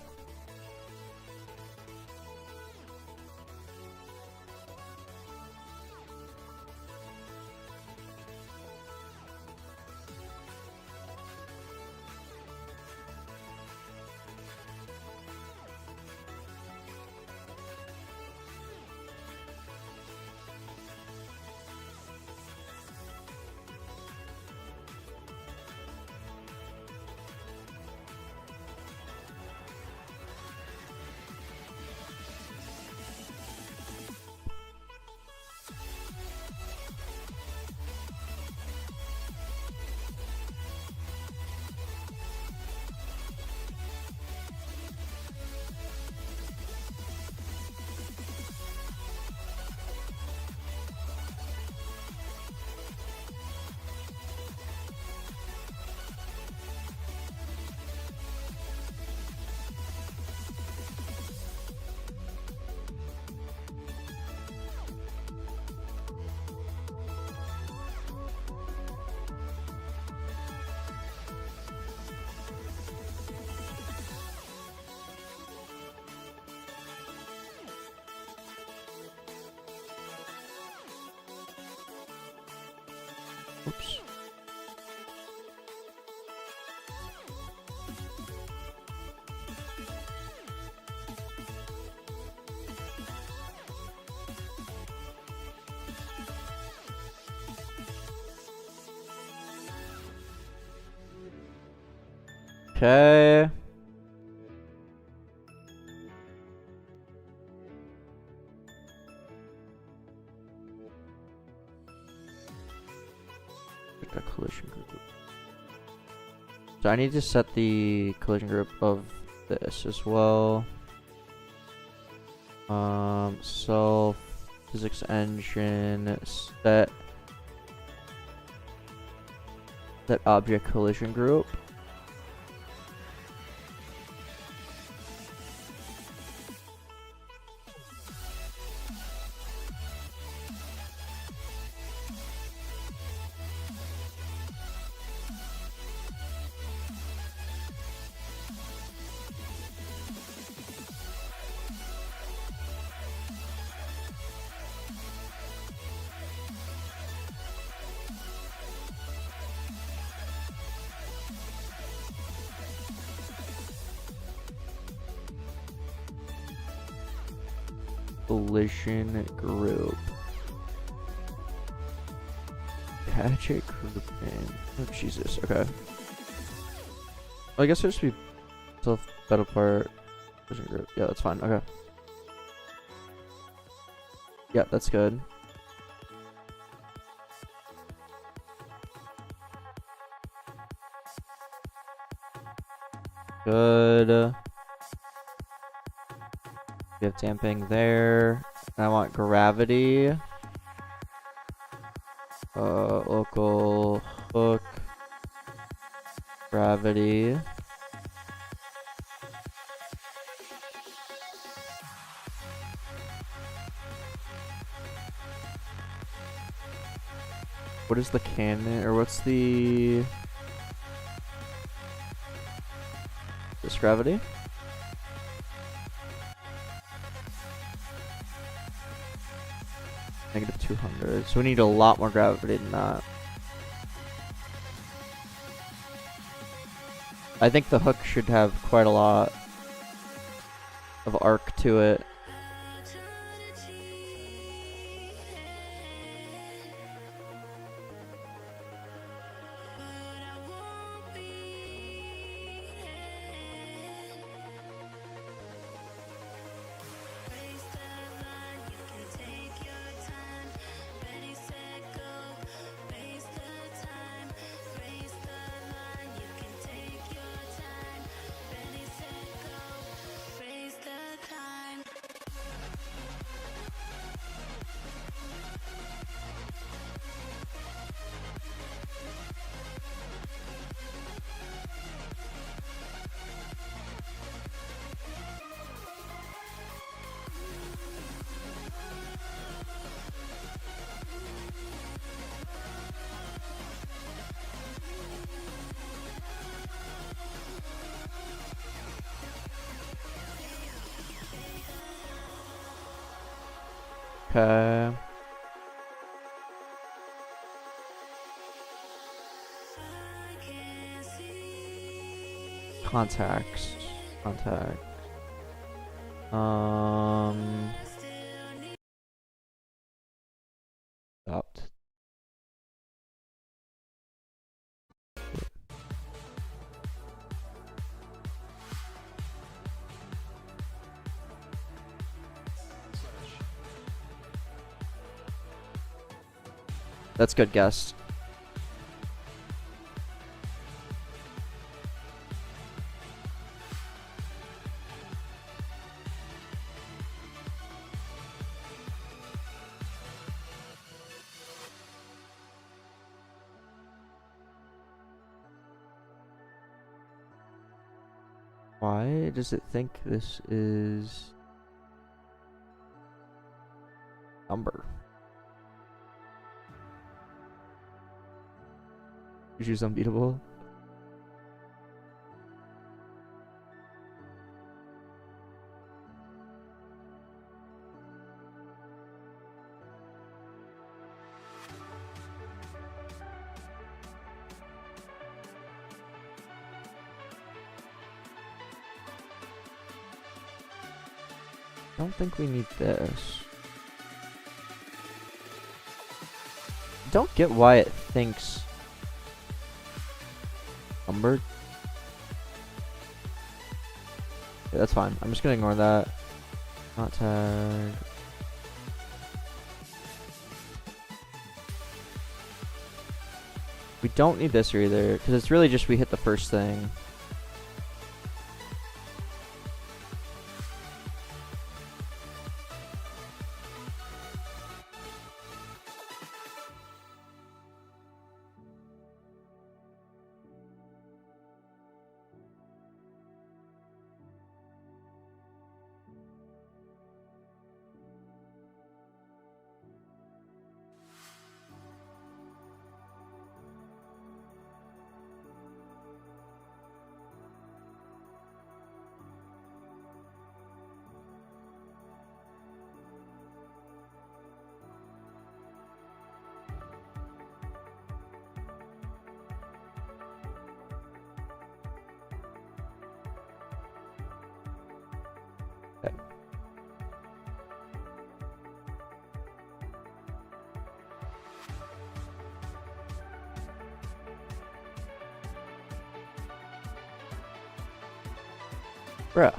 Oops. Okay. A collision group. So I need to set the collision group of this as well. Self physics engine set object collision group. Collision group. Gadget grouping. Oh Jesus. Okay. Well, I guess there should be self battle part. Collision group. Yeah, that's fine. Okay. Yeah, that's good. Good. We have damping there. And I want gravity. Local hook. Gravity. What is the cannon, or what's the... This gravity? Negative 200. So we need a lot more gravity than that. I think the hook should have quite a lot of arc to it. Okay. Contacts. Contact. Stopped. That's good guess. Why does it think this is number? Issues unbeatable. I don't think we need this. Don't get why it thinks numbered. Yeah, that's fine. I'm just gonna ignore that. Not tag. We don't need this either, because it's really just we hit the first thing. Okay. Bruh.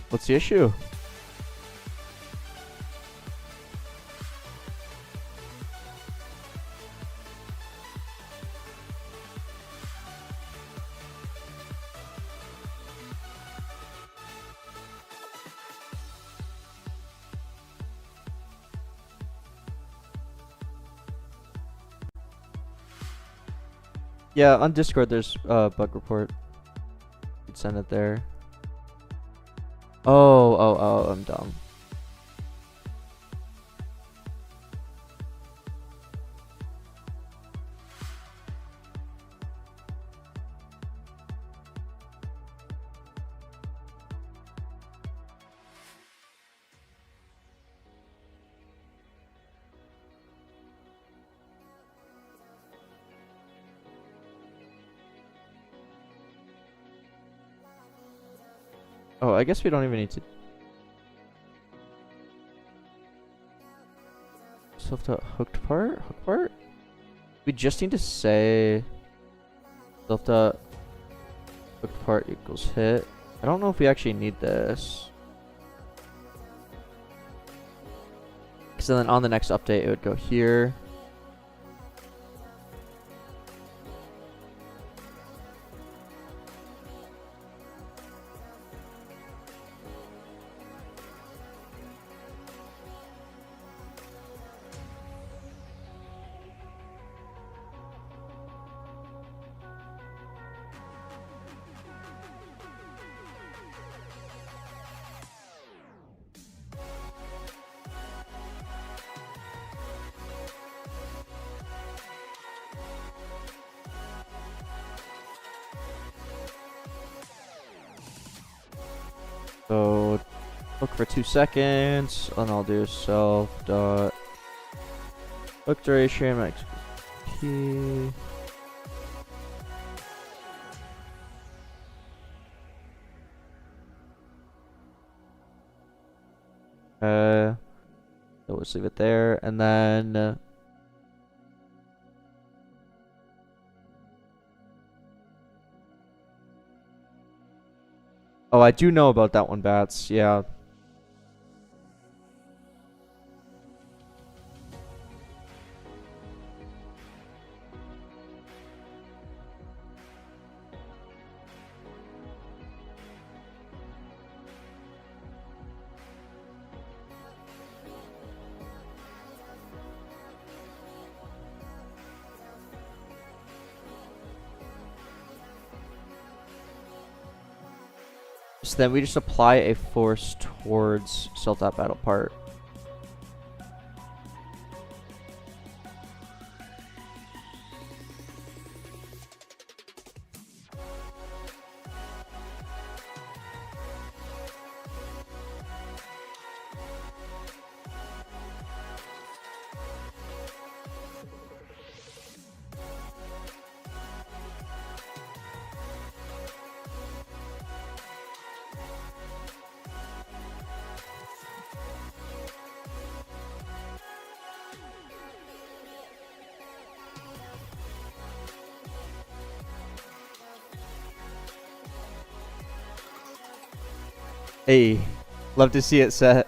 What's the issue? Yeah, on Discord there's bug report. You'd send it there. Oh, I'm dumb. Oh, I guess we don't even need to. So have to hooked part? Hook part? We just need to say delta hooked part equals hit. I don't know if we actually need this. So then on the next update it would go here. So look for 2 seconds, and I'll do self dot look duration max key. So we'll just leave it there, and then oh, I do know about that one, Bats. Yeah. So then we just apply a force towards self.battle part. Hey, love to see it set.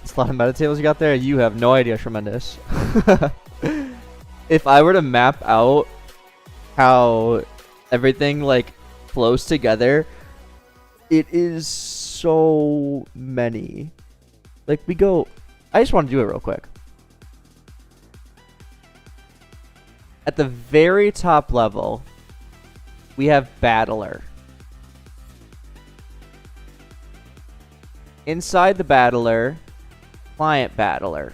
It's a lot of meta tables you got there. You have no idea, tremendous. If I were to map out how everything like flows together, it is so many. Like we go, I just want to do it real quick. At the very top level, we have Battler. Inside the Battler, Client Battler.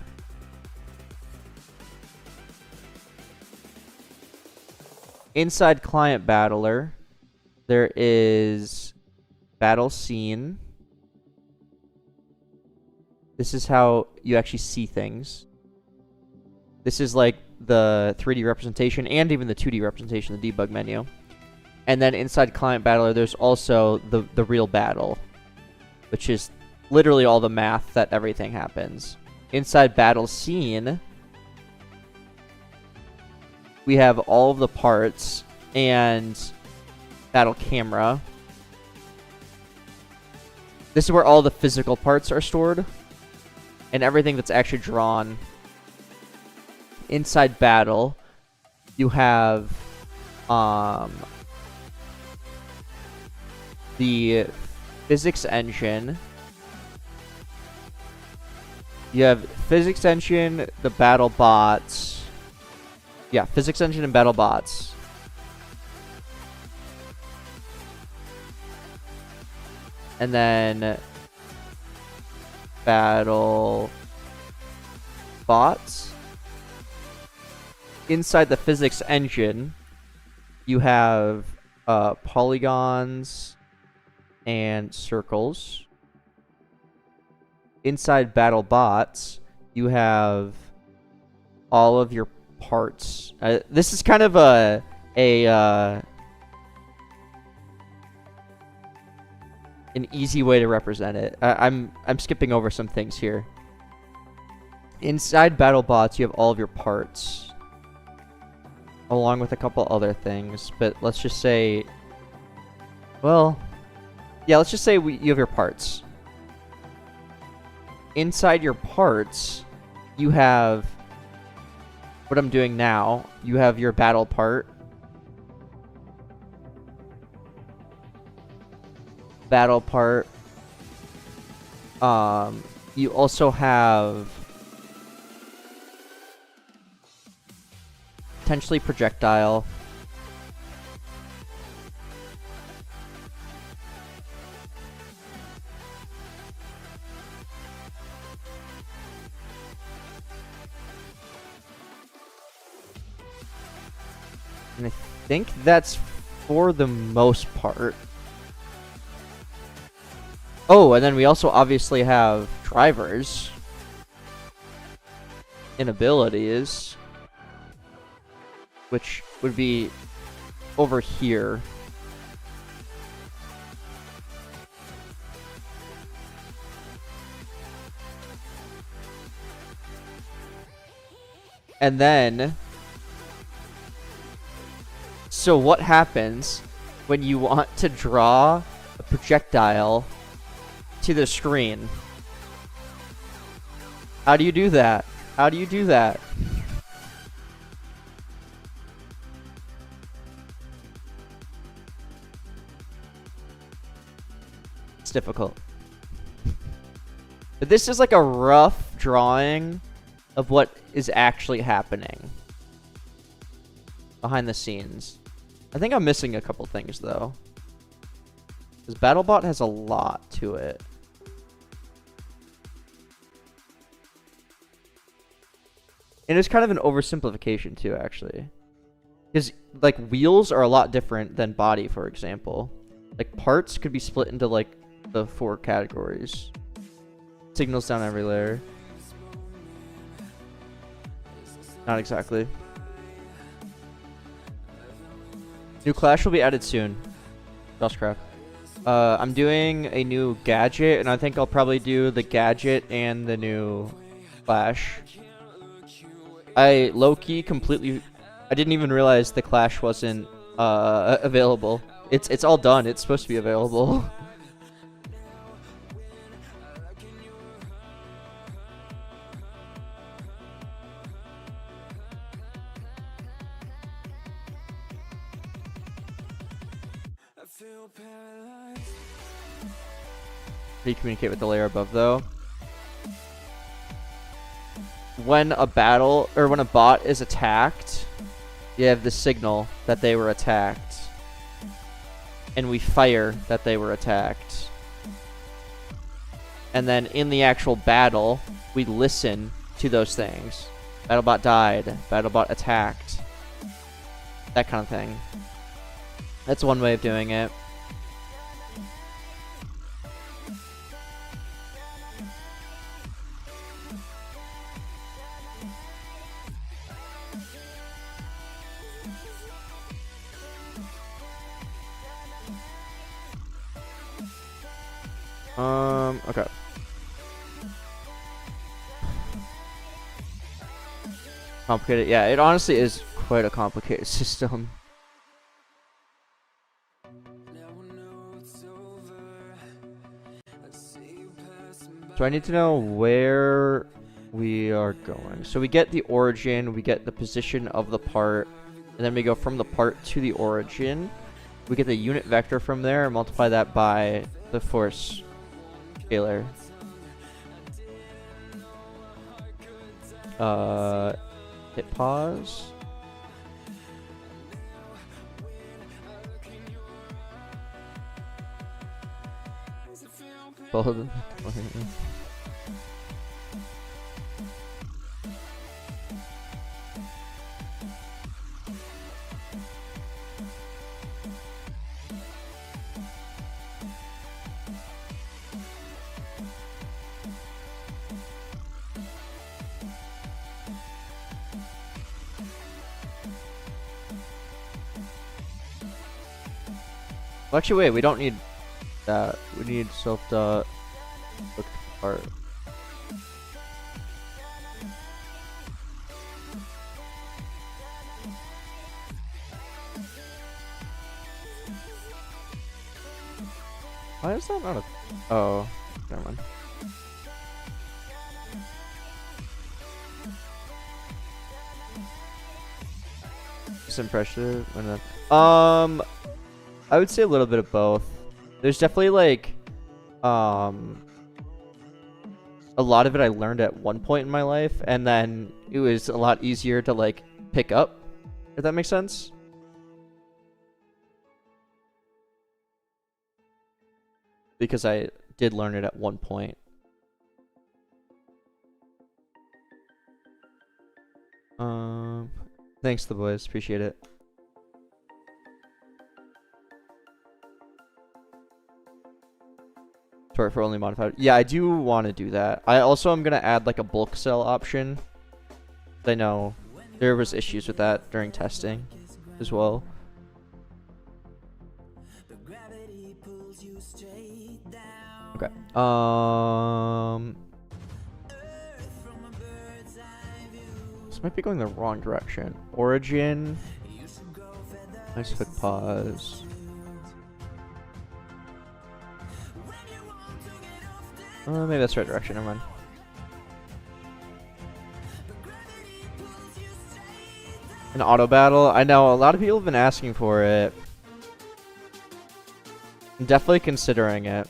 Inside Client Battler, there is Battle Scene. This is how you actually see things. This is like the 3D representation and even the 2D representation, the debug menu. And then inside Client Battler, there's also the real battle, which is literally all the math that everything happens. Inside Battle Scene, we have all of the parts and Battle Camera. This is where all the physical parts are stored and everything that's actually drawn. Inside Battle, you have the physics engine. You have physics engine, the battle bots. Yeah, physics engine and battle bots. And then battle bots. Inside the physics engine, you have polygons and circles. Inside battle bots, you have all of your parts. This is kind of an easy way to represent it. I'm skipping over some things here. Inside battle bots, you have all of your parts, along with a couple other things. But let's just say, well, yeah, let's just say you have your parts. Inside your parts, you have what I'm doing now. You have your battle part. Battle part. You also have potentially projectile. And I think that's for the most part. Oh, and then we also obviously have drivers and abilities, which would be over here. And then, so what happens when you want to draw a projectile to the screen? How do you do that? How do you do that? It's difficult. But this is like a rough drawing of what is actually happening behind the scenes. I think I'm missing a couple things though, because BattleBot has a lot to it. And it's kind of an oversimplification too, actually, because like wheels are a lot different than body, for example. Like parts could be split into like the 4 categories. Signals down every layer. Not exactly. New clash will be added soon. Dustcraft. I'm doing a new gadget, and I think I'll probably do the gadget and the new clash. I low-key completely... I didn't even realize the clash wasn't available. It's all done. It's supposed to be available. How do you communicate with the layer above, though? When a battle, or when a bot is attacked, you have the signal that they were attacked. And we fire that they were attacked. And then in the actual battle, we listen to those things. BattleBot died. BattleBot attacked. That kind of thing. That's one way of doing it. Okay. Complicated. Yeah, it honestly is quite a complicated system. So I need to know where we are going. So we get the origin, we get the position of the part, and then we go from the part to the origin. We get the unit vector from there and multiply that by the force scalar. Hit pause. Both of them. Well, actually, wait, we don't need that. We need self-dot look part. Why is that not a... Oh, never mind. Just impressive. I would say a little bit of both. There's definitely like a lot of it I learned at one point in my life, and then it was a lot easier to like pick up, if that makes sense. Because I did learn it at one point. Thanks to the boys, appreciate it. Store for only modified. Yeah, I do want to do that. I also am gonna add like a bulk sell option. I know there was issues with that during testing as well. Okay. This might be going the wrong direction. Origin. Nice hook pause. Maybe that's the right direction. Never mind. An auto battle. I know a lot of people have been asking for it. I'm definitely considering it.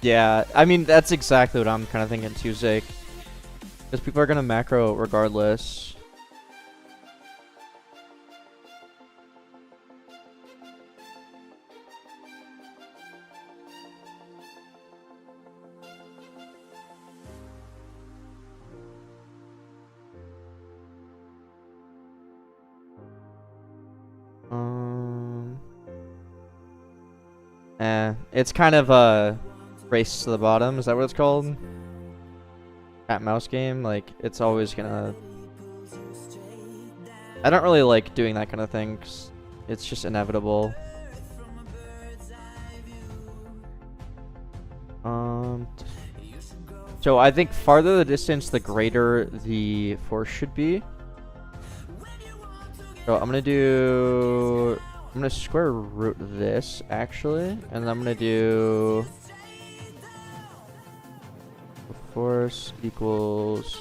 Yeah, I mean, that's exactly what I'm kind of thinking too, Zake. Because people are going to macro regardless. It's kind of a race to the bottom. Is that what it's called? Cat mouse game. Like, it's always gonna. I don't really like doing that kind of thing 'cause it's just inevitable. So I think farther the distance, the greater the force should be. So I'm gonna square root this actually, and then I'm gonna do force equals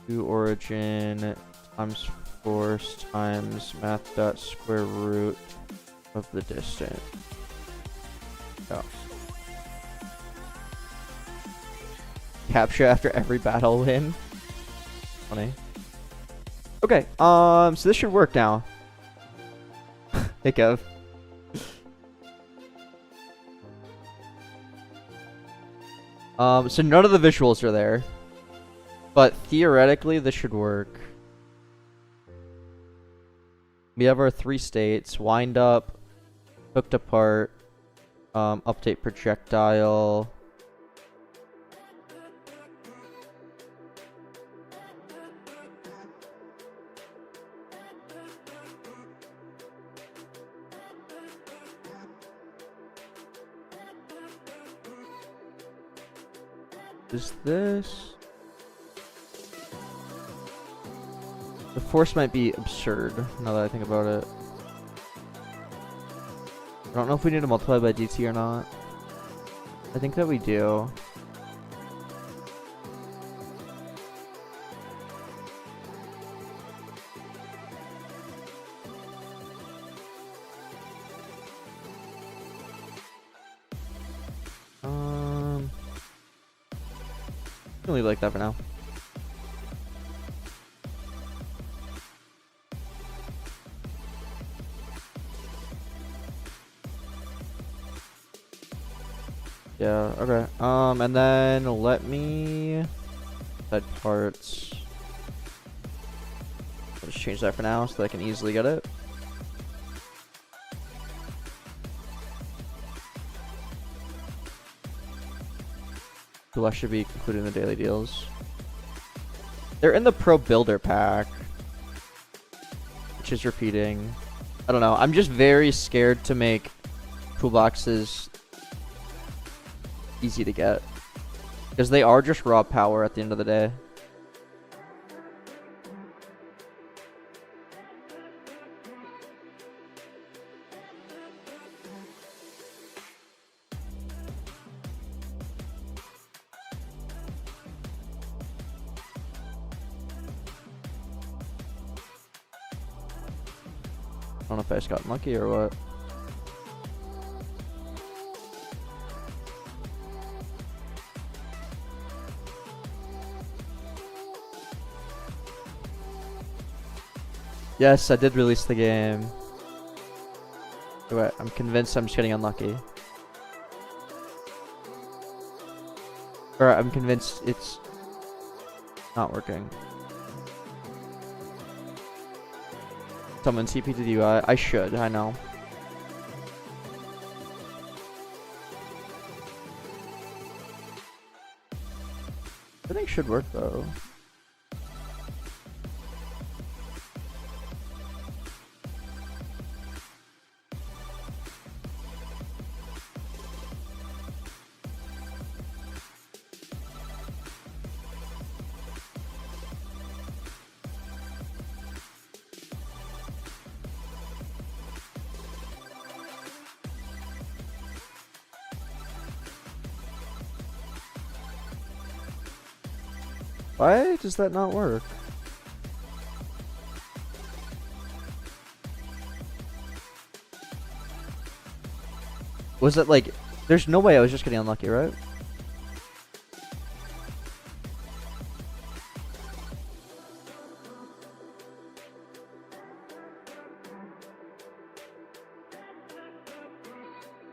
2 origin times force times math dot square root of the distance. Oh. Capture after every battle win. Funny. Okay, so this should work now. Hey, Kev. So none of the visuals are there. But theoretically, this should work. We have our 3 states. Wind up, hooked apart, update projectile. Is this? The force might be absurd, now that I think about it. I don't know if we need to multiply by dt or not. I think that we do. I'll leave it like that for now. Yeah, okay. And then let me side parts. I'll just change that for now so that I can easily get it. I should be included in the daily deals. They're in the Pro Builder pack, which is repeating. I don't know. I'm just very scared to make toolboxes easy to get, because they are just raw power at the end of the day. I don't know if I just got lucky or what. Yes, I did release the game. Wait, I'm convinced I'm just getting unlucky. Or I'm convinced it's not working. Someone CP to the UI. I should, I know. I think it should work though. Why does that not work? Was it like, there's no way I was just getting unlucky, right?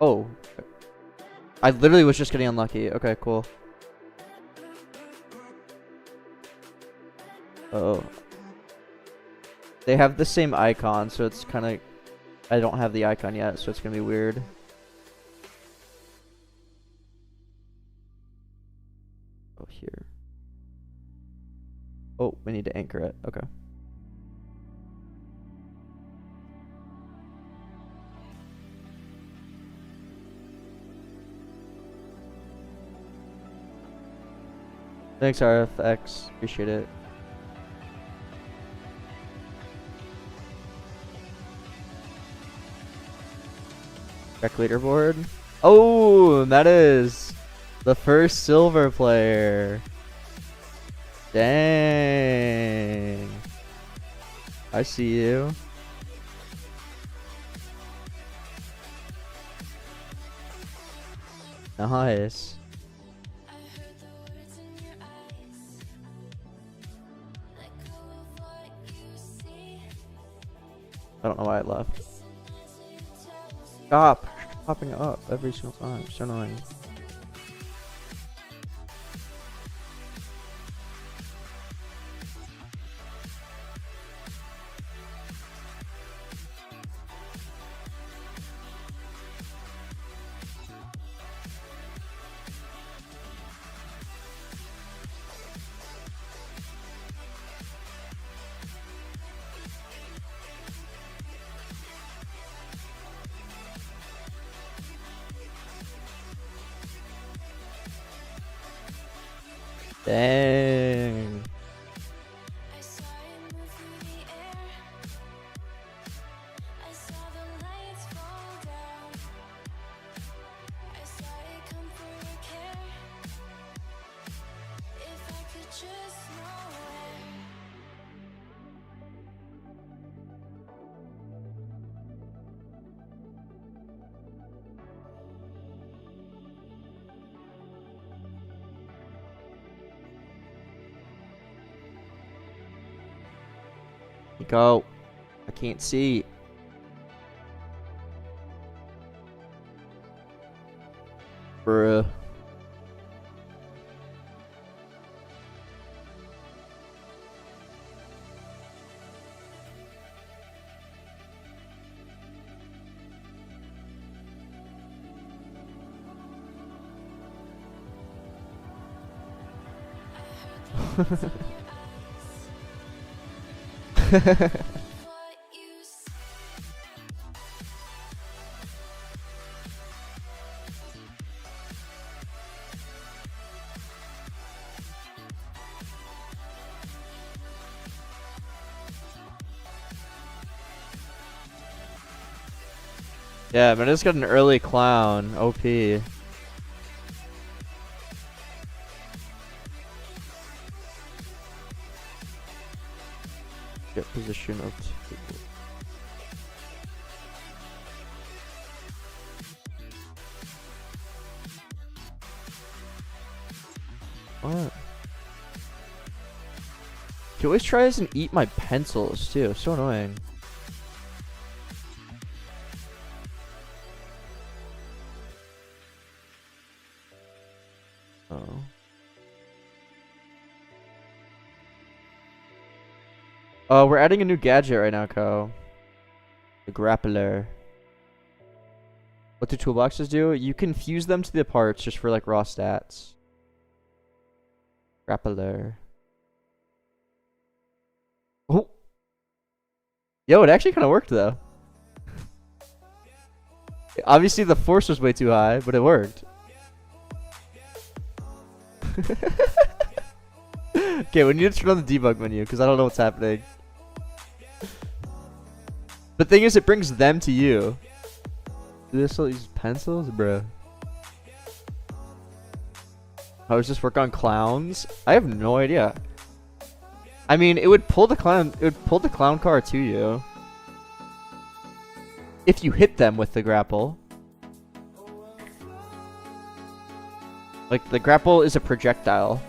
Oh. I literally was just getting unlucky. Okay, cool. Oh. They have the same icon, so it's kind of... I don't have the icon yet, so it's going to be weird. Oh, here. Oh, we need to anchor it. Okay. Thanks, RFX. Appreciate it. Check leaderboard. Oh, that is the first silver player. Dang. I see you. Nice. I don't know why I left. Stop popping up every single time. So annoying. Dang. Go. I can't see. Bruh. Yeah, but I just got an early clown. OP. Get position of two. He always tries and eat my pencils too. So annoying. Oh, we're adding a new gadget right now, Ko. The grappler. What do toolboxes do? You can fuse them to the parts just for like raw stats. Grappler. Oh. Yo, it actually kind of worked though. Obviously the force was way too high, but it worked. Okay, we need to turn on the debug menu because I don't know what's happening. The thing is, it brings them to you. Do they still use pencils, bro? How does this work on clowns? I have no idea. I mean, it would pull the clown. It would pull the clown car to you if you hit them with the grapple. Like the grapple is a projectile.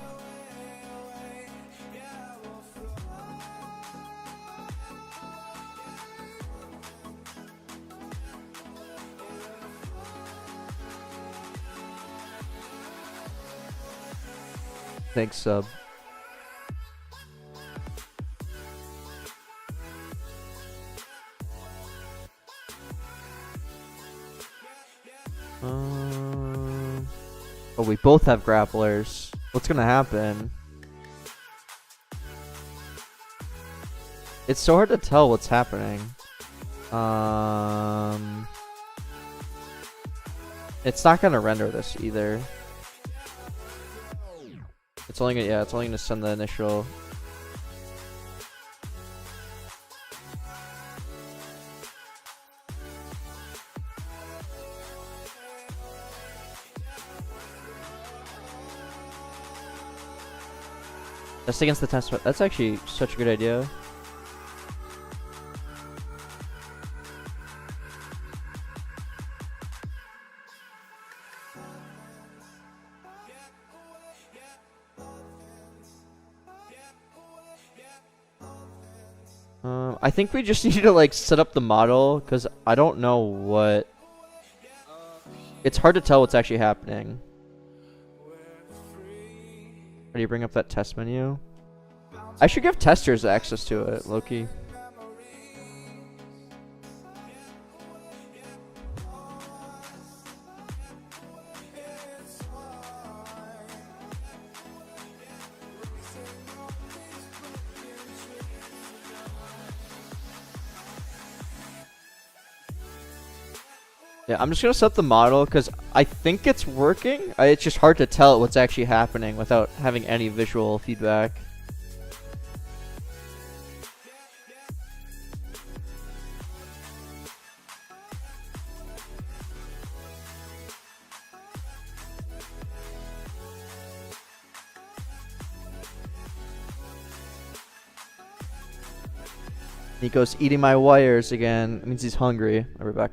Thanks, sub. Oh, we both have grapplers. What's gonna happen? It's so hard to tell what's happening. It's not gonna render this either. It's only gonna, yeah, it's only gonna send the initial. That's against the test. That's actually such a good idea. I think we just need to like set up the model because I don't know what. It's hard to tell what's actually happening. How do you bring up that test menu? I should give testers access to it, Loki. Yeah, I'm just gonna set the model because I think it's working. It's just hard to tell what's actually happening without having any visual feedback. Nico's eating my wires again. It means he's hungry. I'll be back.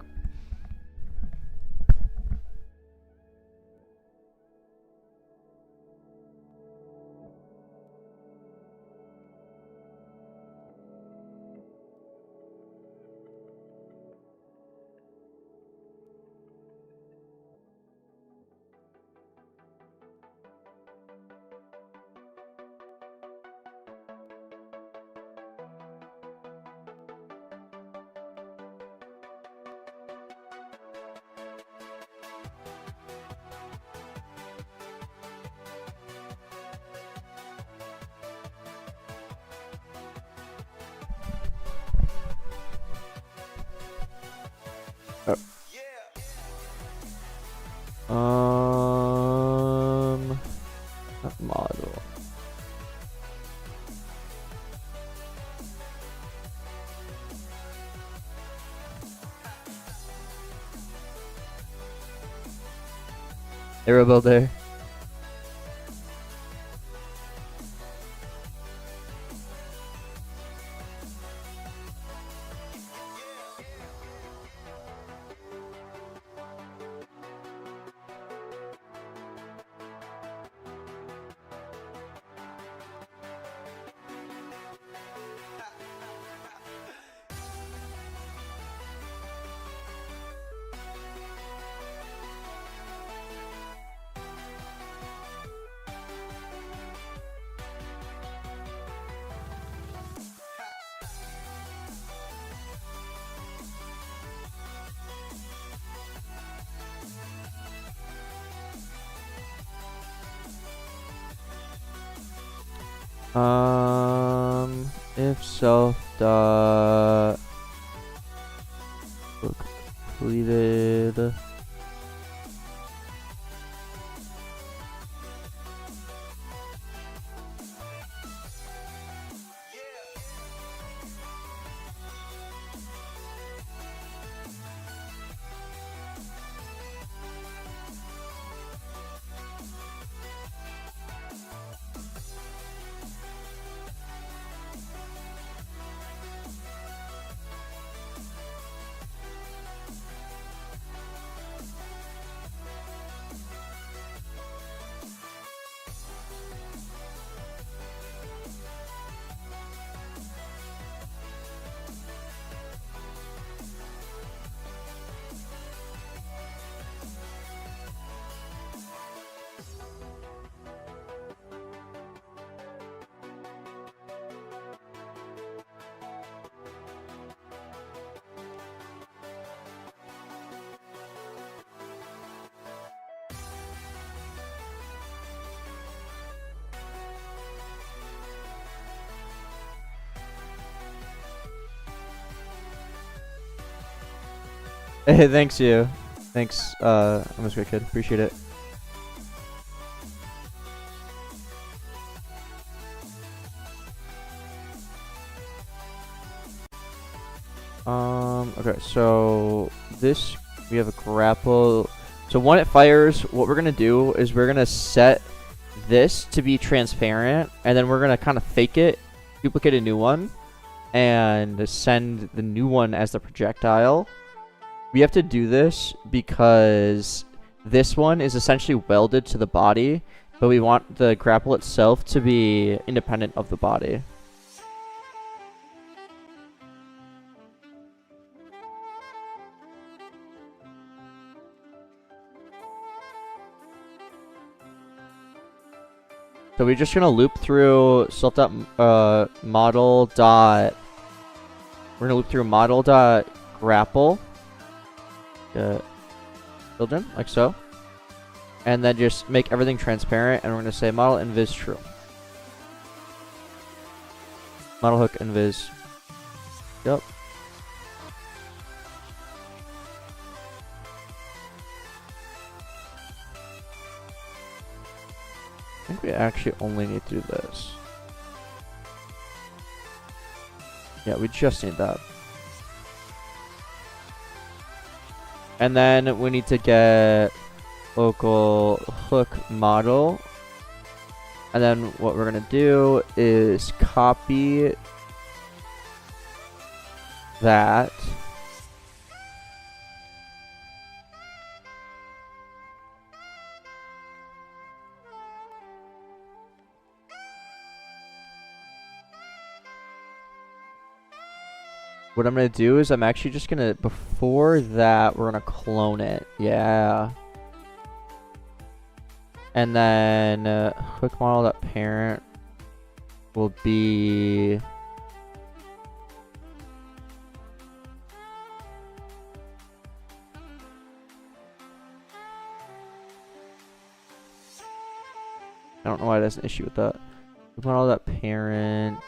Model. Arrow builder. If self dot completed. Hey, thanks you. Thanks, I'm a great kid. Appreciate it. Okay, so this, we have a grapple. So when it fires, what we're gonna do is we're gonna set this to be transparent, and then we're gonna kind of fake it, duplicate a new one, and send the new one as the projectile. We have to do this because this one is essentially welded to the body, but we want the grapple itself to be independent of the body. So we're just gonna loop through model dot. We're gonna loop through model dot grapple. Children, like so, and then just make everything transparent, and we're gonna say model invis true. Model hook invis. Yep. I think we actually only need to do this. Yeah, we just need that. And then we need to get local hook model. And then what we're going to do is copy that. What I'm going to do is I'm actually just going to, before that, we're going to clone it. Yeah. And then hook model.parent will be... I don't know why there's an issue with that. Hook model.parent...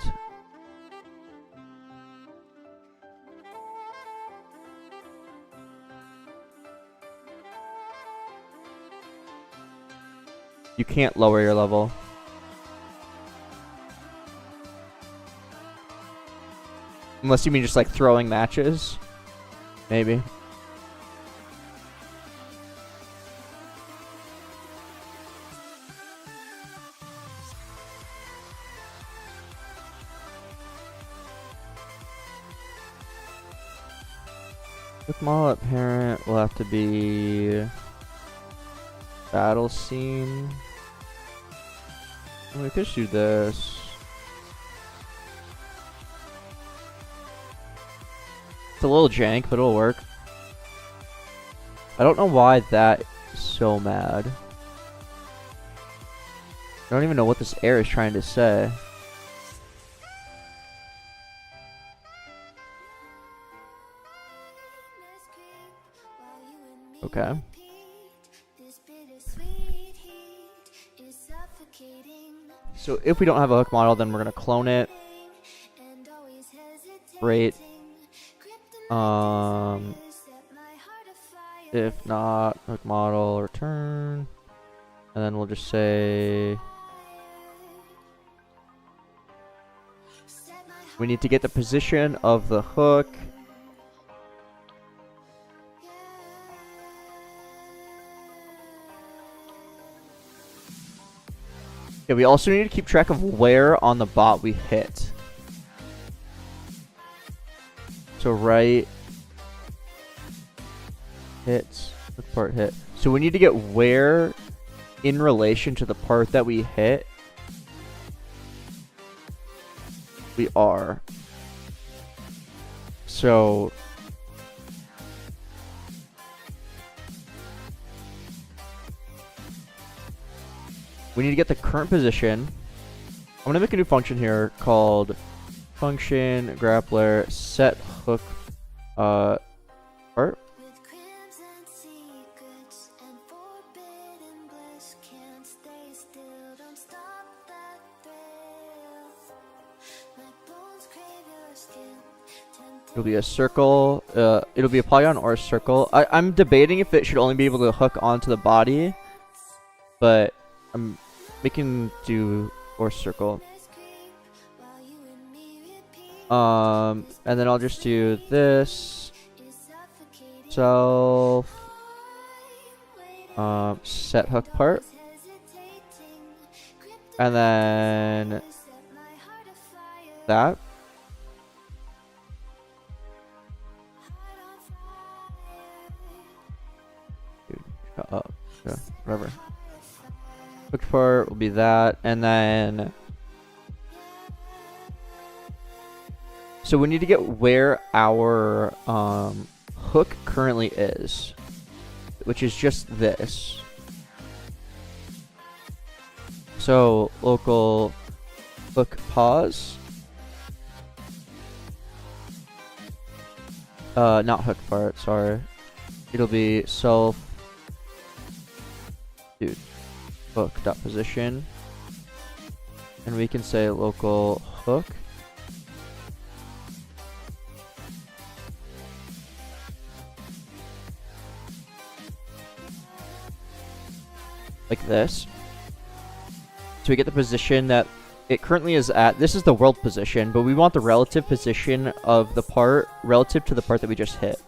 You can't lower your level. Unless you mean just like throwing matches. Maybe. With model at parent will have to be battle scene. We could do this. It's a little jank, but it'll work. I don't know why that is so mad. I don't even know what this error is trying to say. Okay. So if we don't have a hook model, then we're gonna clone it. Great. If not, hook model return, and then we'll just say we need to get the position of the hook. Okay, we also need to keep track of where on the bot we hit. So right hits, hook part hit. So we need to get where in relation to the part that we hit we are. So we need to get the current position. I'm gonna make a new function here called function grappler set hook part. It'll be a circle. It'll be a polygon or a circle. I'm debating if it should only be able to hook onto the body, but I'm making do or circle. And then I'll just do this self set hook part, and then that. Yeah, whatever. Hooked part will be that, and then so we need to get where our hook currently is, which is just this. So local hook pause. Not hook part, sorry. It'll be self hook dot position, and we can say local hook like this. So we get the position that it currently is at. This is the world position, but we want the relative position of the part relative to the part that we just hit.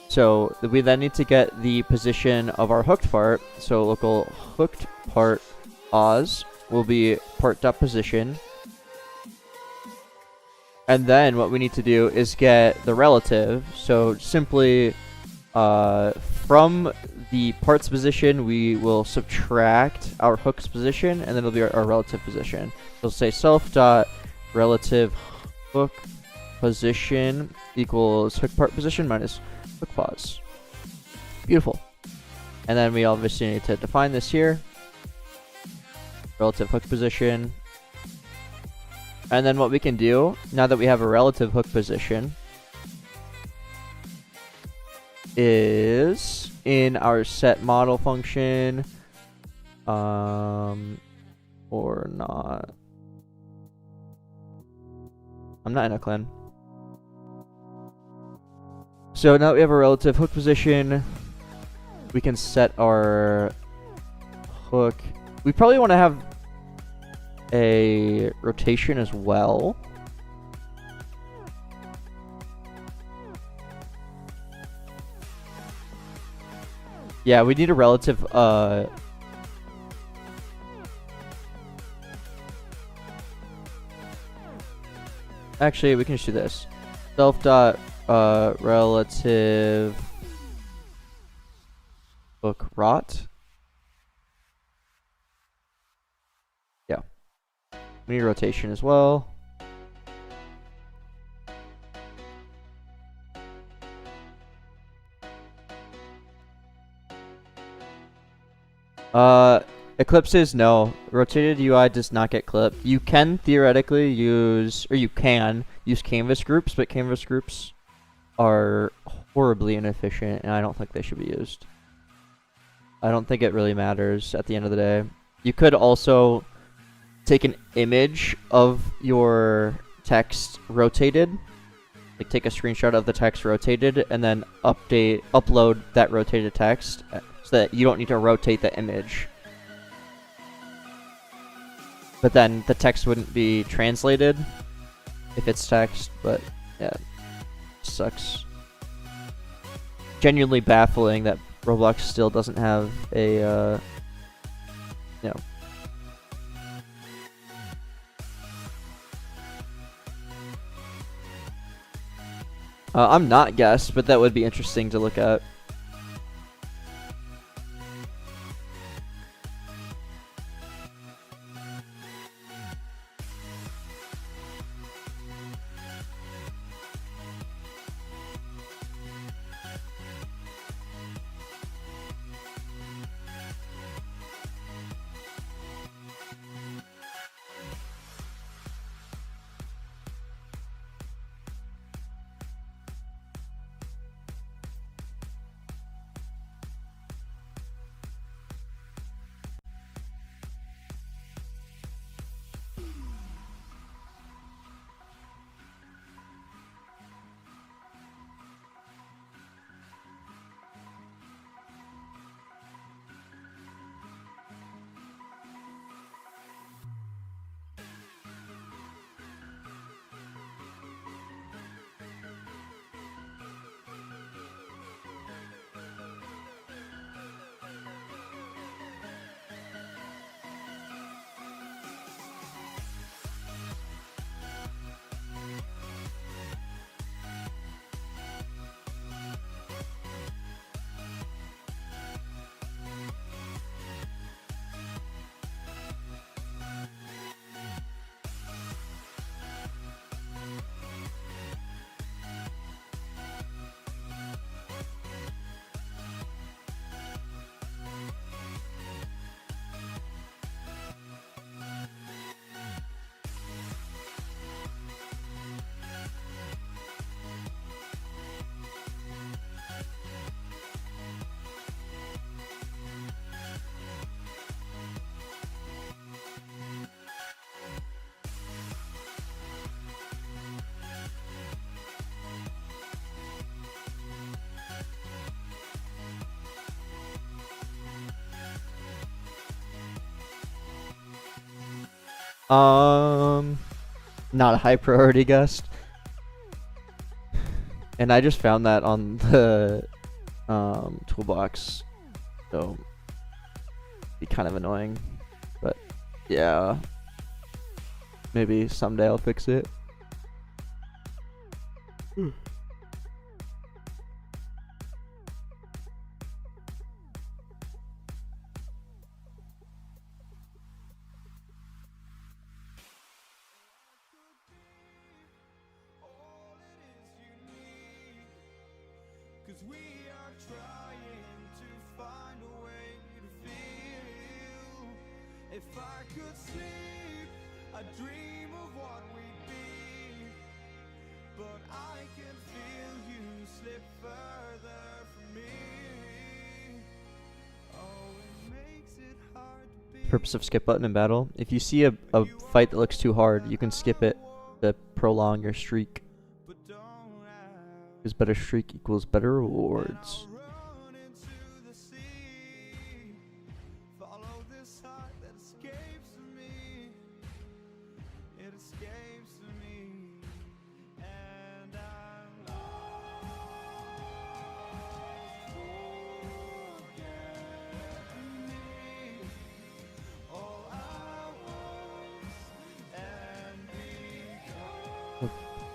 So we then need to get the position of our hooked part. So local hooked part Oz will be part.position. And then what we need to do is get the relative. So simply from the part's position, we will subtract our hook's position, and then it'll be our relative position. So we'll say self.relative hook position equals hook part position minus hook pause. Beautiful. And then we obviously need to define this here. Relative hook position. And then what we can do, now that we have a relative hook position, is in our set model function, or not. I'm not in a clan. So now that we have a relative hook position, we can set our hook. We probably want to have a rotation as well. Yeah, we need a relative actually we can just do this. Self dot relative hook rot. Yeah. We need rotation as well. Eclipses, no. Rotated UI does not get clipped. You can theoretically use, or you can use canvas groups, but canvas groups are horribly inefficient, and I don't think they should be used. I don't think it really matters at the end of the day. You could also take an image of your text rotated, like take a screenshot of the text rotated, and then upload that rotated text so that you don't need to rotate the image. But then the text wouldn't be translated if it's text, but yeah, sucks. Genuinely baffling that Roblox still doesn't have a, you know. I'm not guessed, but that would be interesting to look at. Not a high priority guest. And I just found that on the Toolbox, so be kind of annoying. But yeah, maybe someday I'll fix it. Cause we are trying to find a way to feel. If I could sleep, I'd dream of what we'd be. But I can feel you slip further from me. Oh, it makes it hard to be. Purpose of skip button in battle. If you see a fight that looks too hard, you can skip it to prolong your streak. Because better streak equals better rewards.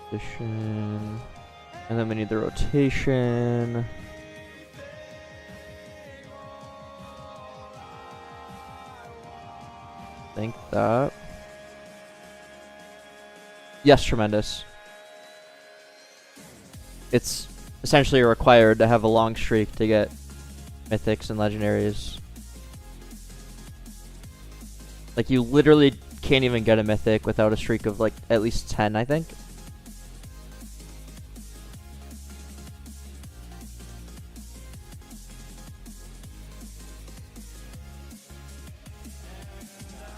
Position. And then we need the rotation. Think that. Yes, tremendous. It's essentially required to have a long streak to get mythics and legendaries. Like, you literally can't even get a mythic without a streak of like at least 10, I think.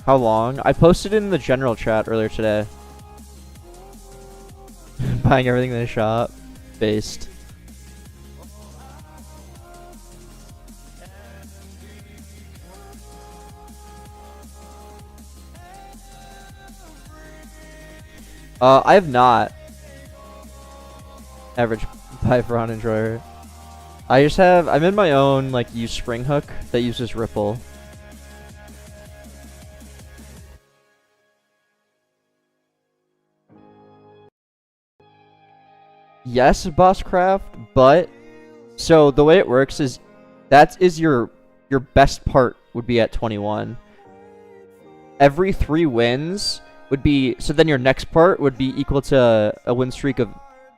How long? I posted in the general chat earlier today. Buying everything in the shop. Based. I have not. Average Python enjoyer. I just have, I'm in my own like use spring hook that uses Ripple. Yes, Bosscraft, but so the way it works is that is your best part would be at 21. Every 3 wins would be, so then your next part would be equal to a win streak of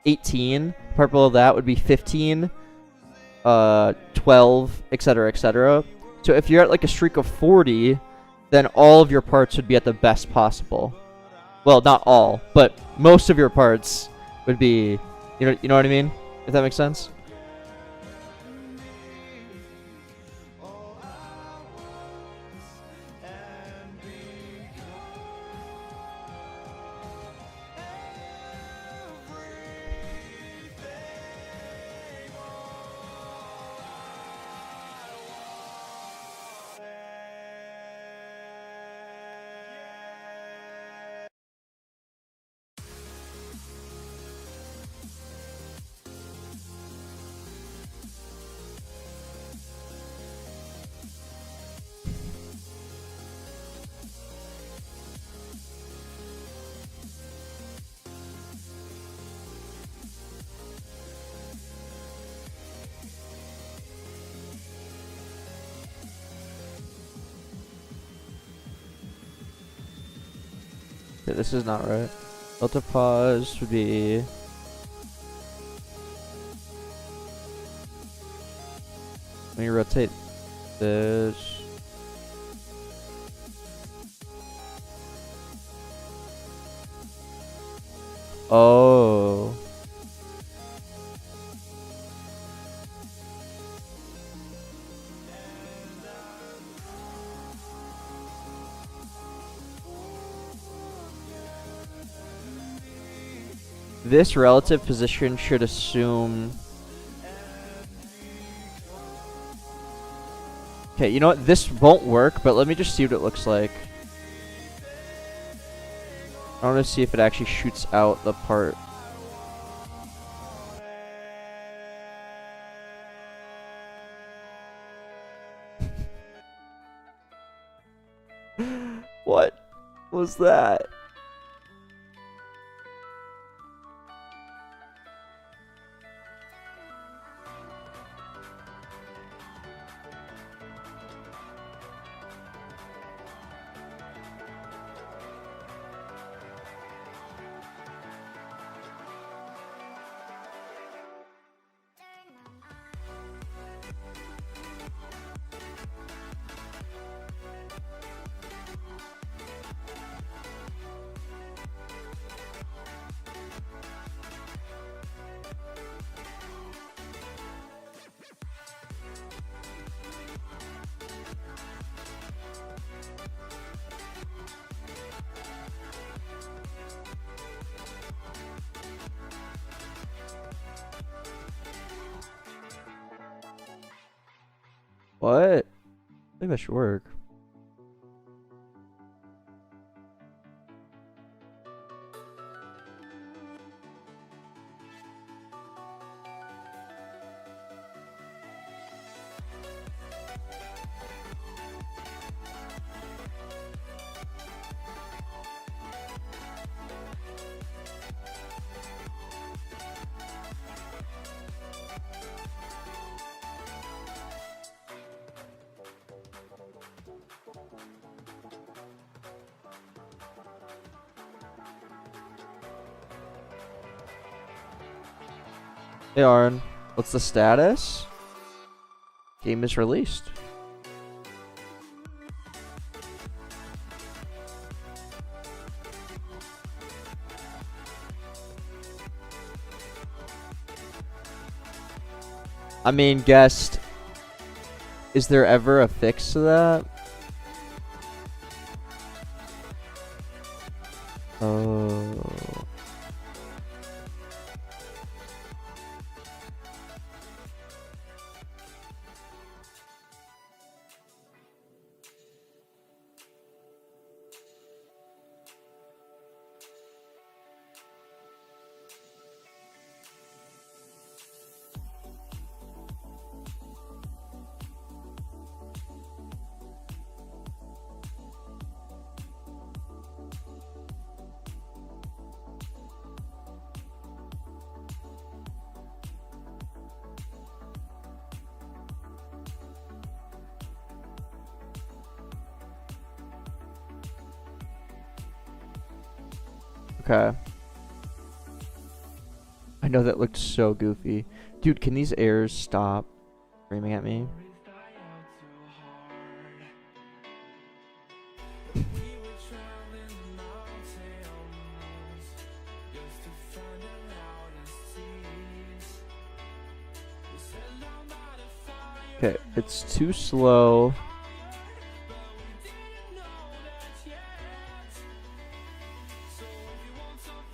18. Part below that would be 15, 12, etc., etc. So if you're at like a streak of 40, then all of your parts would be at the best possible. Well, not all, but most of your parts would be, you know what I mean? If that makes sense. Okay, this is not right. Delta pause would be... Let me rotate this. Oh. This relative position should assume... Okay, you know what? This won't work, but let me just see what it looks like. I want to see if it actually shoots out the part. What was that? What? I think that should work. Hey Arn, what's the status? Game is released. I mean, guest, is there ever a fix to that? Okay. I know that looked so goofy. Dude, can these errors stop screaming at me? Okay, it's too slow.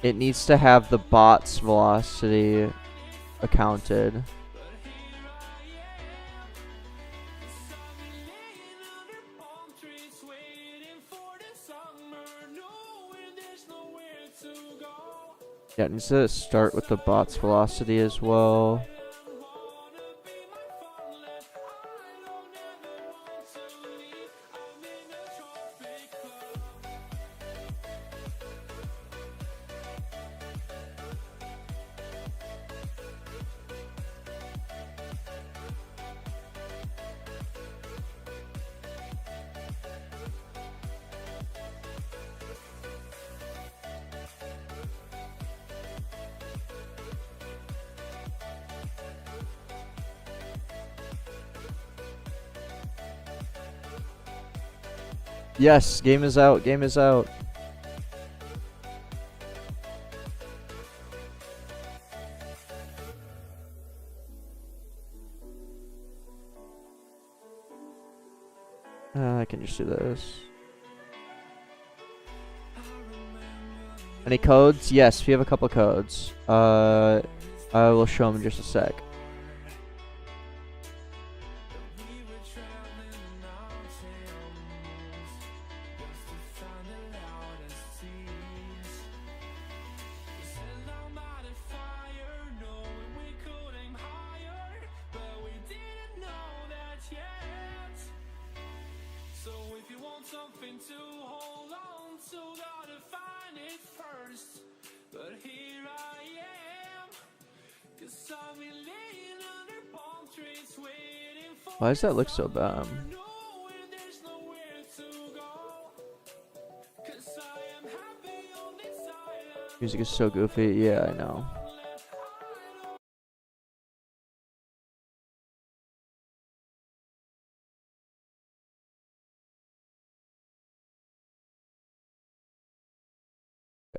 It needs to have the bot's velocity accounted. Yeah, it needs to start with the bot's velocity as well. Yes, game is out, game is out. I can just do this. Any codes? Yes, we have a couple codes. I will show them in just a sec. Why does that look so bad? Music is so goofy. Yeah, I know.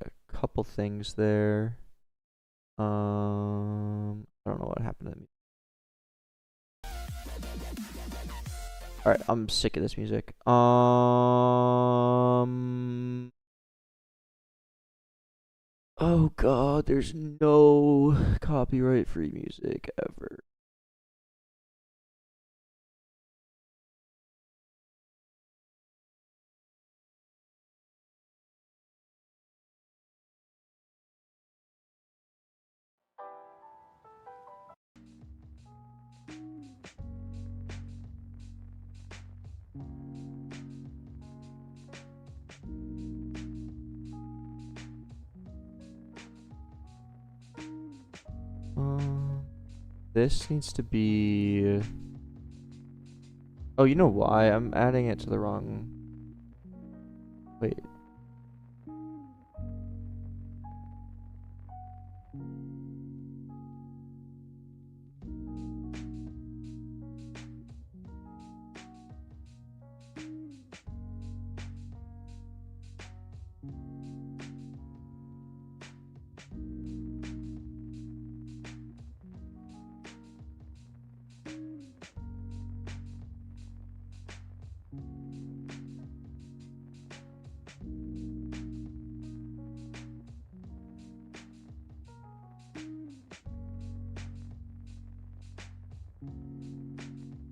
A couple things there. I don't know what happened to me. Alright, I'm sick of this music. Oh god, there's no copyright free music ever. This needs to be... Oh, you know why? I'm adding it to the wrong... Wait.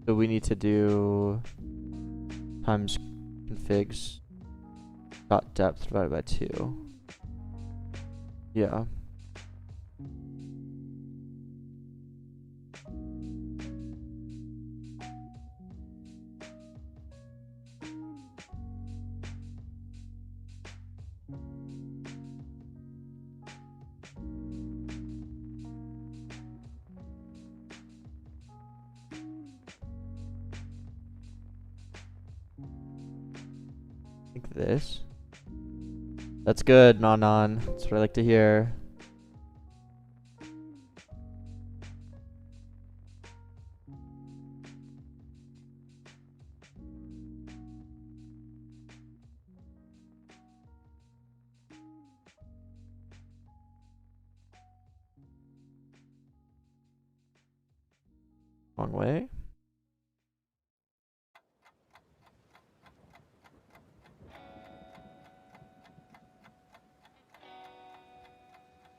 So we need to do times configs dot depth divided by 2. Yeah. Like this. That's good, Non. That's what I like to hear. Wrong way.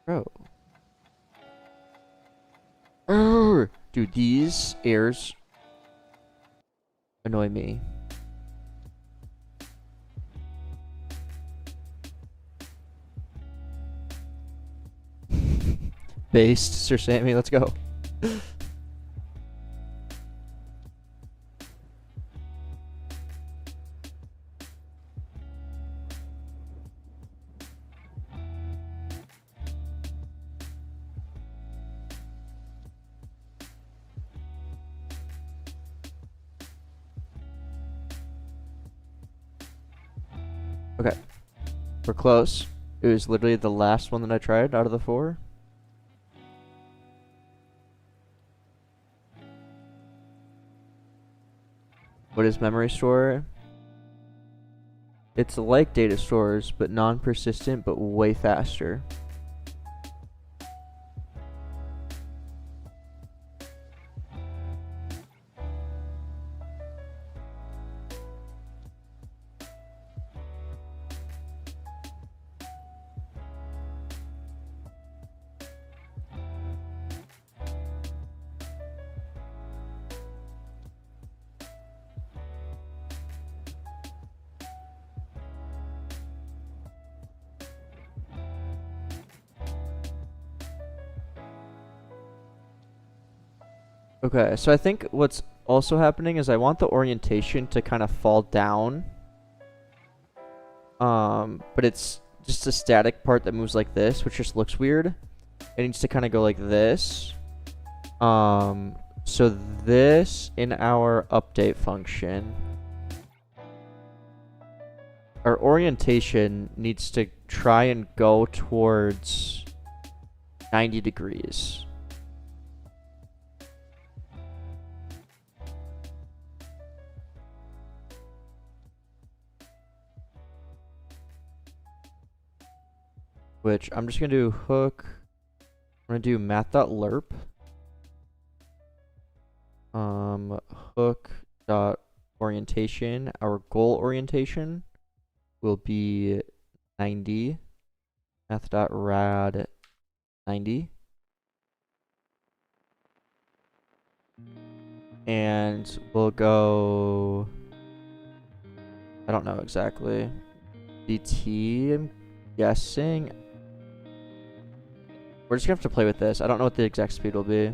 Bro. Dude, these errors annoy me. Based, Sir Sammy, let's go. Okay. We're close. It was literally the last one that I tried out of the 4. What is memory store? It's like data stores, but non-persistent, but way faster. Okay, so I think what's also happening is I want the orientation to kind of fall down. But it's just a static part that moves like this, which just looks weird. It needs to kind of go like this. So this in our update function, our orientation needs to try and go towards 90 degrees. Which I'm just gonna do hook. I'm gonna do math.lerp. Hook dot orientation. Our goal orientation will be 90. Math.rad 90. And we'll go, I don't know exactly. DT, I'm guessing. We're just gonna have to play with this. I don't know what the exact speed will be.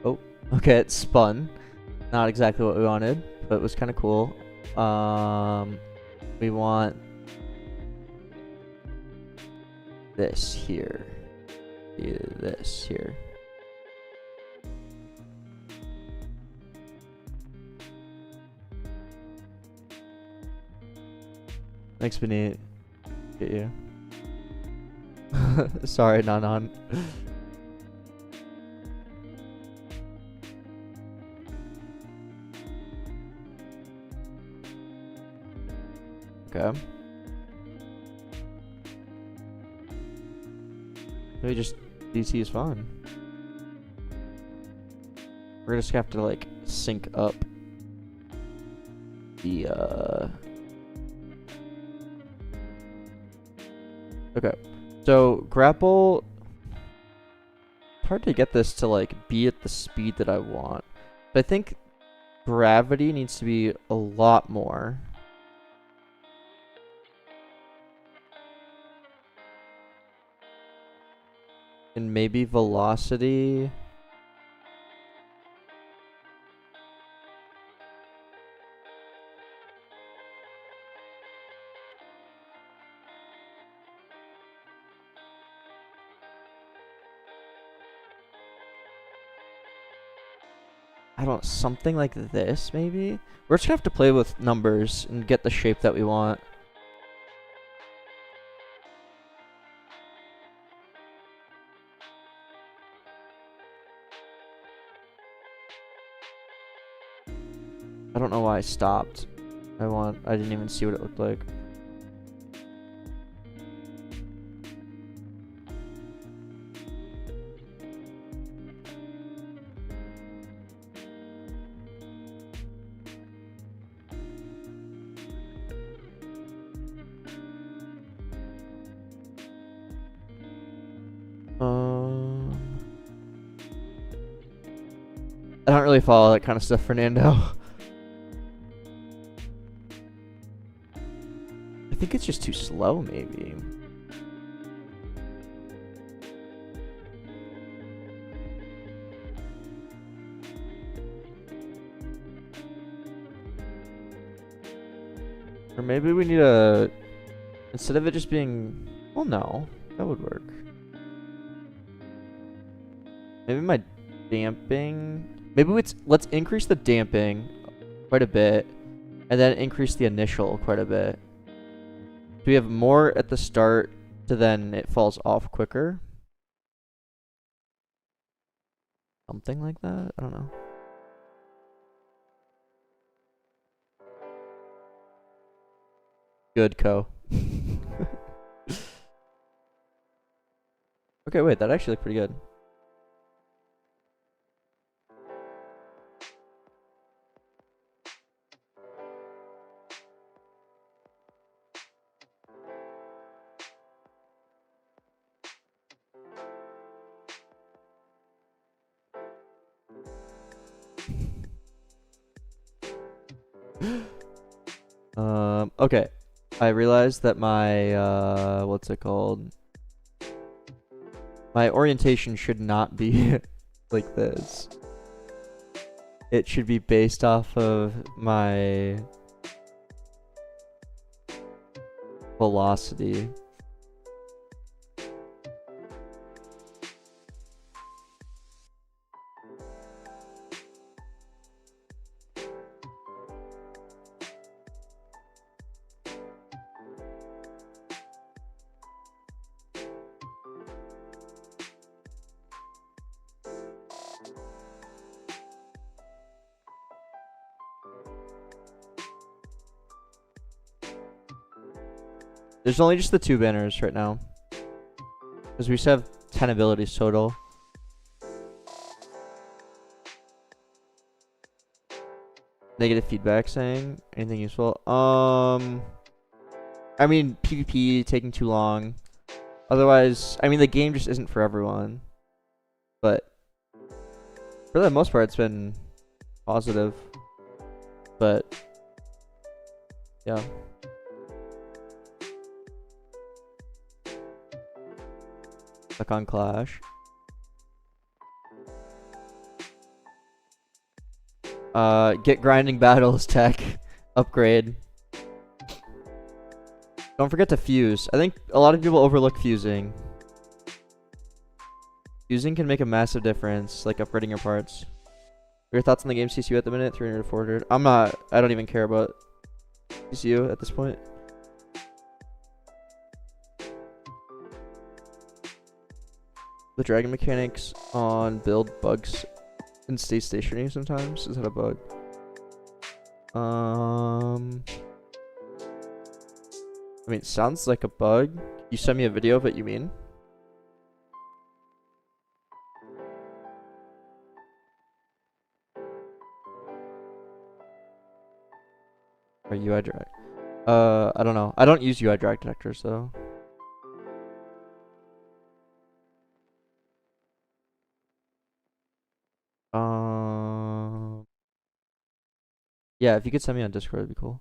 Oh, okay, it spun. Not exactly what we wanted, but it was kind of cool. We want this here. This here. Thanks, Benit. Get you. Sorry, Non. Okay. Maybe just DC is fine. We're just gonna have to like sync up the Okay. So grapple, it's hard to get this to like be at the speed that I want. But I think gravity needs to be a lot more. And maybe velocity. I don't, something like this maybe? We're just gonna have to play with numbers and get the shape that we want. I don't know why I stopped. I didn't even see what it looked like. I don't really follow that kind of stuff, Fernando. I think it's just too slow, maybe. Or maybe we need a... Instead of it just being... Well, no. That would work. Maybe my damping... Maybe let's increase the damping quite a bit. And then increase the initial quite a bit. So we have more at the start to then it falls off quicker. Something like that? I don't know. Good, Co. Okay, wait, that actually looked pretty good. Okay. I realized that my, what's it called? My orientation should not be like this. It should be based off of my velocity. There's only just the 2 banners right now. Because we still have 10 abilities total. Negative feedback saying anything useful. I mean PvP taking too long. Otherwise, I mean the game just isn't for everyone. But for the most part it's been positive. But yeah. Click on Clash. Get grinding battles tech. Upgrade. Don't forget to fuse. I think a lot of people overlook fusing. Fusing can make a massive difference, like upgrading your parts. Your thoughts on the game CCU at the minute? 300 to 400. I don't even care about CCU at this point. The dragon mechanics on build bugs and stay stationary sometimes. Is that a bug? I mean, it sounds like a bug. You send me a video of it, you mean? Or UI drag? I don't know. I don't use UI drag detectors though. Yeah, if you could send me on Discord, it'd be cool.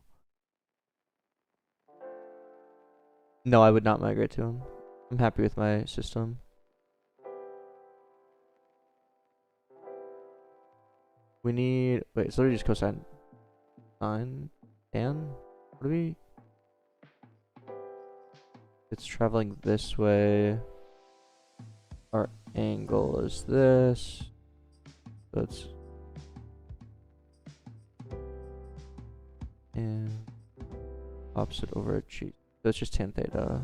No, I would not migrate to him. I'm happy with my system. We need... Wait, it's literally just cosine 9 and... What do we... It's traveling this way. Our angle is this. So it's and opposite over at G. So it's just tan theta.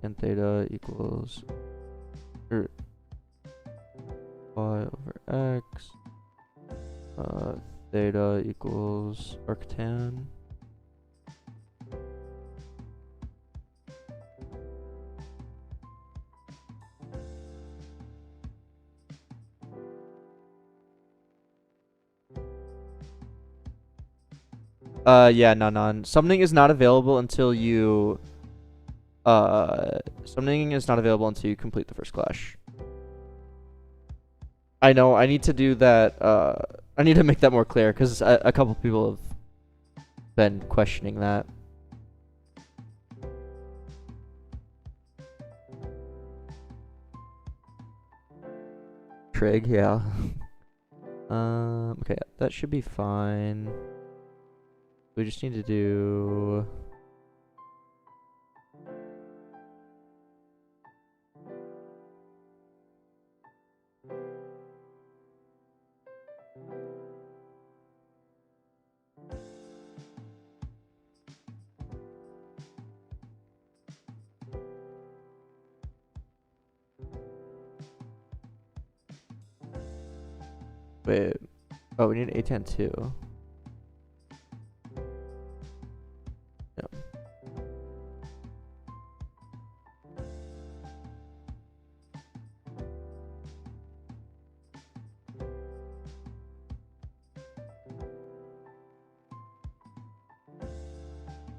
Tan theta equals y over x. Theta equals arctan. Yeah, none. Something is not available until you something is not available until you complete the first clash. I know, I need to do that, I need to make that more clear, because a couple people have been questioning that. Trig, yeah. Okay, that should be fine. We just need to do... Wait. Oh, we need A10 too. Yep.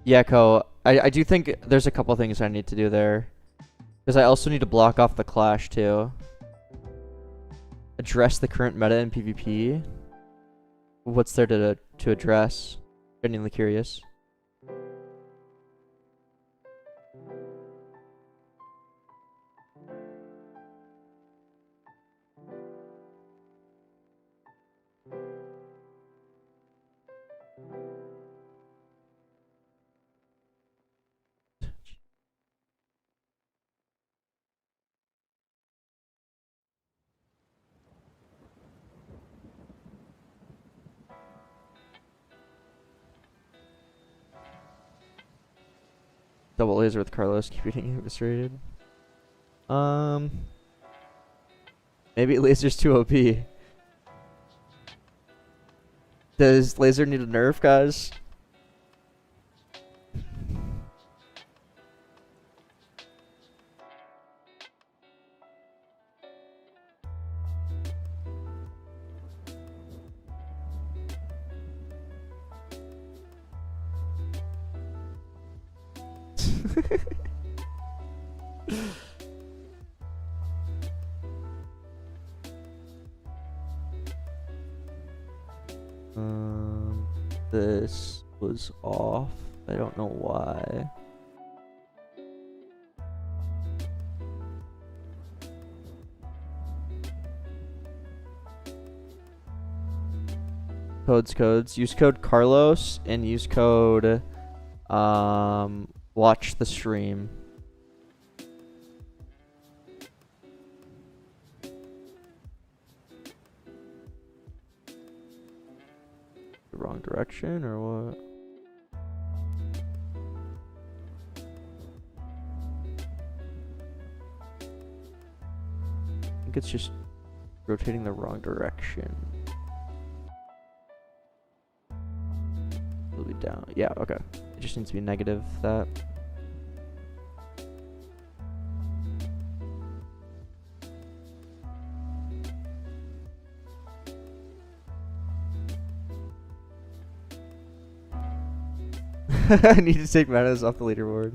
Yeah, Ko, I do think there's a couple things I need to do there. Because I also need to block off the clash too. Address the current meta in PvP. What's there to address? Genuinely curious. Double laser with Carlos, keep getting eviscerated. Maybe laser's too OP. Does laser need a nerf, guys? This was off. I don't know why. Codes. Use code Carlos and use code watch the stream. The wrong direction or what? I think it's just rotating the wrong direction. It'll be down. Yeah, okay. It just needs to be negative that. I need to take metas off the leaderboard.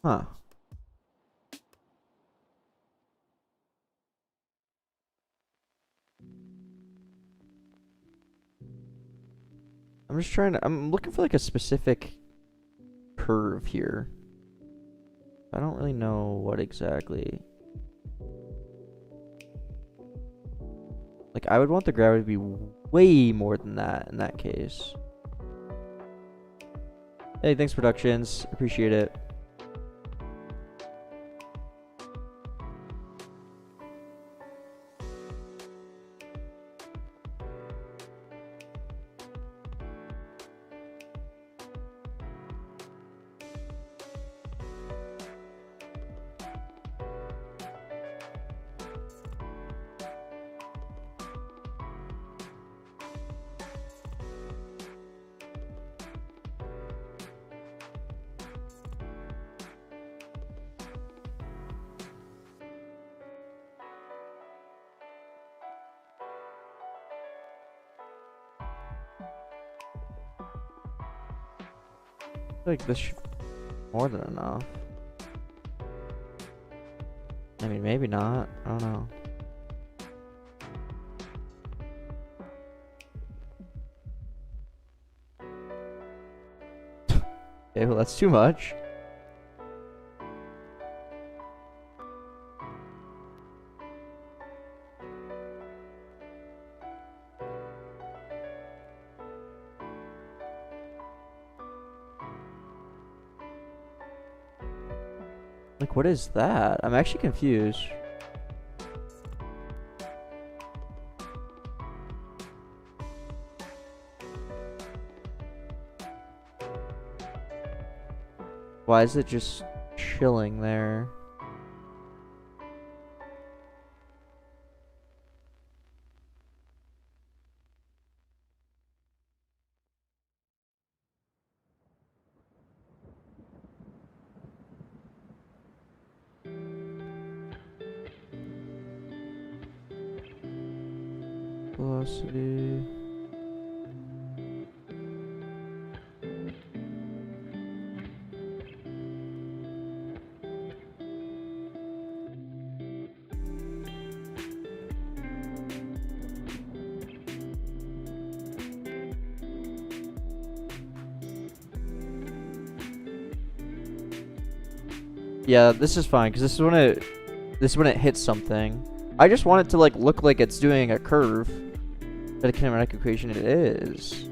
Huh. I'm just trying to, I'm looking for like a specific curve here. I don't really know what exactly. Like, I would want the gravity to be way more than that in that case. Hey, thanks, Productions. Appreciate it. I feel like this should be more than enough. I mean, maybe not. I don't know. Okay, well, that's too much. Like, what is that? I'm actually confused. Why is it just chilling there? Velocity. Yeah, this is fine because this is when it hits something. I just want it to like look like it's doing a curve. But a kinematic equation it is.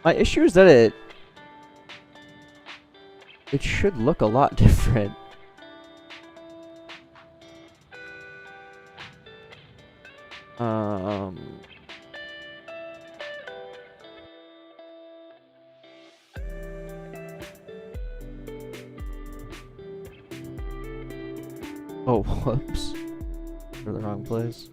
My issue is that it should look a lot different. Oh, whoops. We're in the wrong place.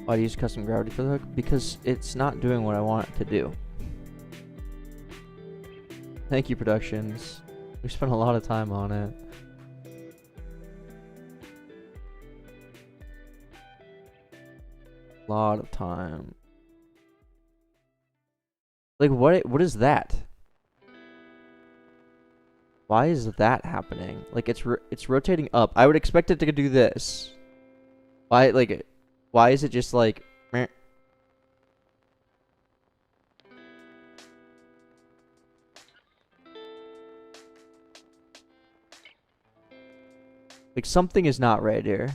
Why do you use custom gravity for the hook? Because it's not doing what I want it to do. Thank you, Productions. We spent a lot of time on it. Lot of time. Like, what is that? Why is that happening? Like, it's rotating up. I would expect it to do this. Why, like, Why is it just like meh? Like something is not right here.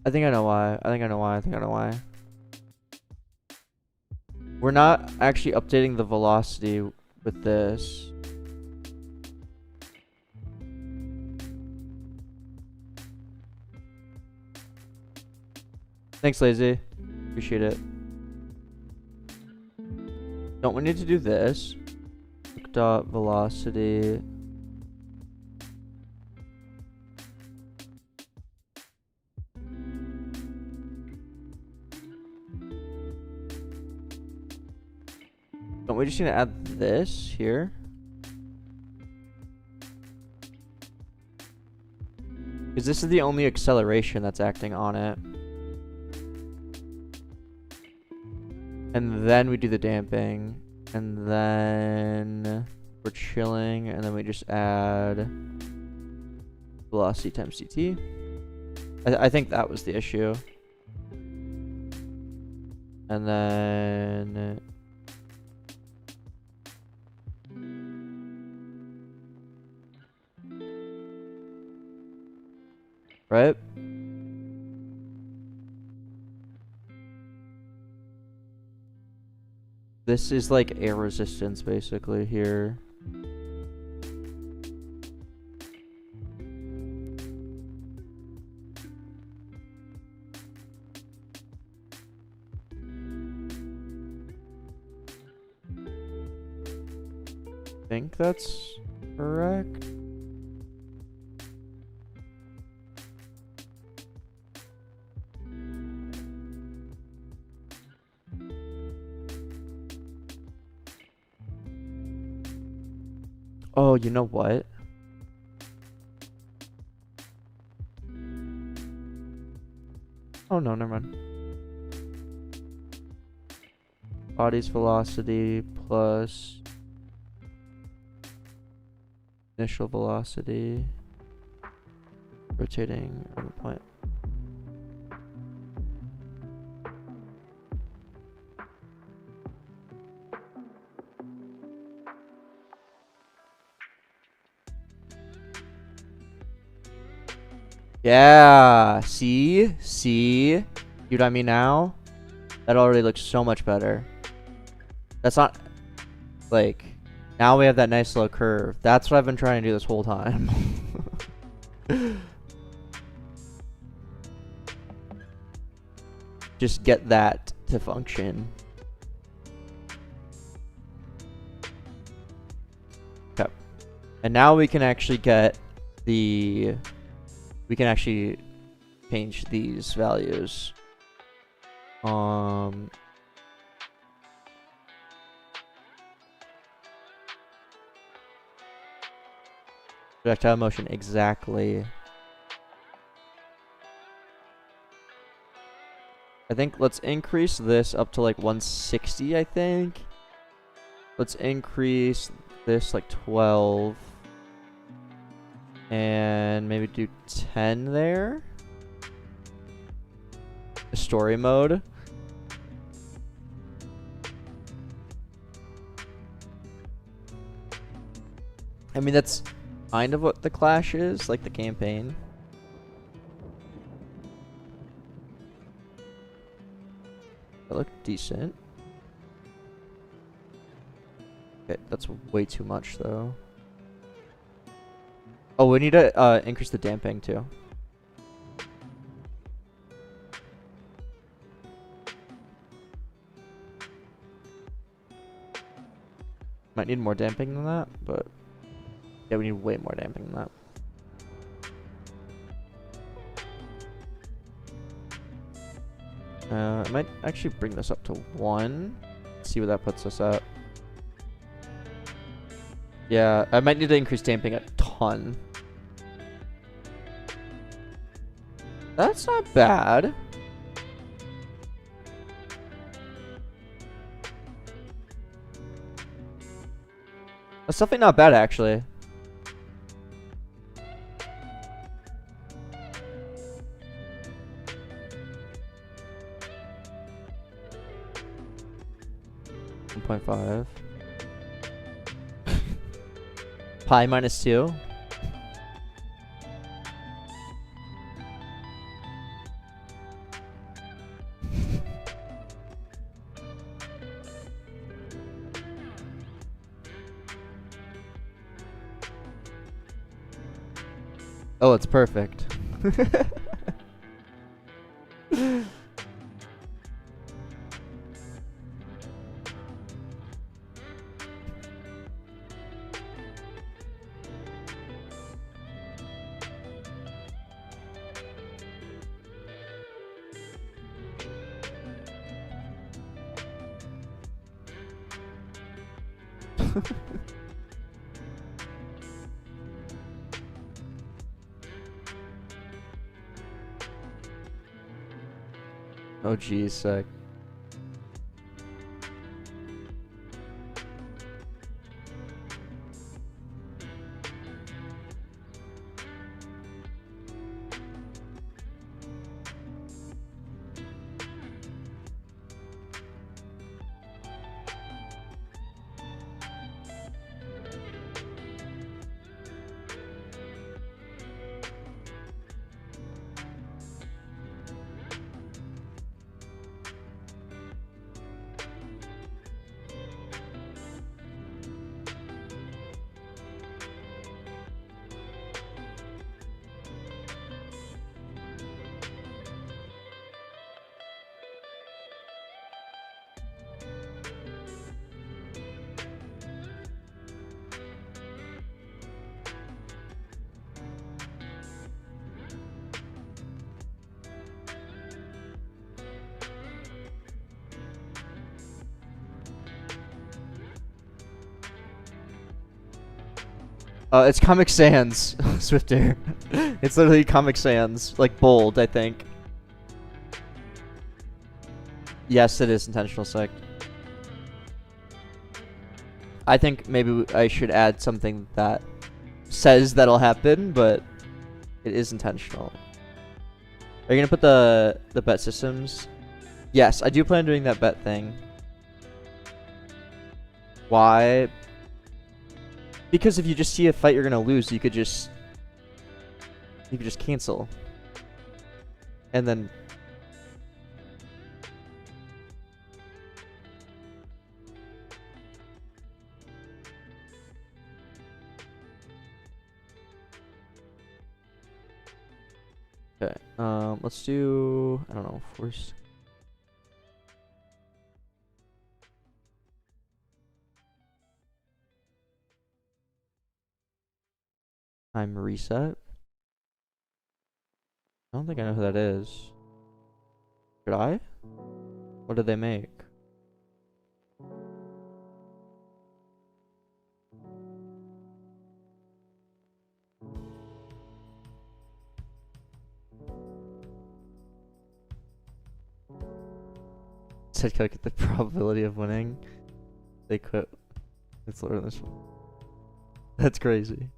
I think I know why. I think I know why. I think I know why. We're not actually updating the velocity with this. Thanks, Lazy. Appreciate it. Don't we need to do this? Dot velocity. Don't we just need to add this here? Because this is the only acceleration that's acting on it. And then we do the damping. And then we're chilling. And then we just add velocity times ct. I think that was the issue. And then right? This is like air resistance basically here. I think that's correct. Oh, you know what? Oh no, never mind. Body's velocity plus initial velocity, rotating on the point. Yeah, see? See what I mean now? That already looks so much better. That's not, like, now we have that nice little curve. That's what I've been trying to do this whole time. Just get that to function. Okay. And now we can actually get the... We can actually change these values. Projectile motion, exactly. I think let's increase this up to like 160, I think. Let's increase this like 12. And maybe do 10 there. The story mode. I mean, that's kind of what the Clash is, like the campaign. That looked decent. Okay, that's way too much though. Oh, we need to increase the damping too. Might need more damping than that, but yeah, we need way more damping than that. I might actually bring this up to 1. See where that puts us at. Yeah, I might need to increase damping a ton. That's not bad. That's definitely not bad, actually. .5. Pi minus 2. Oh, it's perfect. Oh, geez, sick. It's Comic Sans, Swifter. It's literally Comic Sans, like bold, I think. Yes, it is intentional sec. I think maybe I should add something that says that'll happen, but it is intentional. Are you gonna put the bet systems? Yes, I do plan on doing that bet thing. Why? Because if you just see a fight you're gonna lose, you could just cancel. And then okay, let's do, I don't know, force. Time reset. I don't think I know who that is. Should I? What did they make? Said calculate the probability of winning. They quit. Let's learn this one. That's crazy.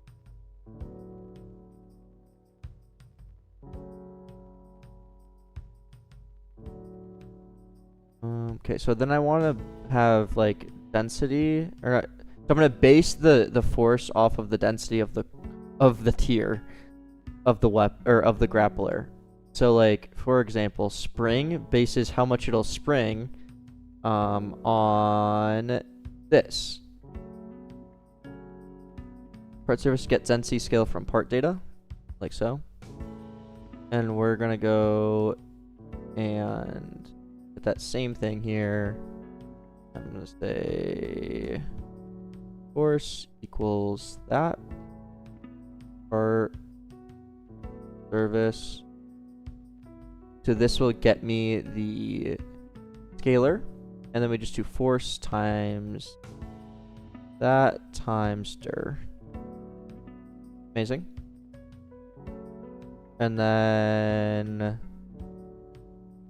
Okay, so then I want to have like density, or so I'm gonna base the force off of the density of the tier of the of the grappler. So like for example, spring bases how much it'll spring on this. Part surface get density scale from part data, like so. And we're gonna go and put that same thing here. I'm gonna say force equals that. Part service. So this will get me the scalar, and then we just do force times that times dir. Amazing. And then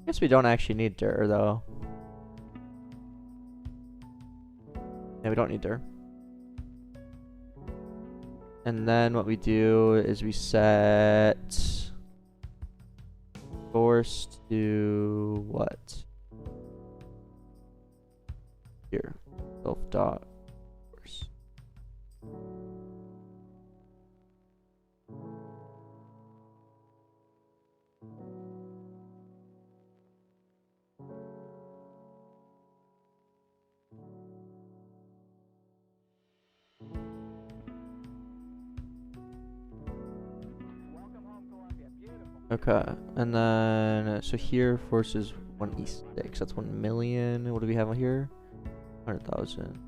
I guess we don't actually need dir though. Yeah, we don't need dir. And then what we do is we set force to what? Here. Self dot force. Okay, and then so here force is 1e6. That's 1 million. What do we have here? 100,000.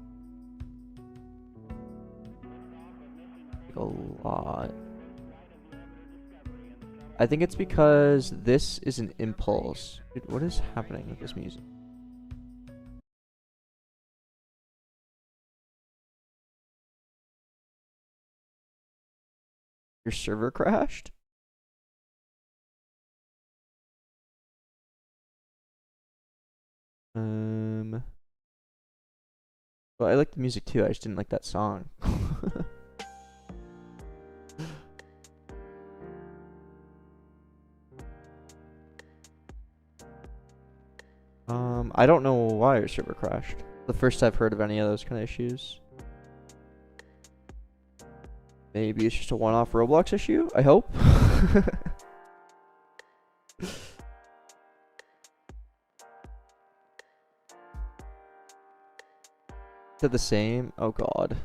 Like a lot. I think it's because this is an impulse. Dude, what is happening with this music? Your server crashed? Well, I like the music too. I just didn't like that song. I don't know why your server crashed. The first I've heard of any of those kind of issues. Maybe it's just a one-off Roblox issue. I hope. They're the same. Oh god.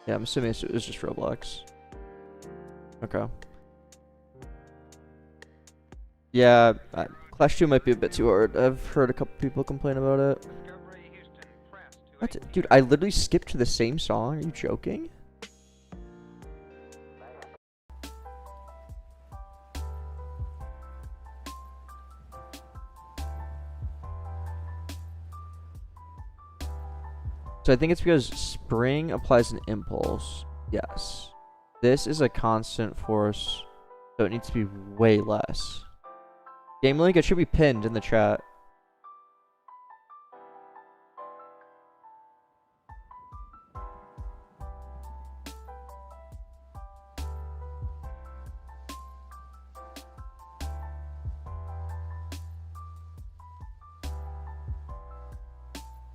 Yeah, I'm assuming it was just Roblox. Okay. Yeah, Clash 2 might be a bit too hard. I've heard a couple people complain about it. What? Dude, I literally skipped to the same song. Are you joking? So I think it's because spring applies an impulse. Yes. This is a constant force, so it needs to be way less. Game link, it should be pinned in the chat.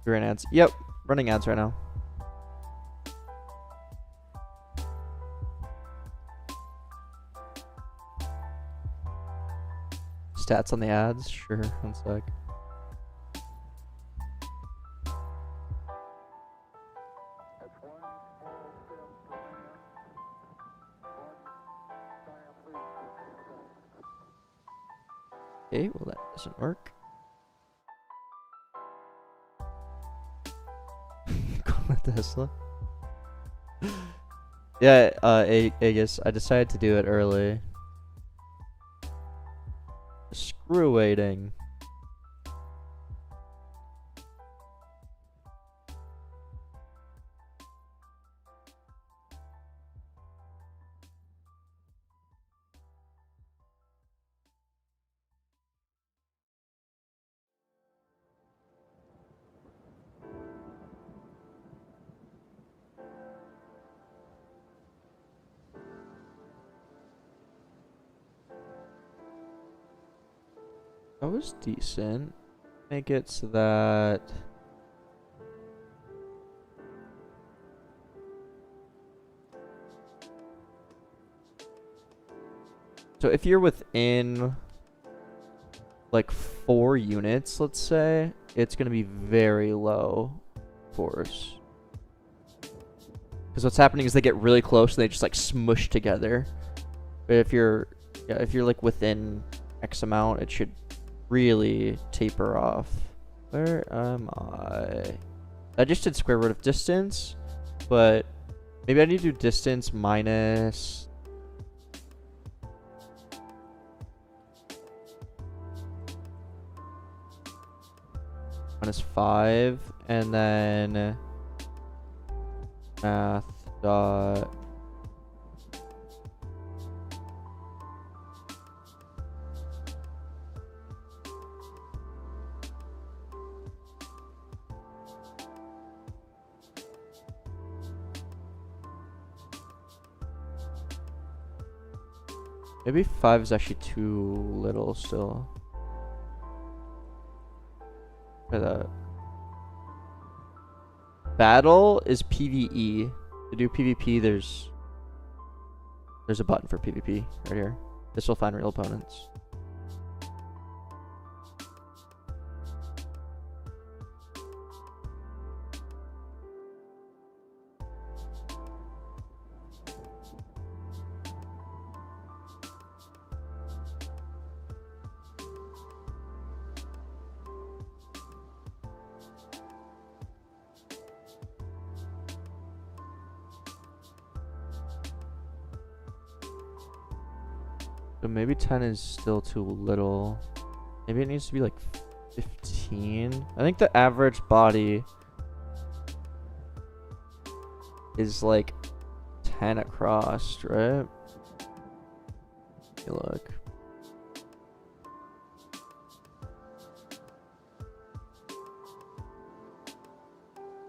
You're in ads. Yep, running ads right now. Stats on the ads? Sure, one sec. Okay, well that doesn't work. Call it Tesla. Yeah, Aegis, I decided to do it early. Screw waiting. That was decent. Make it so that if you're within like 4 units, let's say, it's gonna be very low force. Because what's happening is they get really close and they just like smush together. But if you're like within X amount, it should really taper off. Where am I? I just did square root of distance, but maybe I need to do distance minus -5, and then math dot maybe 5 is actually too little still. Try that. Battle is PvE. To do PvP, there's a button for PvP right here. This will find real opponents. So maybe 10 is still too little. Maybe it needs to be like 15. I think the average body is like 10 across, right? Let me look.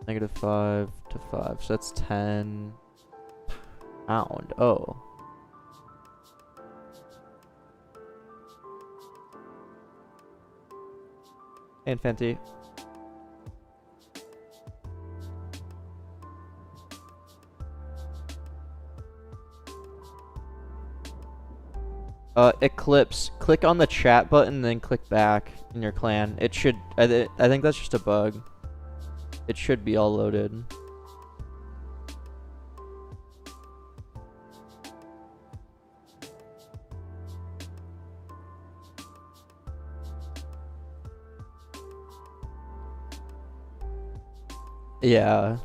-5 to 5. So that's 10 pound. Oh. And Fenty. Eclipse. Click on the chat button, then click back in your clan. It should. I think that's just a bug. It should be all loaded. Yeah.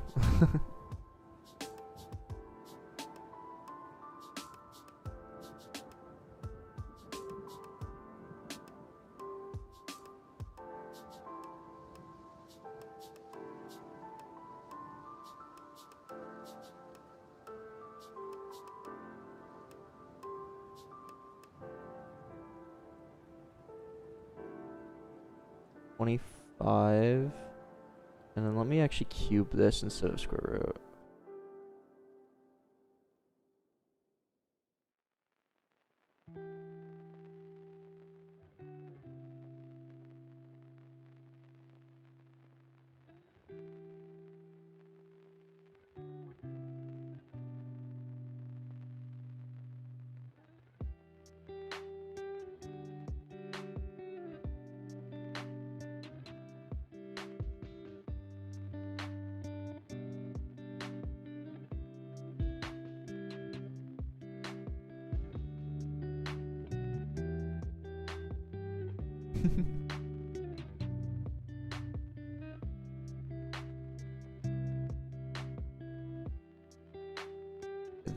$25. And then let me actually cube this instead of square root.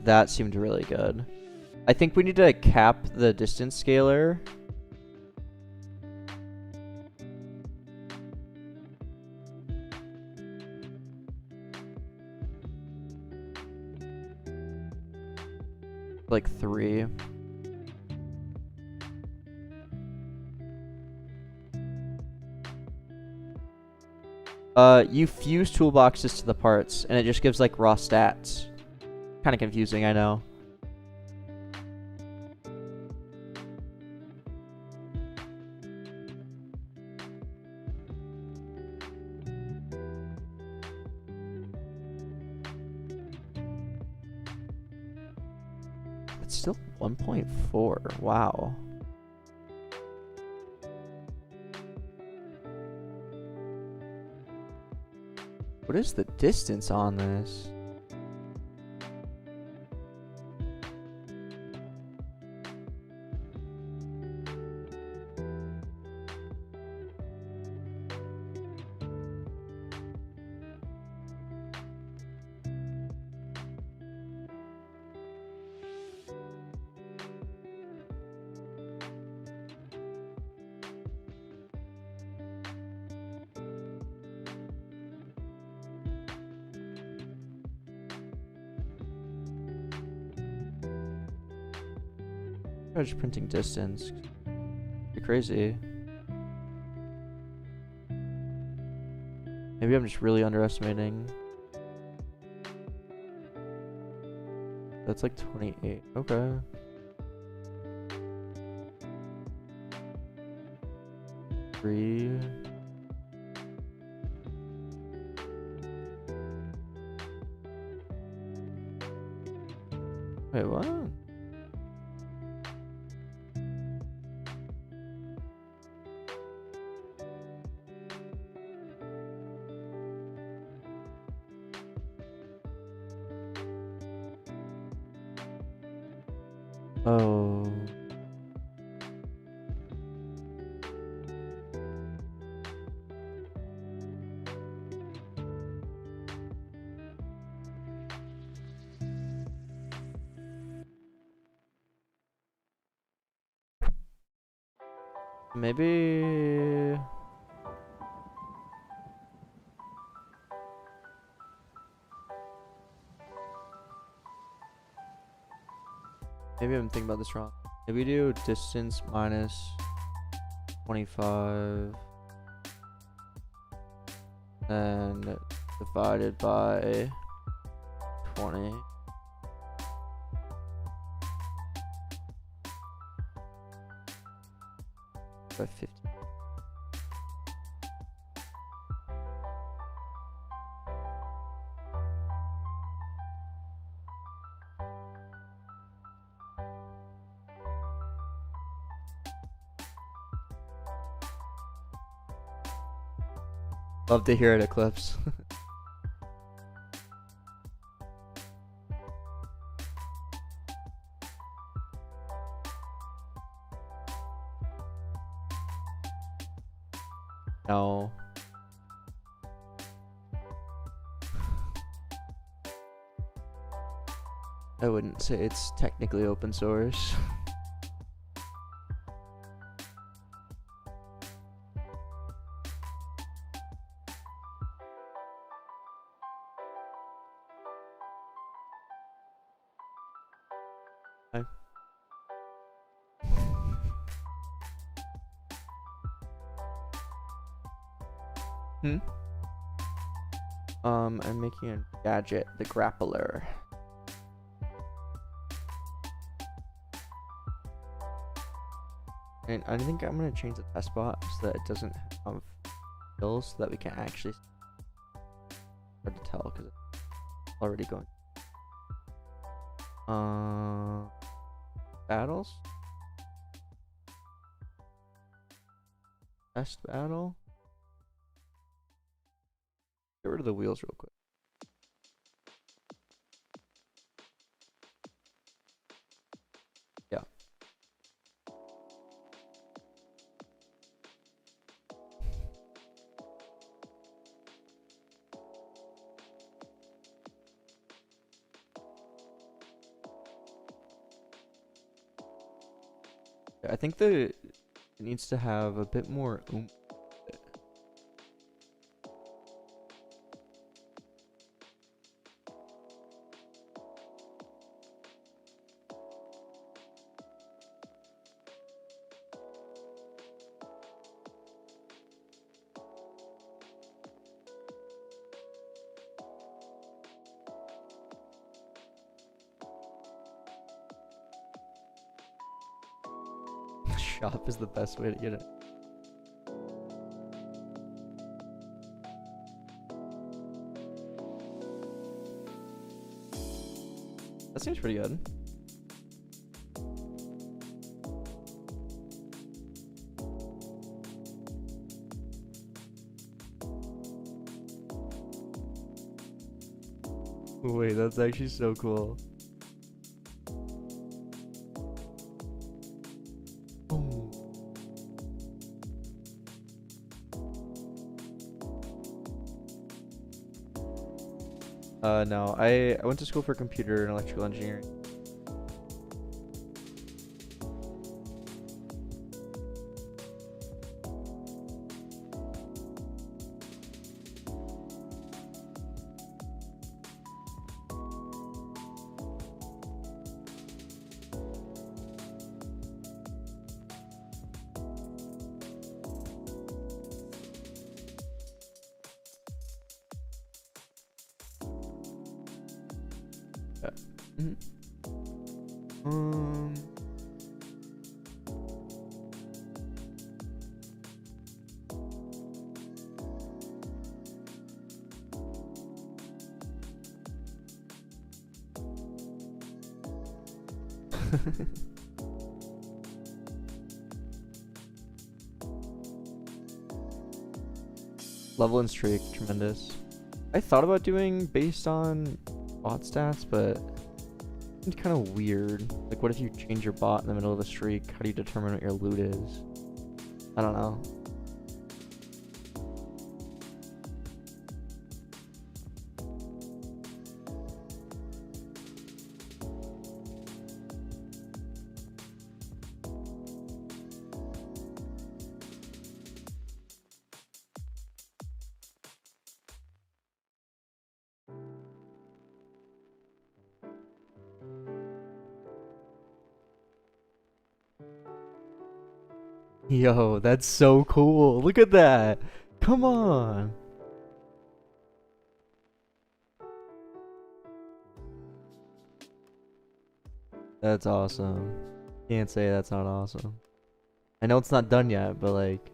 That seemed really good. I think we need to cap the distance scaler. Like 3. You fuse toolboxes to the parts, and it just gives like raw stats. Kind of confusing, I know. It's still 1.4. Wow. What is the distance on this? I'm just printing distance. You're crazy. Maybe I'm just really underestimating. That's like 28. Okay. Three. Wait, what? Oh. Maybe... Maybe I'm thinking about this wrong. Maybe do distance minus 25 and divided by 20. By 50. Love to hear it, Eclipse. No. I wouldn't say it's technically open source. Hi. I'm making a gadget, the grappler. And I think I'm gonna change the test box so that it doesn't have fills, so that we can actually hard to tell because it's already going. Battles. Test battle. Get rid of the wheels real quick. Yeah. I think it needs to have a bit more oomph. Shop is the best way to get it. That seems pretty good. Wait, that's actually so cool. No, I went to school for computer and electrical engineering. Yeah. Level and streak, tremendous. I thought about doing based on bot stats, but it's kind of weird. Like, what if you change your bot in the middle of a streak? How do you determine what your loot is? I don't know. Yo, that's so cool. Look at that. Come on. That's awesome. Can't say that's not awesome. I know it's not done yet, but like,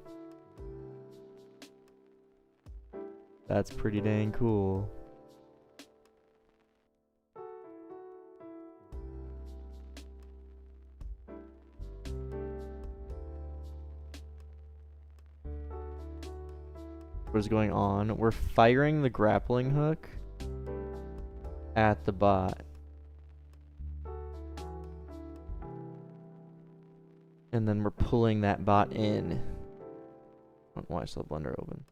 that's pretty dang cool. What is going on? We're firing the grappling hook at the bot. And then we're pulling that bot in. I don't know why I still have Blender open.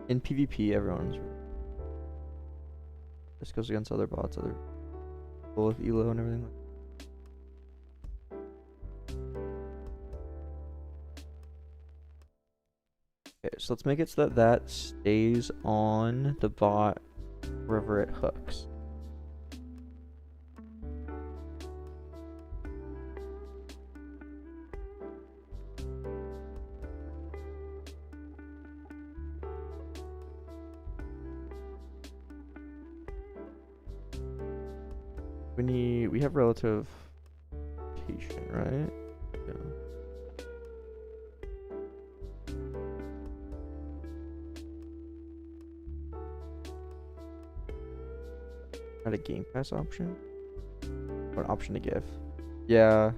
In PvP, everyone's. This goes against other bots, other people with elo and everything. Okay, so let's make it so that that stays on the bot wherever it hooks. We have relative rotation, right? Yeah. Not a game pass option? Or an option to give? Yeah.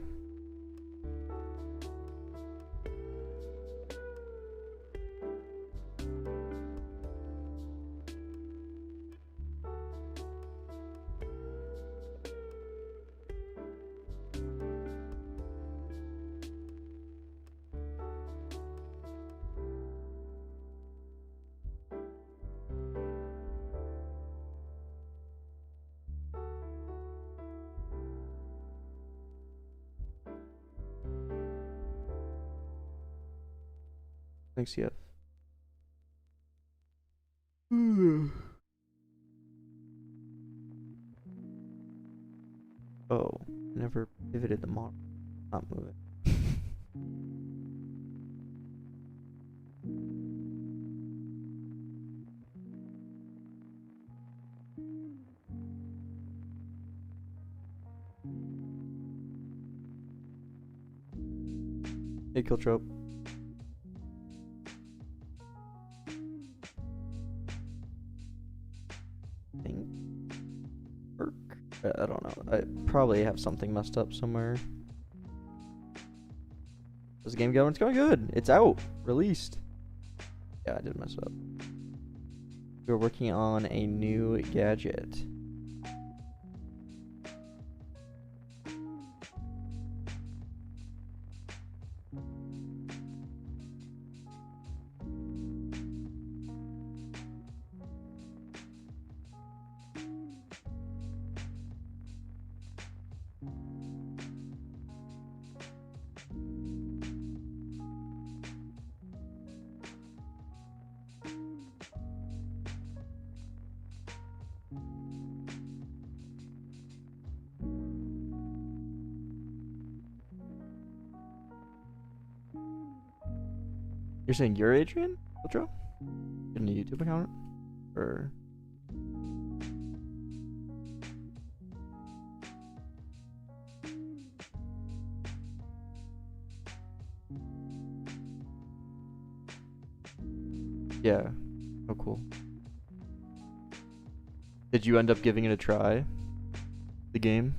Thanks, yeah. Oh, never pivoted the model. Not moving. Hey, Killtrope. I don't know. I probably have something messed up somewhere. How's the game going? It's going good. It's out. Released. Yeah, I did mess up. We're working on a new gadget. You're saying you're Adrian? Ultra? In a YouTube account? Or yeah. Oh cool. Did you end up giving it a try? The game?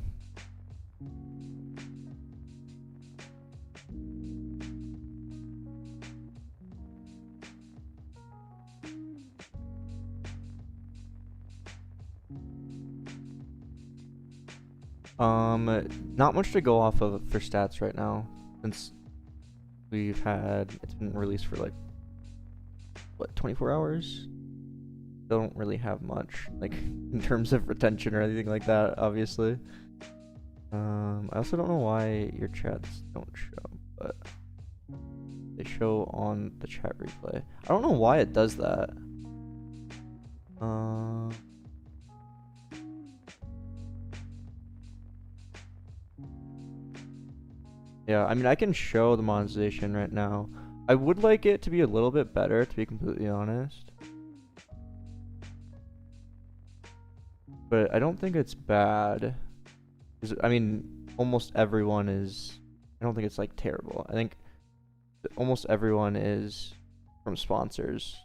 Not much to go off of for stats right now, since it's been released for like, what, 24 hours? Don't really have much, like, in terms of retention or anything like that, obviously. I also don't know why your chats don't show, but they show on the chat replay. I don't know why it does that. Yeah, I mean, I can show the monetization right now. I would like it to be a little bit better, to be completely honest. But I don't think it's bad. 'Cause, I mean, almost everyone is... I don't think it's, like, terrible. I think almost everyone is from sponsors.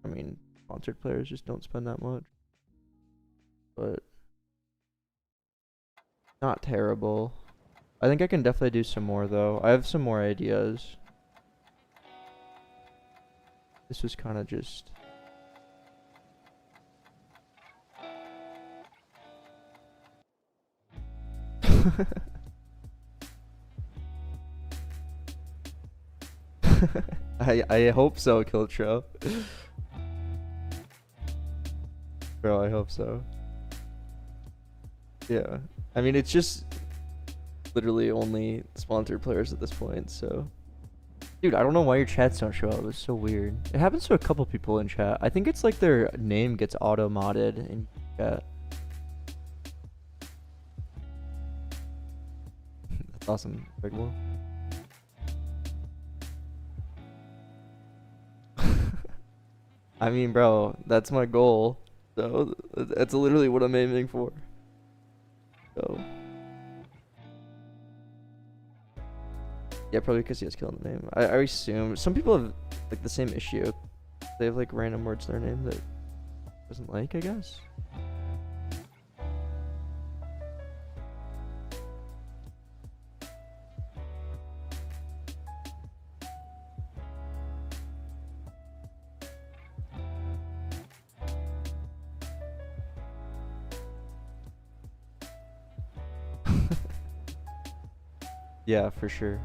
I mean, sponsored players just don't spend that much. But not terrible. I think I can definitely do some more, though. I have some more ideas. This was kind of just... I hope so, Kiltro. Bro, I hope so. Yeah. I mean, it's just literally only sponsored players at this point, so... Dude, I don't know why your chats don't show up. It's so weird. It happens to a couple people in chat. I think it's like their name gets auto-modded in chat. That's awesome, Figma. I mean, bro, that's my goal. So, that's literally what I'm aiming for. So... Yeah, probably because he has kill in the name. I assume some people have like the same issue. They have like random words in their name that doesn't like, I guess. Yeah, for sure.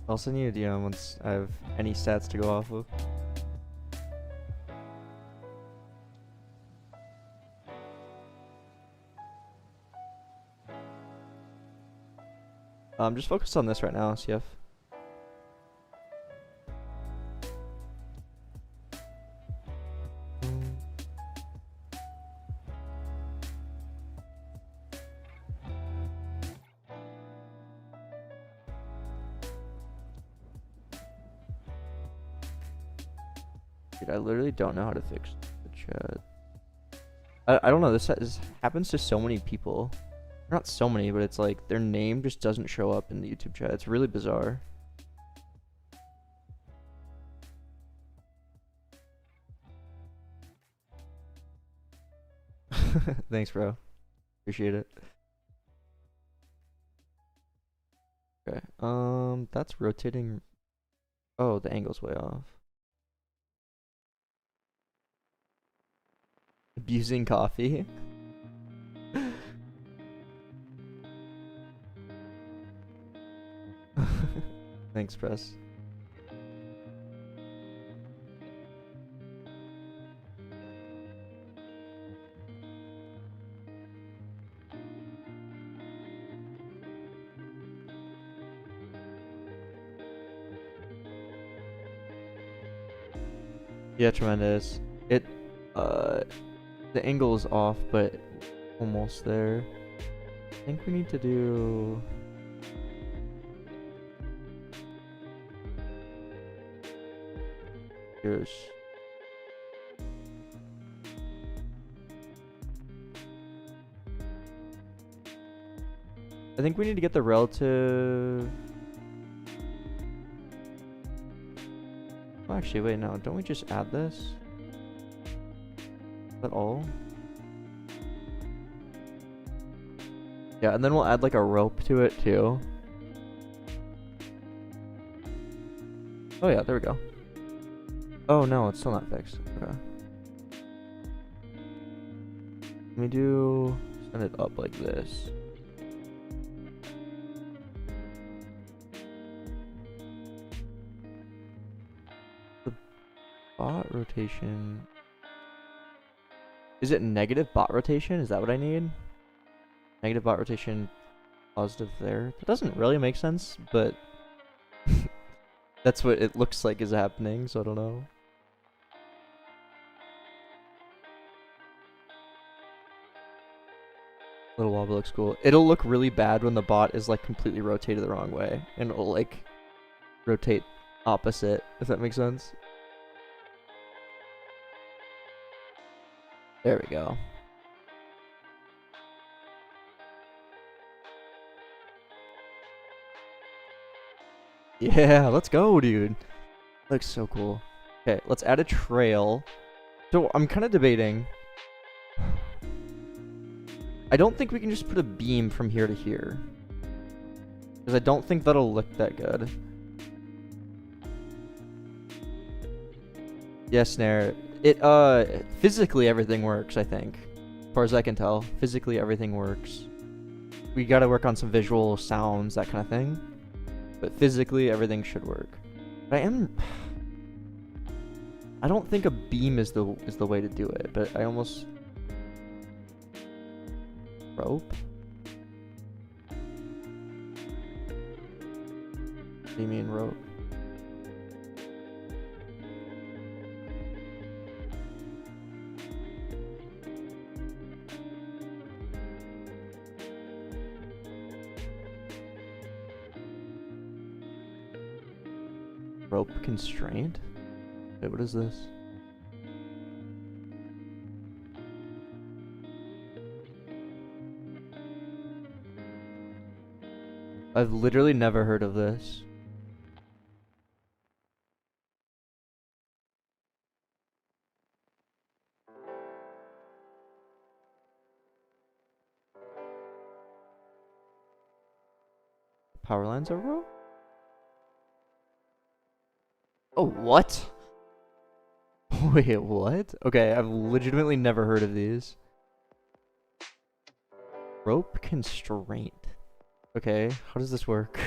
I'll send you a DM once I have any stats to go off of. Just focus on this right now, CF. Dude, I literally don't know how to fix the chat. I don't know, this happens to so many people. Not so many, but it's like their name just doesn't show up in the YouTube chat. It's really bizarre. Thanks, bro. Appreciate it. Okay. That's rotating. Oh, the angle's way off. Abusing coffee. Thanks, Press. Yeah, tremendous. The angle is off, but almost there. I think we need to do... Here's. I think we need to get the relative. Oh, actually, wait, no. Don't we just add this? Is that all? Yeah, and then we'll add like a rope to it too. Oh yeah, there we go. Oh no, it's still not fixed. Okay. Let me do send it up like this. The bot rotation. Is it negative bot rotation? Is that what I need? Negative bot rotation, positive there. That doesn't really make sense, but that's what it looks like is happening, so I don't know. Little wobble looks cool. It'll look really bad when the bot is like completely rotated the wrong way, and it'll like rotate opposite, if that makes sense. There we go. Yeah, let's go, dude. Looks so cool. Okay, let's add a trail. So I'm kind of debating. I don't think we can just put a beam from here to here, because I don't think that'll look that good. Yeah, snare. It physically everything works, I think. As far as I can tell, physically everything works. We gotta work on some visual sounds, that kind of thing. But physically everything should work. But I don't think a beam is the way to do it, but I almost rope? What do you mean rope? Rope constraint? Wait, what is this? I've literally never heard of this. Power lines are rope? Oh, what? Wait, what? Okay, I've legitimately never heard of these. Rope constraint. Okay, how does this work?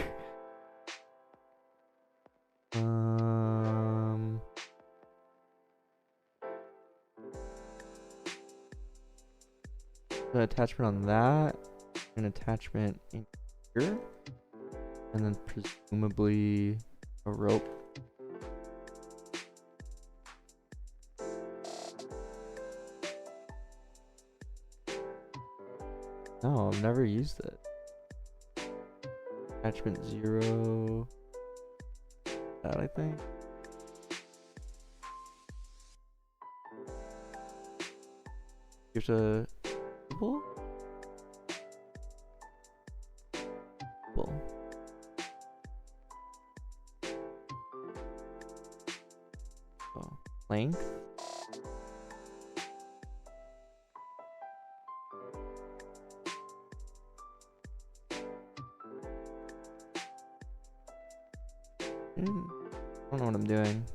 The attachment on that, an attachment in here, and then presumably a rope. No, I've never used it. Attachment 0. That I think. Here's a cable. Oh, length. I don't know what I'm doing.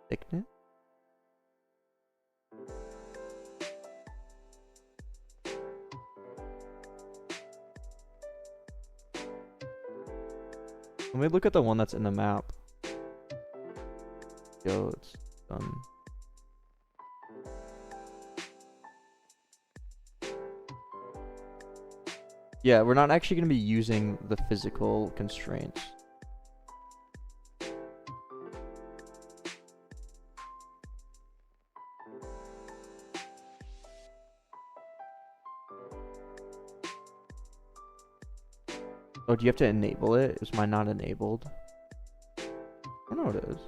Thickness? Let me look at the one that's in the map. Yo, it's done. Yeah, we're not actually going to be using the physical constraints. Oh, do you have to enable it? Is mine not enabled? I don't know it is.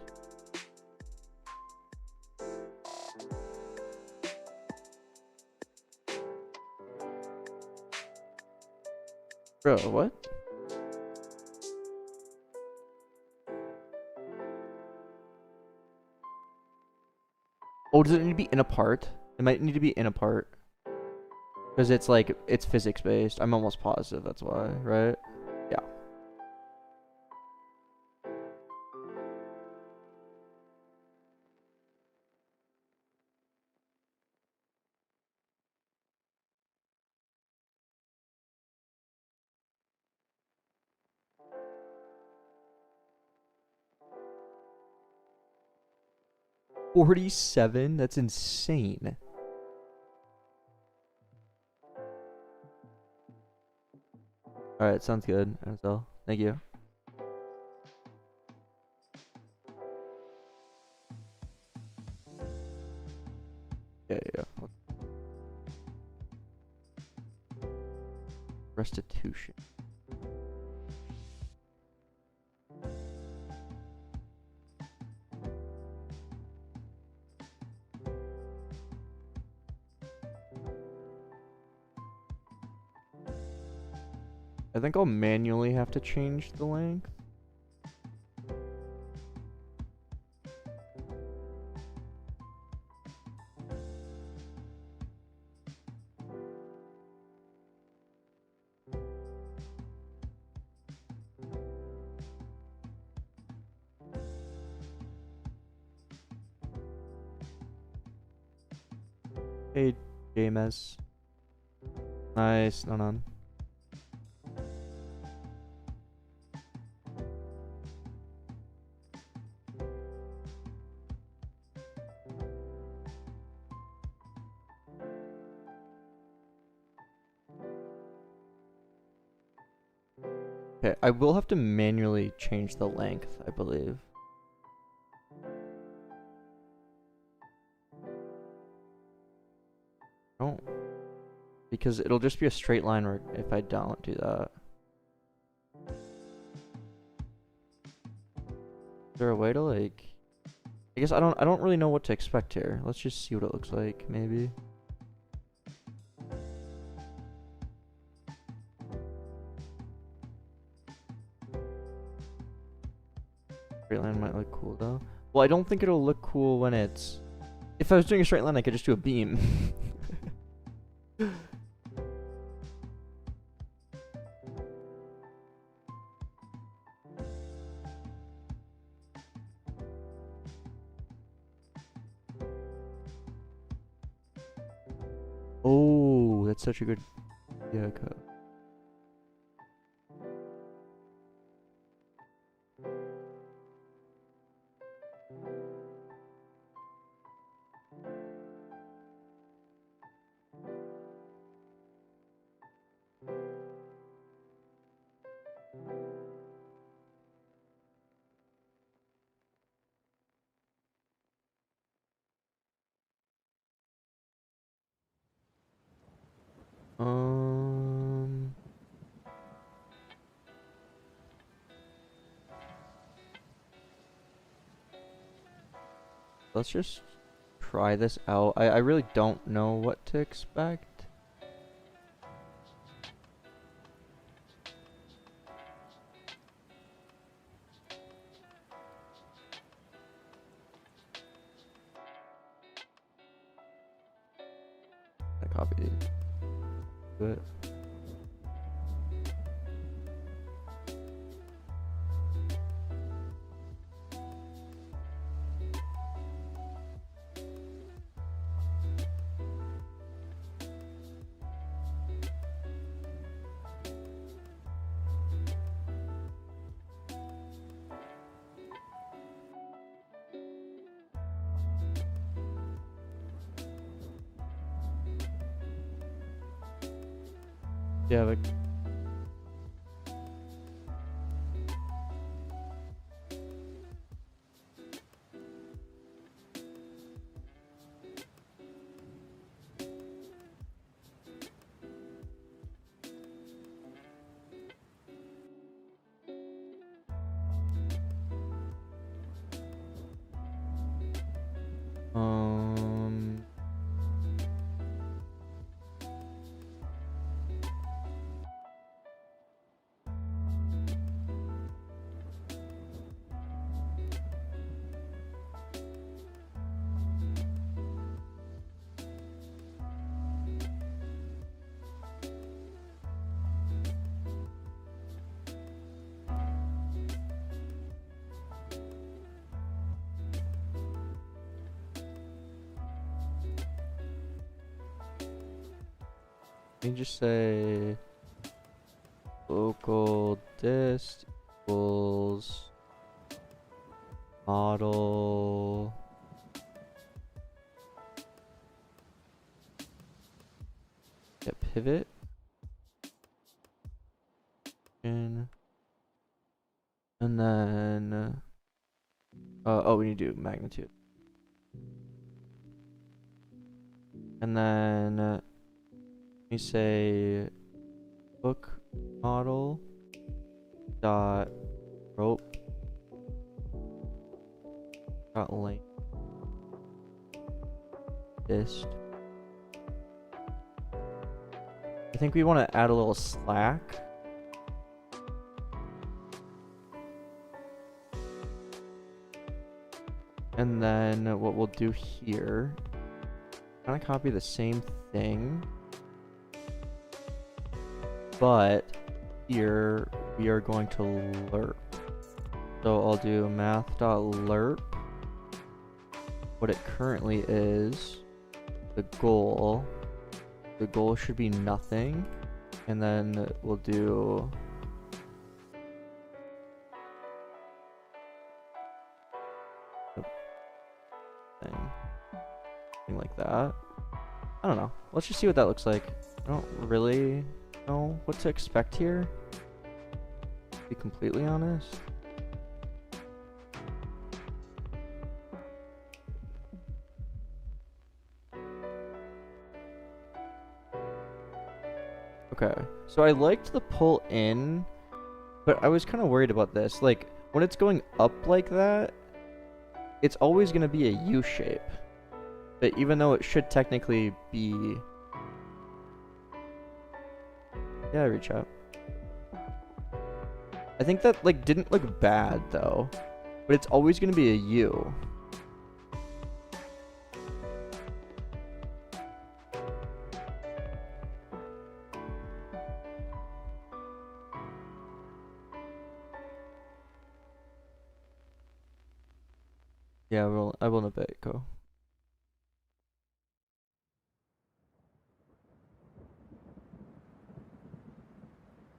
Bro, what? Oh, does it need to be in a part? It might need to be in a part. Because it's like, it's physics based. I'm almost positive that's why, right? Yeah. $47? That's insane. Alright, sounds good, Ansel. Thank you. Yeah. Restitution. I think I'll manually have to change the length. Hey, James. Nice, none. Okay, I will have to manually change the length, I believe. Oh. Because it'll just be a straight line if I don't do that. Is there a way to like... I guess I don't really know what to expect here. Let's just see what it looks like, maybe. Straight line might look cool though. Well, I don't think it'll look cool when it's... If I was doing a straight line, I could just do a beam. Oh, that's such a good... Yeah, okay. Um... Let's just try this out. I really don't know what to expect. I copied it. Do it. Yeah, like... Let me just say local dist equals model pivot and then oh, we need to do magnitude, and then let me say book model dot rope dot length dist. I think we want to add a little slack. And then what we'll do here, kind of copy the same thing, but here we are going to lerp. So I'll do math.lerp. What it currently is, the goal. The goal should be nothing, and then we'll do thing like that. I don't know. Let's just see what that looks like. I don't really know what to expect here, to be completely honest. Okay, so I liked the pull in, but I was kind of worried about this. Like, when it's going up like that, it's always going to be a U shape. But even though it should technically be... Yeah, reach out. I think that, like, didn't look bad, though. But it's always going to be a U. Yeah, I will in a bit, go.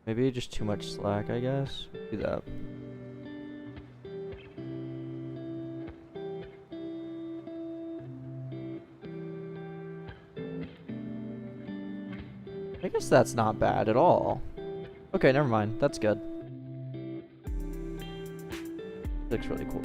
Maybe just too much slack, I guess. Do that. I guess that's not bad at all. Okay, never mind. That's good. Looks really cool.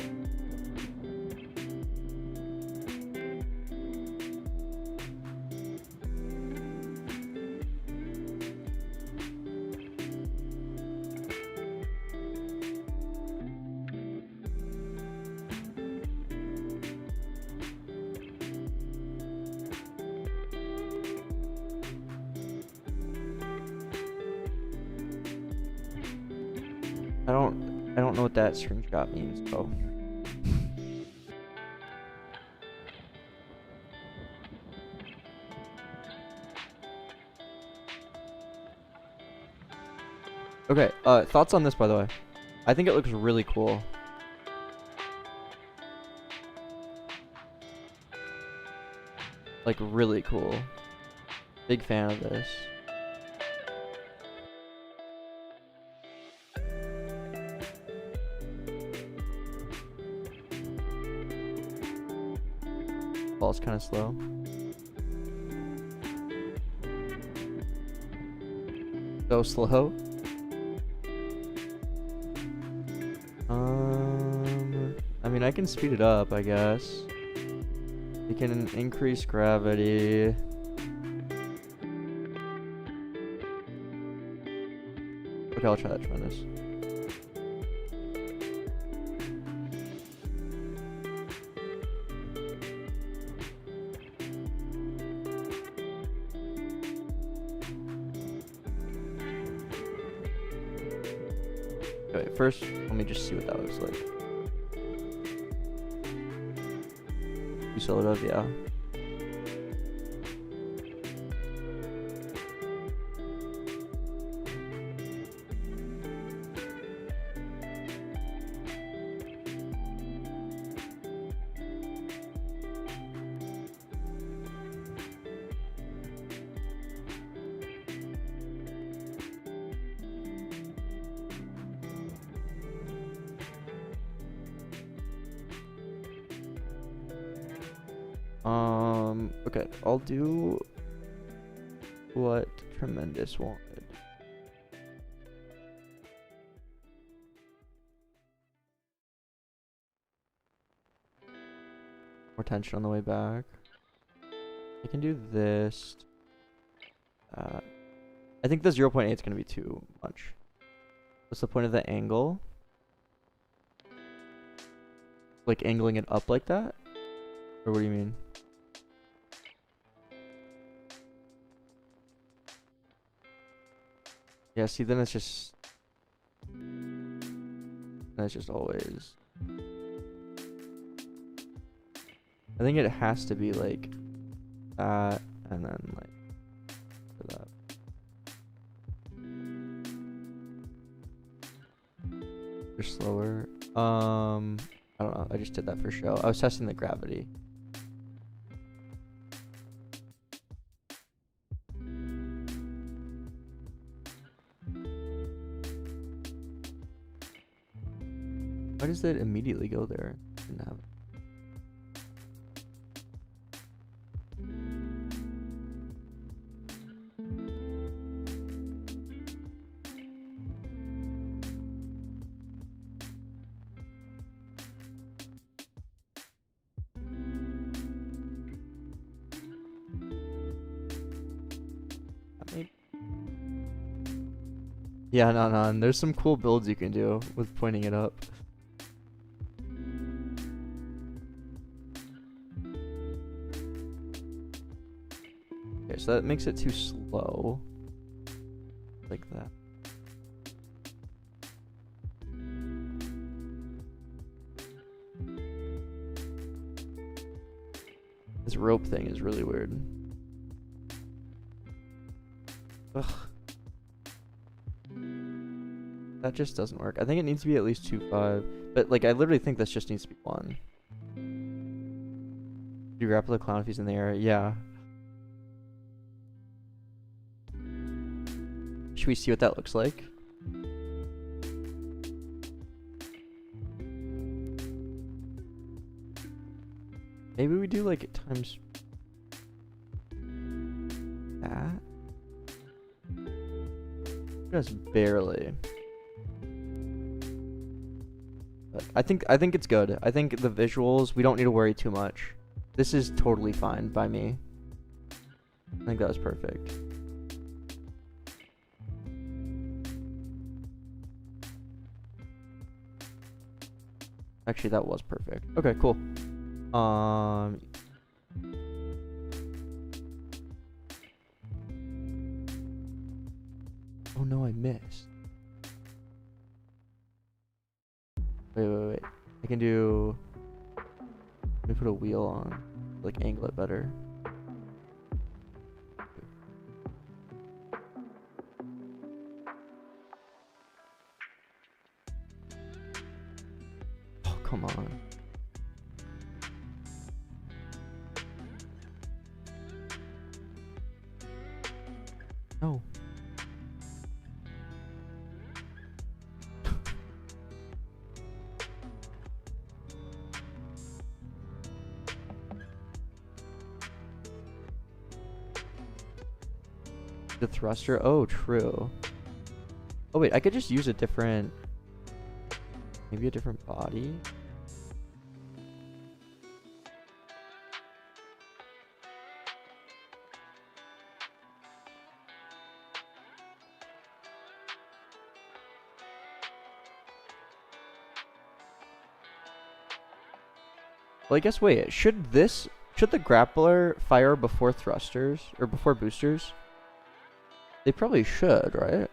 I don't know what that screenshot means, though. Okay, thoughts on this, by the way. I think it looks really cool. Like, really cool. Big fan of this. Ball's kind of slow. So slow. I mean, I can speed it up, I guess. We can increase gravity. Okay, I'll try that tremendous. Wait, first, let me just see what that looks like. You sort of, yeah. Okay, I'll do what Tremendous wanted. More tension on the way back. I can do this. I think the 0.8 is going to be too much. What's the point of the angle? Like angling it up like that? Or what do you mean? Yeah, see, then it's just... That's just always... I think it has to be like that, and then like for that. Or slower. I don't know. I just did that for show. I was testing the gravity. Why does it immediately go there? Didn't have it. Yeah, no, and there's some cool builds you can do with pointing it up. Okay, so that makes it too slow. Like that. This rope thing is really weird. Ugh. That just doesn't work. I think it needs to be at least 2.5. But like I literally think this just needs to be 1. Do you grapple the clown if he's in the air? Yeah. Should we see what that looks like? Maybe we do like times that? Just barely. But I think it's good. I think the visuals, we don't need to worry too much. This is totally fine by me. I think that was perfect. Actually, that was perfect. Okay, cool. Oh no, I missed. Wait. I can do... Let me put a wheel on. Like, angle it better. Oh, come on. No. The thruster? Oh, true. Oh, wait, I could just use a different... Maybe a different body? Well, I guess, wait, should the grappler fire before thrusters? Or before boosters? They probably should, right?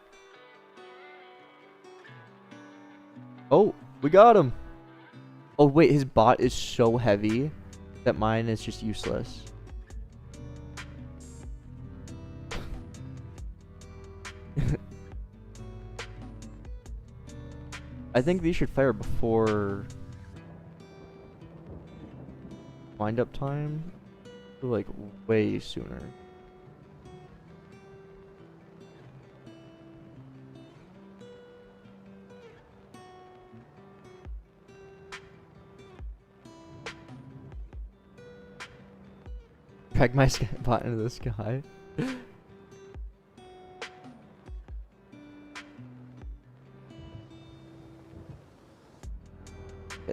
Oh, we got him. Oh wait, his bot is so heavy that mine is just useless. I think these should fire before wind up time. Like way sooner. Drag my bot into the sky. Okay,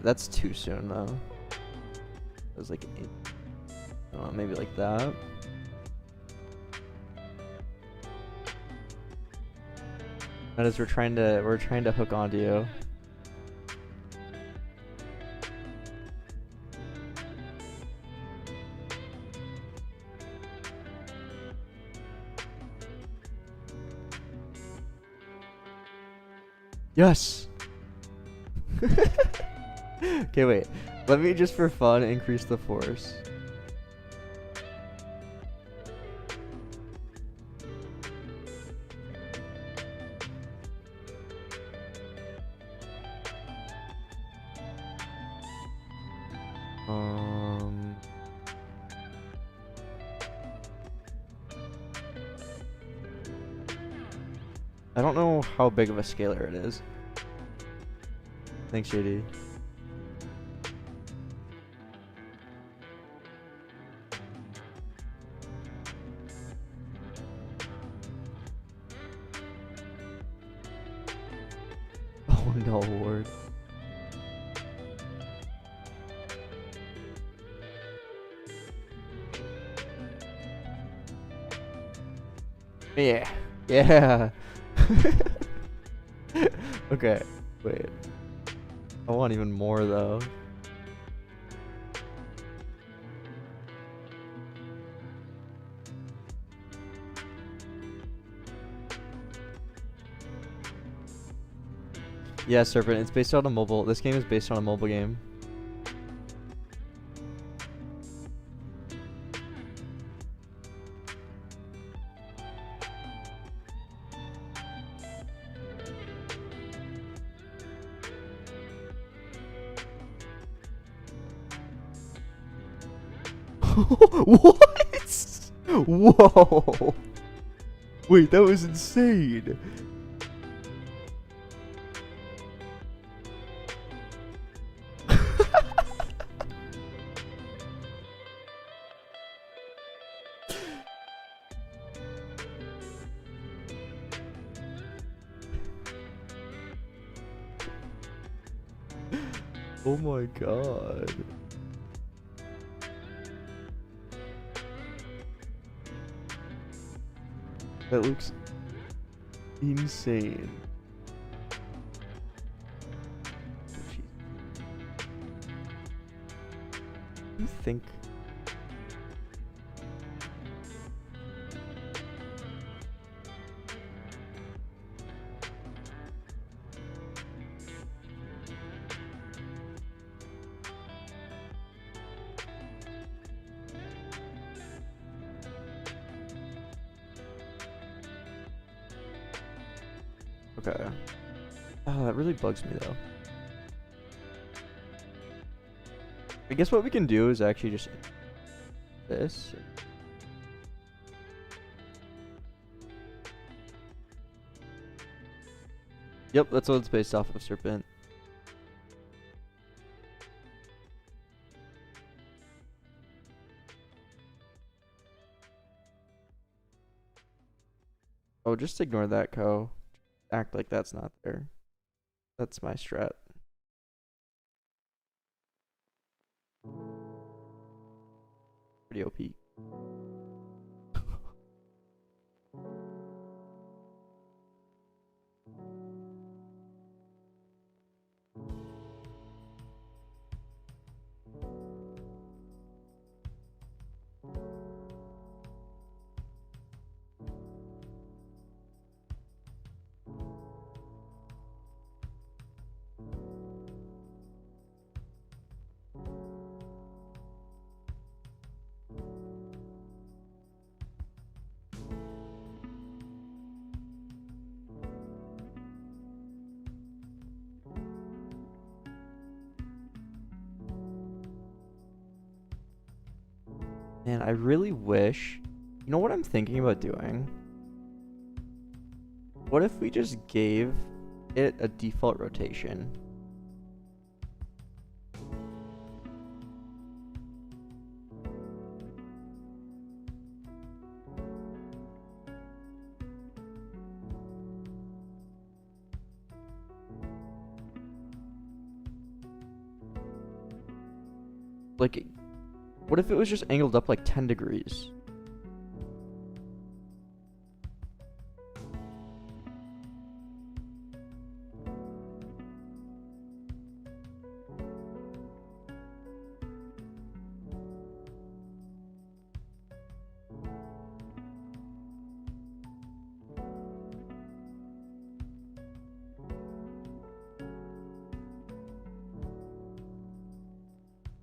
that's too soon though. It was like 8. Maybe like that. That is, we're trying to hook onto you. Yes. Okay, wait. Let me just for fun increase the force. I don't know how big of a scaler it is. Thanks, JD. Oh no, Ward. Yeah. Yeah. Okay, wait. I want even more though. Yeah, Serpent, it's based on a mobile. This game is based on a mobile game. What? Whoa. Wait, that was insane. Oh my god. That looks insane. You think? Okay. Oh, that really bugs me though. I guess what we can do is actually just this. Yep, that's what it's based off of, Serpent. Oh, just ignore that, Co. Act like that's not there. That's my strat. Pretty OP. Man, I really wish... You know what I'm thinking about doing? What if we just gave it a default rotation? Like, what if it was just angled up like 10 degrees?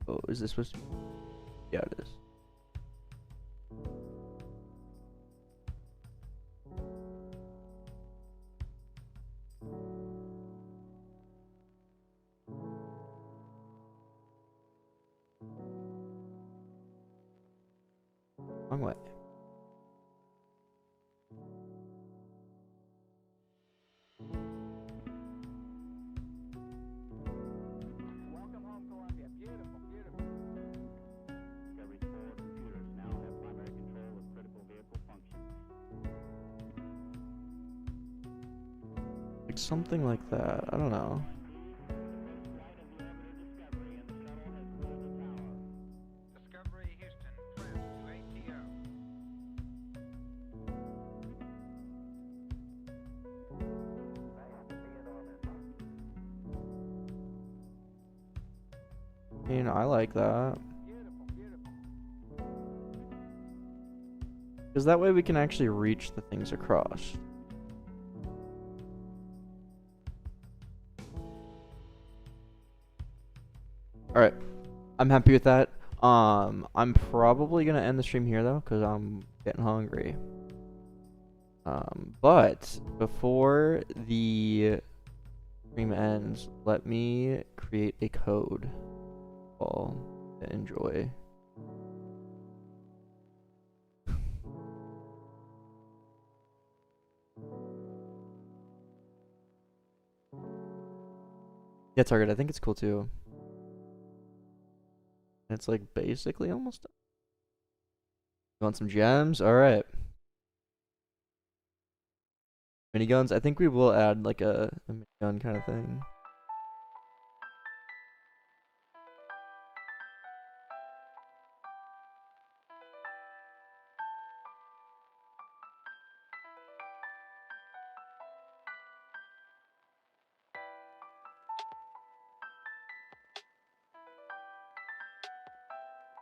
Oh, is this supposed to... Yeah, it is. Wrong way. Welcome home, Columbia. Beautiful, beautiful. Discovery's 4 computers now have primary control of critical vehicle functions. Like something like that. I don't know. Discovery Houston, trim to ATO. I mean, I like that. Beautiful, beautiful. Because that way we can actually reach the things across. Alright. I'm happy with that. I'm probably gonna end the stream here though, because I'm getting hungry. But before the stream ends, let me create a code. All to enjoy. Yeah, Target, I think it's cool too. It's like basically almost done. You want some gems? Alright. Miniguns? I think we will add like a minigun kind of thing.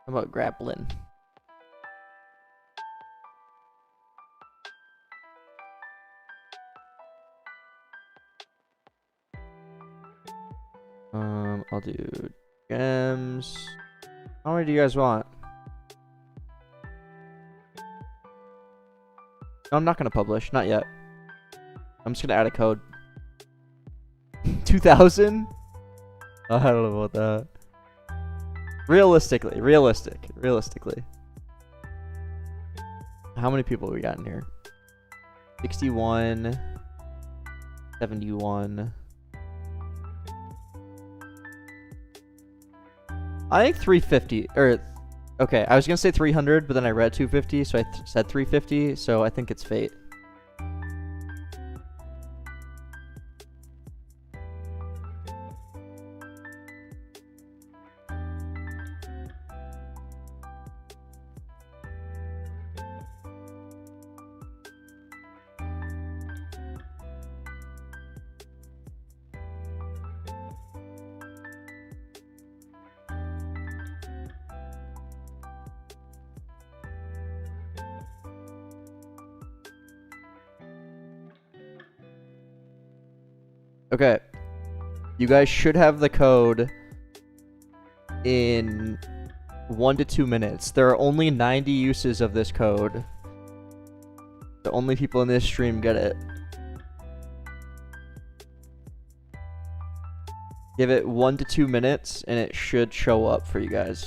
How about grappling? I'll do gems. How many do you guys want? No, I'm not gonna publish, not yet. I'm just gonna add a code. 2,000? I don't know about that. Realistically. How many people we got in here? 61, 71. I think 350, or, okay, I was gonna say 300, but then I read 250, so I said 350, so I think it's fate. Okay, you guys should have the code in 1 to 2 minutes. There are only 90 uses of this code. The only people in this stream get it. Give it 1 to 2 minutes and it should show up for you guys.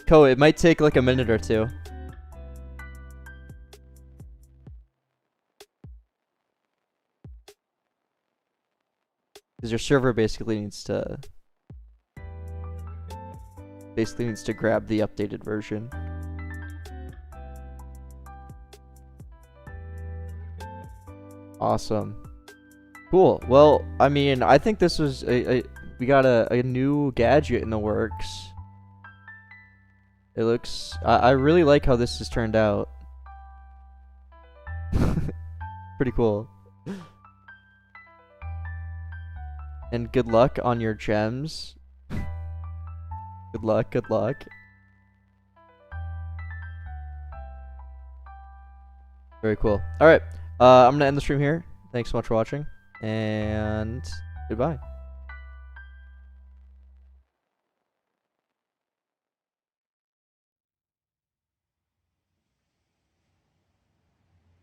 Ko, it might take like a minute or two. Because your server basically needs to grab the updated version. Awesome. Cool. Well, I mean, I think this was we got a new gadget in the works. It looks I really like how this has turned out. Pretty cool. And good luck on your gems. Good luck, good luck. Very cool. Alright. I'm gonna end the stream here. Thanks so much for watching. And goodbye.